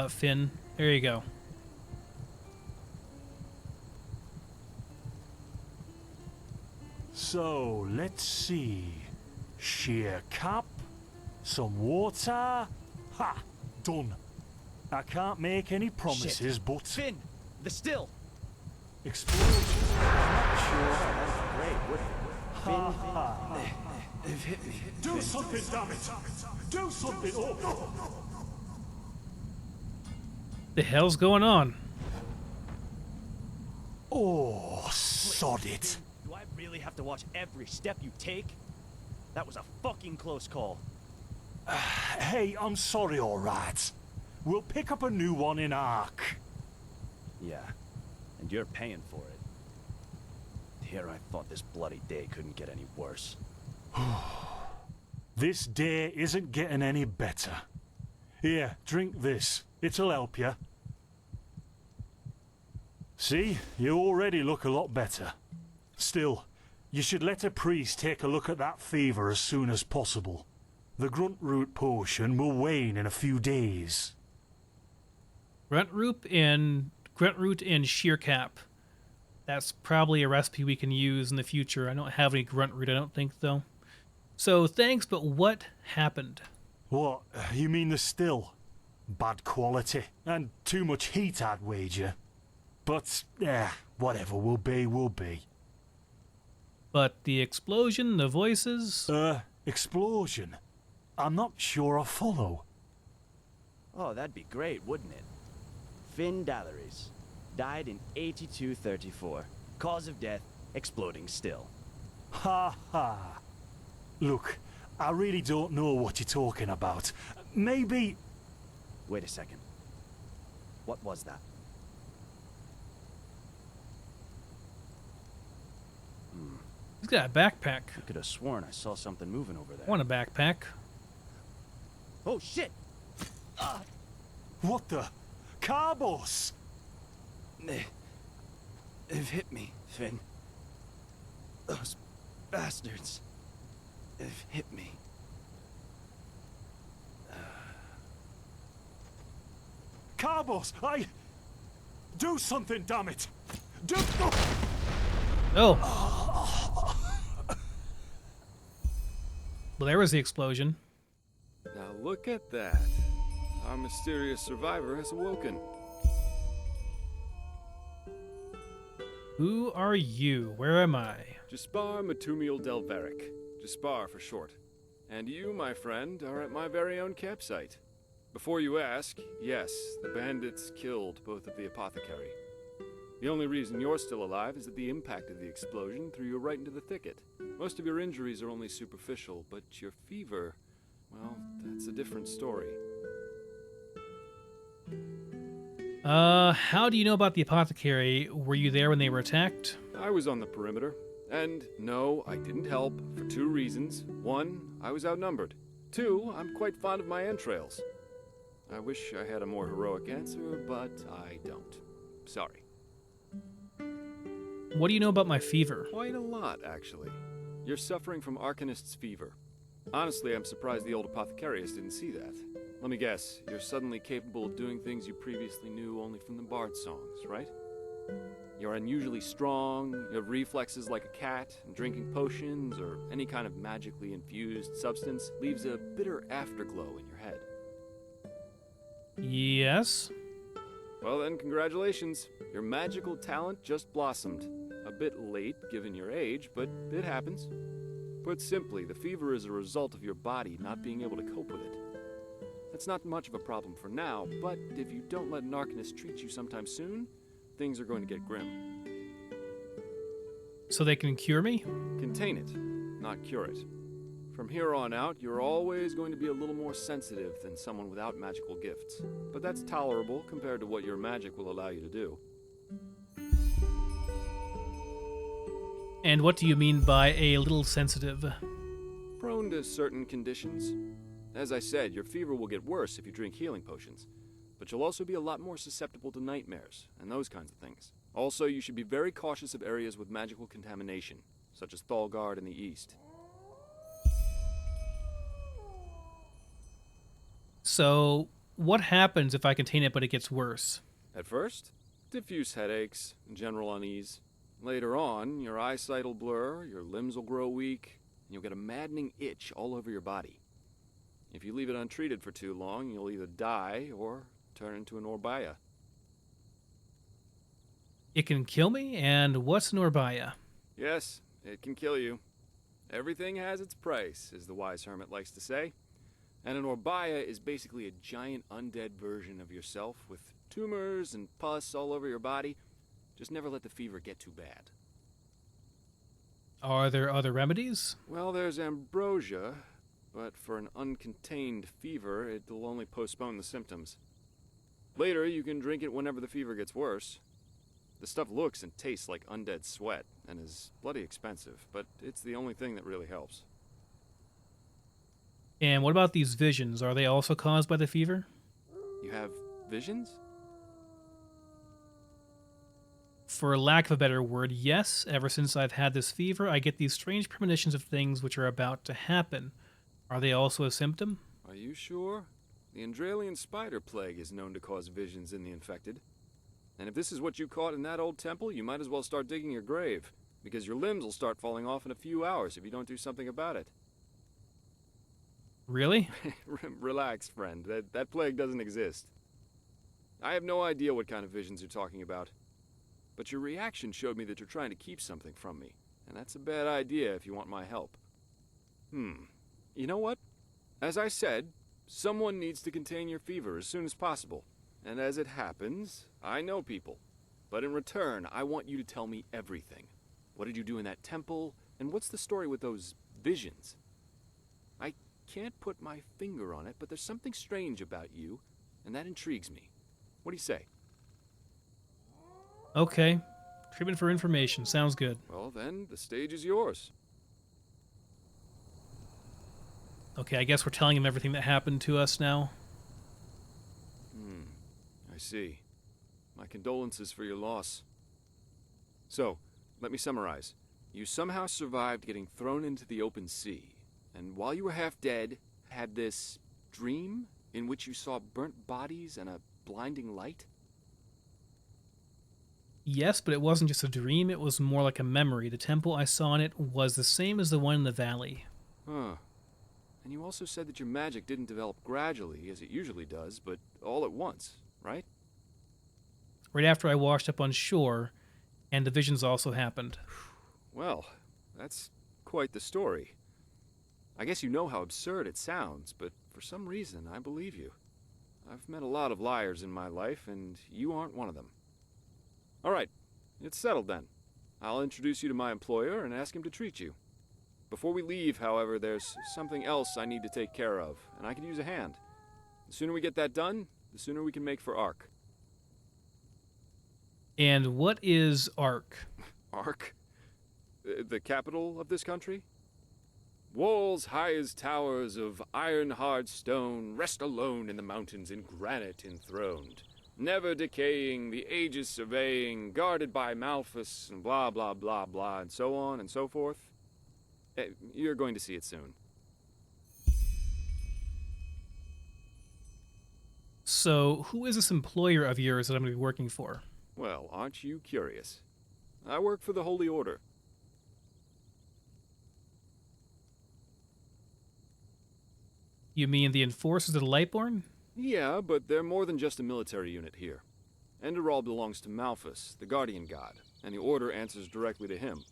Finn. There you go. So, let's see. Sheer cup, some water. Ha! Done. I can't make any promises, Shit. but... Finn! The still! Explosions. I'm not sure. Great, wouldn't it? Ha ha. They've hit me. Do something, damn it! Do something! Oh. The hell's going on? Oh, sod it. Do I really have to watch every step you take? That was a fucking close call. Hey, I'm sorry, alright. We'll pick up a new one in Ark. Yeah, and you're paying for it. Here I thought this bloody day couldn't get any worse. This day isn't getting any better. Here, drink this. It'll help you. See, you already look a lot better. Still, you should let a priest take a look at that fever as soon as possible. The grunt root potion will wane in a few days. Grunt root and shearcap. That's probably a recipe we can use in the future. I don't have any grunt root, I don't think, though. So thanks, but what happened? What? You mean the still? Bad quality and too much heat, I'd wager. But, whatever will be, will be. But the explosion, the voices... Explosion? I'm not sure I follow. Oh, that'd be great, wouldn't it? Finn Dalleries. Died in 8234. Cause of death, exploding still. Ha ha. Look, I really don't know what you're talking about. Maybe... Wait a second. What was that? He's got a backpack. I could have sworn I saw something moving over there. I want a backpack. Oh, shit! What the? Carbos! They've hit me, Finn. Those bastards. They've hit me. Carbos, do something, damn it! Oh. Well, there was the explosion. Now look at that. Our mysterious survivor has awoken. Who are you? Where am I? Jaspar Matumiel Delveric. Jaspar for short. And you, my friend, are at my very own campsite. Before you ask, yes, the bandits killed both of the apothecary. The only reason you're still alive is that the impact of the explosion threw you right into the thicket. Most of your injuries are only superficial, but your fever, well, that's a different story. How do you know about the apothecary? Were you there when they were attacked? I was on the perimeter. And no, I didn't help, for two reasons. One, I was outnumbered. Two, I'm quite fond of my entrails. I wish I had a more heroic answer, but I don't. Sorry. What do you know about my fever? Quite a lot, actually. You're suffering from Arcanist's fever. Honestly, I'm surprised the old apothecarius didn't see that. Let me guess, you're suddenly capable of doing things you previously knew only from the bard songs, right? You're unusually strong, you have reflexes like a cat, and drinking potions or any kind of magically infused substance leaves a bitter afterglow in your head. Yes? Well then, congratulations. Your magical talent just blossomed. A bit late, given your age, but it happens. Put simply, the fever is a result of your body not being able to cope with it. That's not much of a problem for now, but if you don't let an Arcanist treat you sometime soon, things are going to get grim. So they can cure me? Contain it, not cure it. From here on out, you're always going to be a little more sensitive than someone without magical gifts. But that's tolerable compared to what your magic will allow you to do. And what do you mean by a little sensitive? Prone to certain conditions. As I said, your fever will get worse if you drink healing potions. But you'll also be a lot more susceptible to nightmares and those kinds of things. Also, you should be very cautious of areas with magical contamination, such as Thalgard in the east. So, what happens if I contain it but it gets worse? At first, diffuse headaches and general unease. Later on, your eyesight will blur, your limbs will grow weak, and you'll get a maddening itch all over your body. If you leave it untreated for too long, you'll either die or turn into an Orbaya. It can kill me? And what's Norbaya? Yes, it can kill you. Everything has its price, as the wise hermit likes to say. And an Orbaya is basically a giant undead version of yourself with tumors and pus all over your body. Just never let the fever get too bad. Are there other remedies? Well, there's ambrosia, but for an uncontained fever, it'll only postpone the symptoms. Later, you can drink it whenever the fever gets worse. The stuff looks and tastes like undead sweat, and is bloody expensive, but it's the only thing that really helps. And what about these visions? Are they also caused by the fever? You have visions? For lack of a better word, yes. Ever since I've had this fever, I get these strange premonitions of things which are about to happen. Are they also a symptom? Are you sure? The Enderalian spider plague is known to cause visions in the infected. And if this is what you caught in that old temple, you might as well start digging your grave, because your limbs will start falling off in a few hours if you don't do something about it. Really? Relax, friend. That plague doesn't exist. I have no idea what kind of visions you're talking about. But your reaction showed me that you're trying to keep something from me, and that's a bad idea if you want my help. You know what? As I said, someone needs to contain your fever as soon as possible. And as it happens, I know people. But in return, I want you to tell me everything. What did you do in that temple? And what's the story with those visions? I can't put my finger on it, but there's something strange about you, and that intrigues me. What do you say? Okay. Treatment for information. Sounds good. Well, then, the stage is yours. Okay, I guess we're telling him everything that happened to us now. I see. My condolences for your loss. So, let me summarize. You somehow survived getting thrown into the open sea, and while you were half dead, had this dream in which you saw burnt bodies and a blinding light? Yes, but it wasn't just a dream, it was more like a memory. The temple I saw in it was the same as the one in the valley. Huh. And you also said that your magic didn't develop gradually, as it usually does, but all at once, right? Right after I washed up on shore, and the visions also happened. Well, that's quite the story. I guess you know how absurd it sounds, but for some reason, I believe you. I've met a lot of liars in my life, and you aren't one of them. All right, it's settled then. I'll introduce you to my employer and ask him to treat you. Before we leave, however, there's something else I need to take care of, and I could use a hand. The sooner we get that done, the sooner we can make for Ark. And what is Ark? Ark? The capital of this country? Walls high as towers of iron-hard stone rest alone in the mountains in granite enthroned. Never decaying, the ages surveying, guarded by Malphus, and blah, blah, blah, blah, and so on and so forth. You're going to see it soon. So, who is this employer of yours that I'm going to be working for? Well, aren't you curious? I work for the Holy Order. You mean the enforcers of the Lightboard? Yeah, but they're more than just a military unit here. Enderal belongs to Malphus, the guardian god, and the Order answers directly to him.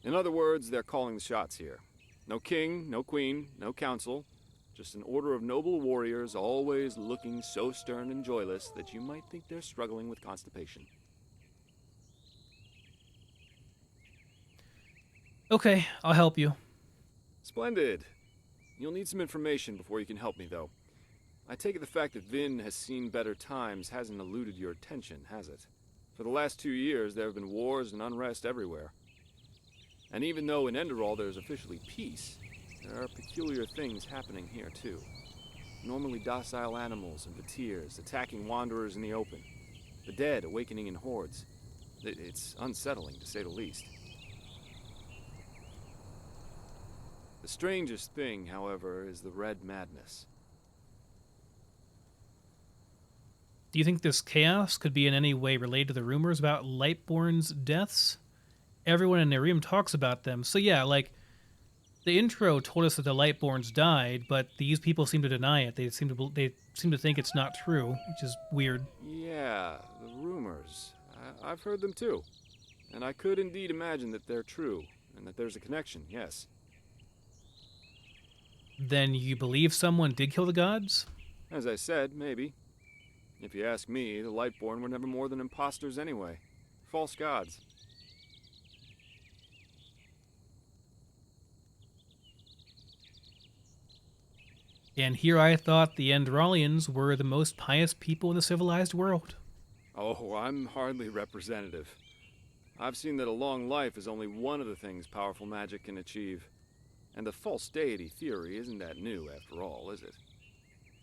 In other words, they're calling the shots here. No king, no queen, no council, just an order of noble warriors always looking so stern and joyless that you might think they're struggling with constipation. Okay, I'll help you. Splendid. You'll need some information before you can help me, though. I take it the fact that Vin has seen better times hasn't eluded your attention, has it? For the last 2 years, there have been wars and unrest everywhere. And even though in Enderal there's officially peace, there are peculiar things happening here, too. Normally docile animals and Vatirs attacking wanderers in the open. The dead awakening in hordes. It's unsettling, to say the least. The strangest thing, however, is the Red Madness. Do you think this chaos could be in any way related to the rumors about Lightborn's deaths? Everyone in Nerium talks about them. So yeah, like, the intro told us that the Lightborns died, but these people seem to deny it. They seem to think it's not true, which is weird. Yeah, the rumors. I've heard them too. And I could indeed imagine that they're true, and that there's a connection, yes. Then you believe someone did kill the gods? As I said, maybe. If you ask me, the Lightborn were never more than imposters anyway. False gods. And here I thought the Enderalians were the most pious people in the civilized world. Oh, I'm hardly representative. I've seen that a long life is only one of the things powerful magic can achieve. And the false deity theory isn't that new after all, is it?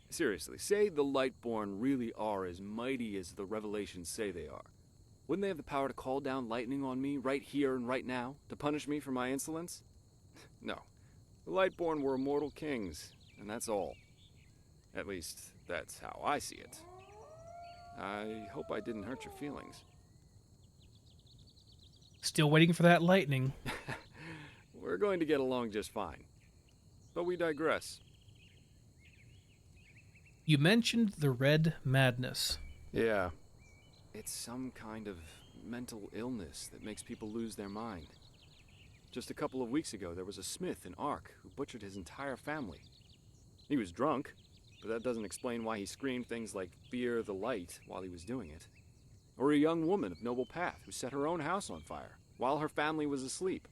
Seriously, say the Lightborn really are as mighty as the revelations say they are. Wouldn't they have the power to call down lightning on me right here and right now, to punish me for my insolence? No. The Lightborn were immortal kings, and that's all. At least, that's how I see it. I hope I didn't hurt your feelings. Still waiting for that lightning. We're going to get along just fine. But we digress. You mentioned the red madness. Yeah. It's some kind of mental illness that makes people lose their mind. Just a couple of weeks ago, there was a smith in Ark who butchered his entire family. He was drunk, but that doesn't explain why he screamed things like "Fear the light" while he was doing it. Or a young woman of noble path who set her own house on fire while her family was asleep.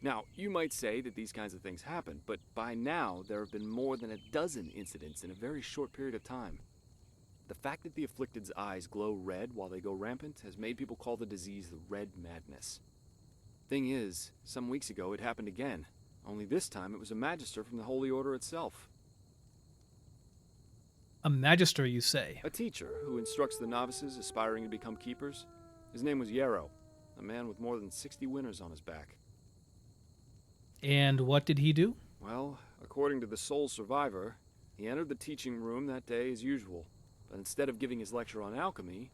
Now, you might say that these kinds of things happen, but by now there have been more than a dozen incidents in a very short period of time. The fact that the afflicted's eyes glow red while they go rampant has made people call the disease the red madness. Thing is, some weeks ago it happened again, only this time it was a magister from the Holy Order itself. A magister, you say? A teacher who instructs the novices aspiring to become keepers. His name was Yarrow, a man with more than 60 winners on his back. And what did he do? Well, according to the sole survivor, he entered the teaching room that day as usual, but instead of giving his lecture on alchemy,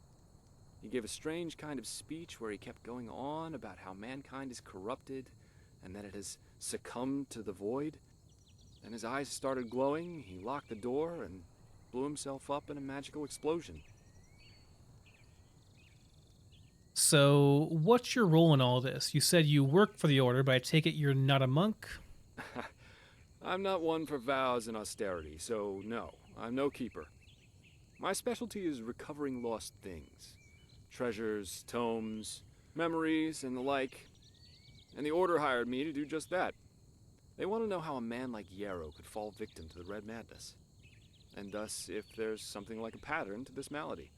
he gave a strange kind of speech where he kept going on about how mankind is corrupted and that it has succumbed to the void. Then his eyes started glowing, he locked the door, and blew himself up in a magical explosion. So, what's your role in all this? You said you work for the Order, but I take it you're not a monk? I'm not one for vows and austerity, so no, I'm no keeper. My specialty is recovering lost things. Treasures, tomes, memories, and the like. And the Order hired me to do just that. They want to know how a man like Yarrow could fall victim to the Red Madness. And thus, if there's something like a pattern to this malady.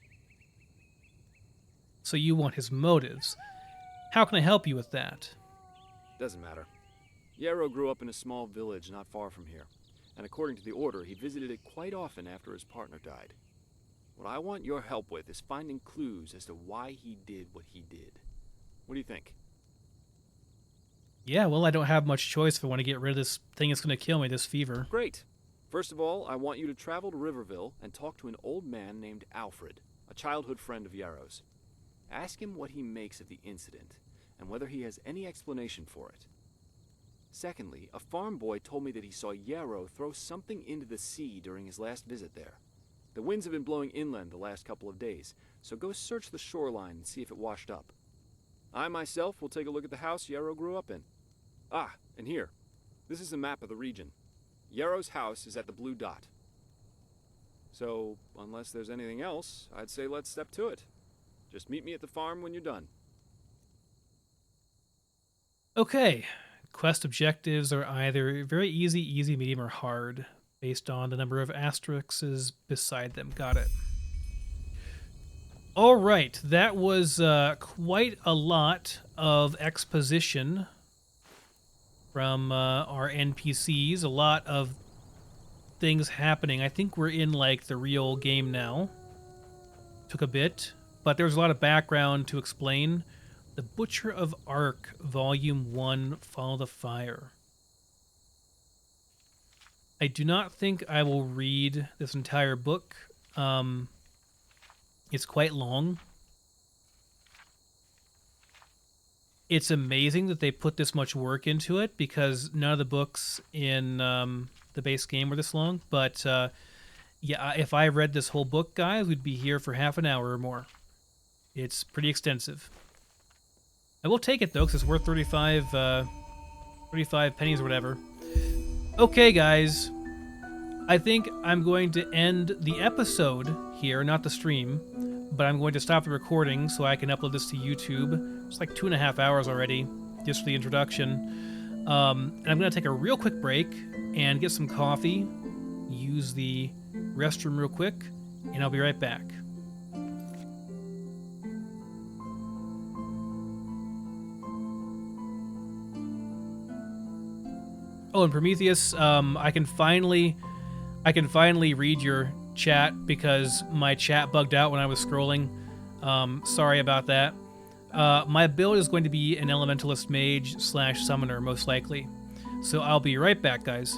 So you want his motives. How can I help you with that? Doesn't matter. Yarrow grew up in a small village not far from here, and according to the Order, he visited it quite often after his partner died. What I want your help with is finding clues as to why he did what he did. What do you think? Yeah, well, I don't have much choice if I want to get rid of this thing that's going to kill me, this fever. Great. First of all, I want you to travel to Riverville and talk to an old man named Alfred, a childhood friend of Yarrow's. Ask him what he makes of the incident, and whether he has any explanation for it. Secondly, a farm boy told me that he saw Yarrow throw something into the sea during his last visit there. The winds have been blowing inland the last couple of days, so go search the shoreline and see if it washed up. I myself will take a look at the house Yarrow grew up in. Ah, and here. This is a map of the region. Yarrow's house is at the blue dot. So, unless there's anything else, I'd say let's step to it. Just meet me at the farm when you're done. Okay. Quest objectives are either very easy, medium, or hard, based on the number of asterisks beside them. Got it. All right. That was quite a lot of exposition from our NPCs. A lot of things happening. I think we're in, like, the real game now. Took a bit. But there was a lot of background to explain. The Butcher of Ark, Volume 1, Follow the Fire. I do not think I will read this entire book. It's quite long. It's amazing that they put this much work into it, because none of the books in the base game were this long. But yeah, if I read this whole book, guys, we'd be here for half an hour or more. It's pretty extensive. I will take it, though, because it's worth 35 pennies or whatever. Okay, guys. I think I'm going to end the episode here, not the stream, but I'm going to stop the recording so I can upload this to YouTube. It's like 2.5 hours already, just for the introduction. And I'm going to take a real quick break and get some coffee, use the restroom real quick, and I'll be right back. Oh, and Prometheus, I can finally read your chat because my chat bugged out when I was scrolling. Sorry about that. My build is going to be an elementalist mage / summoner, most likely. So I'll be right back, guys.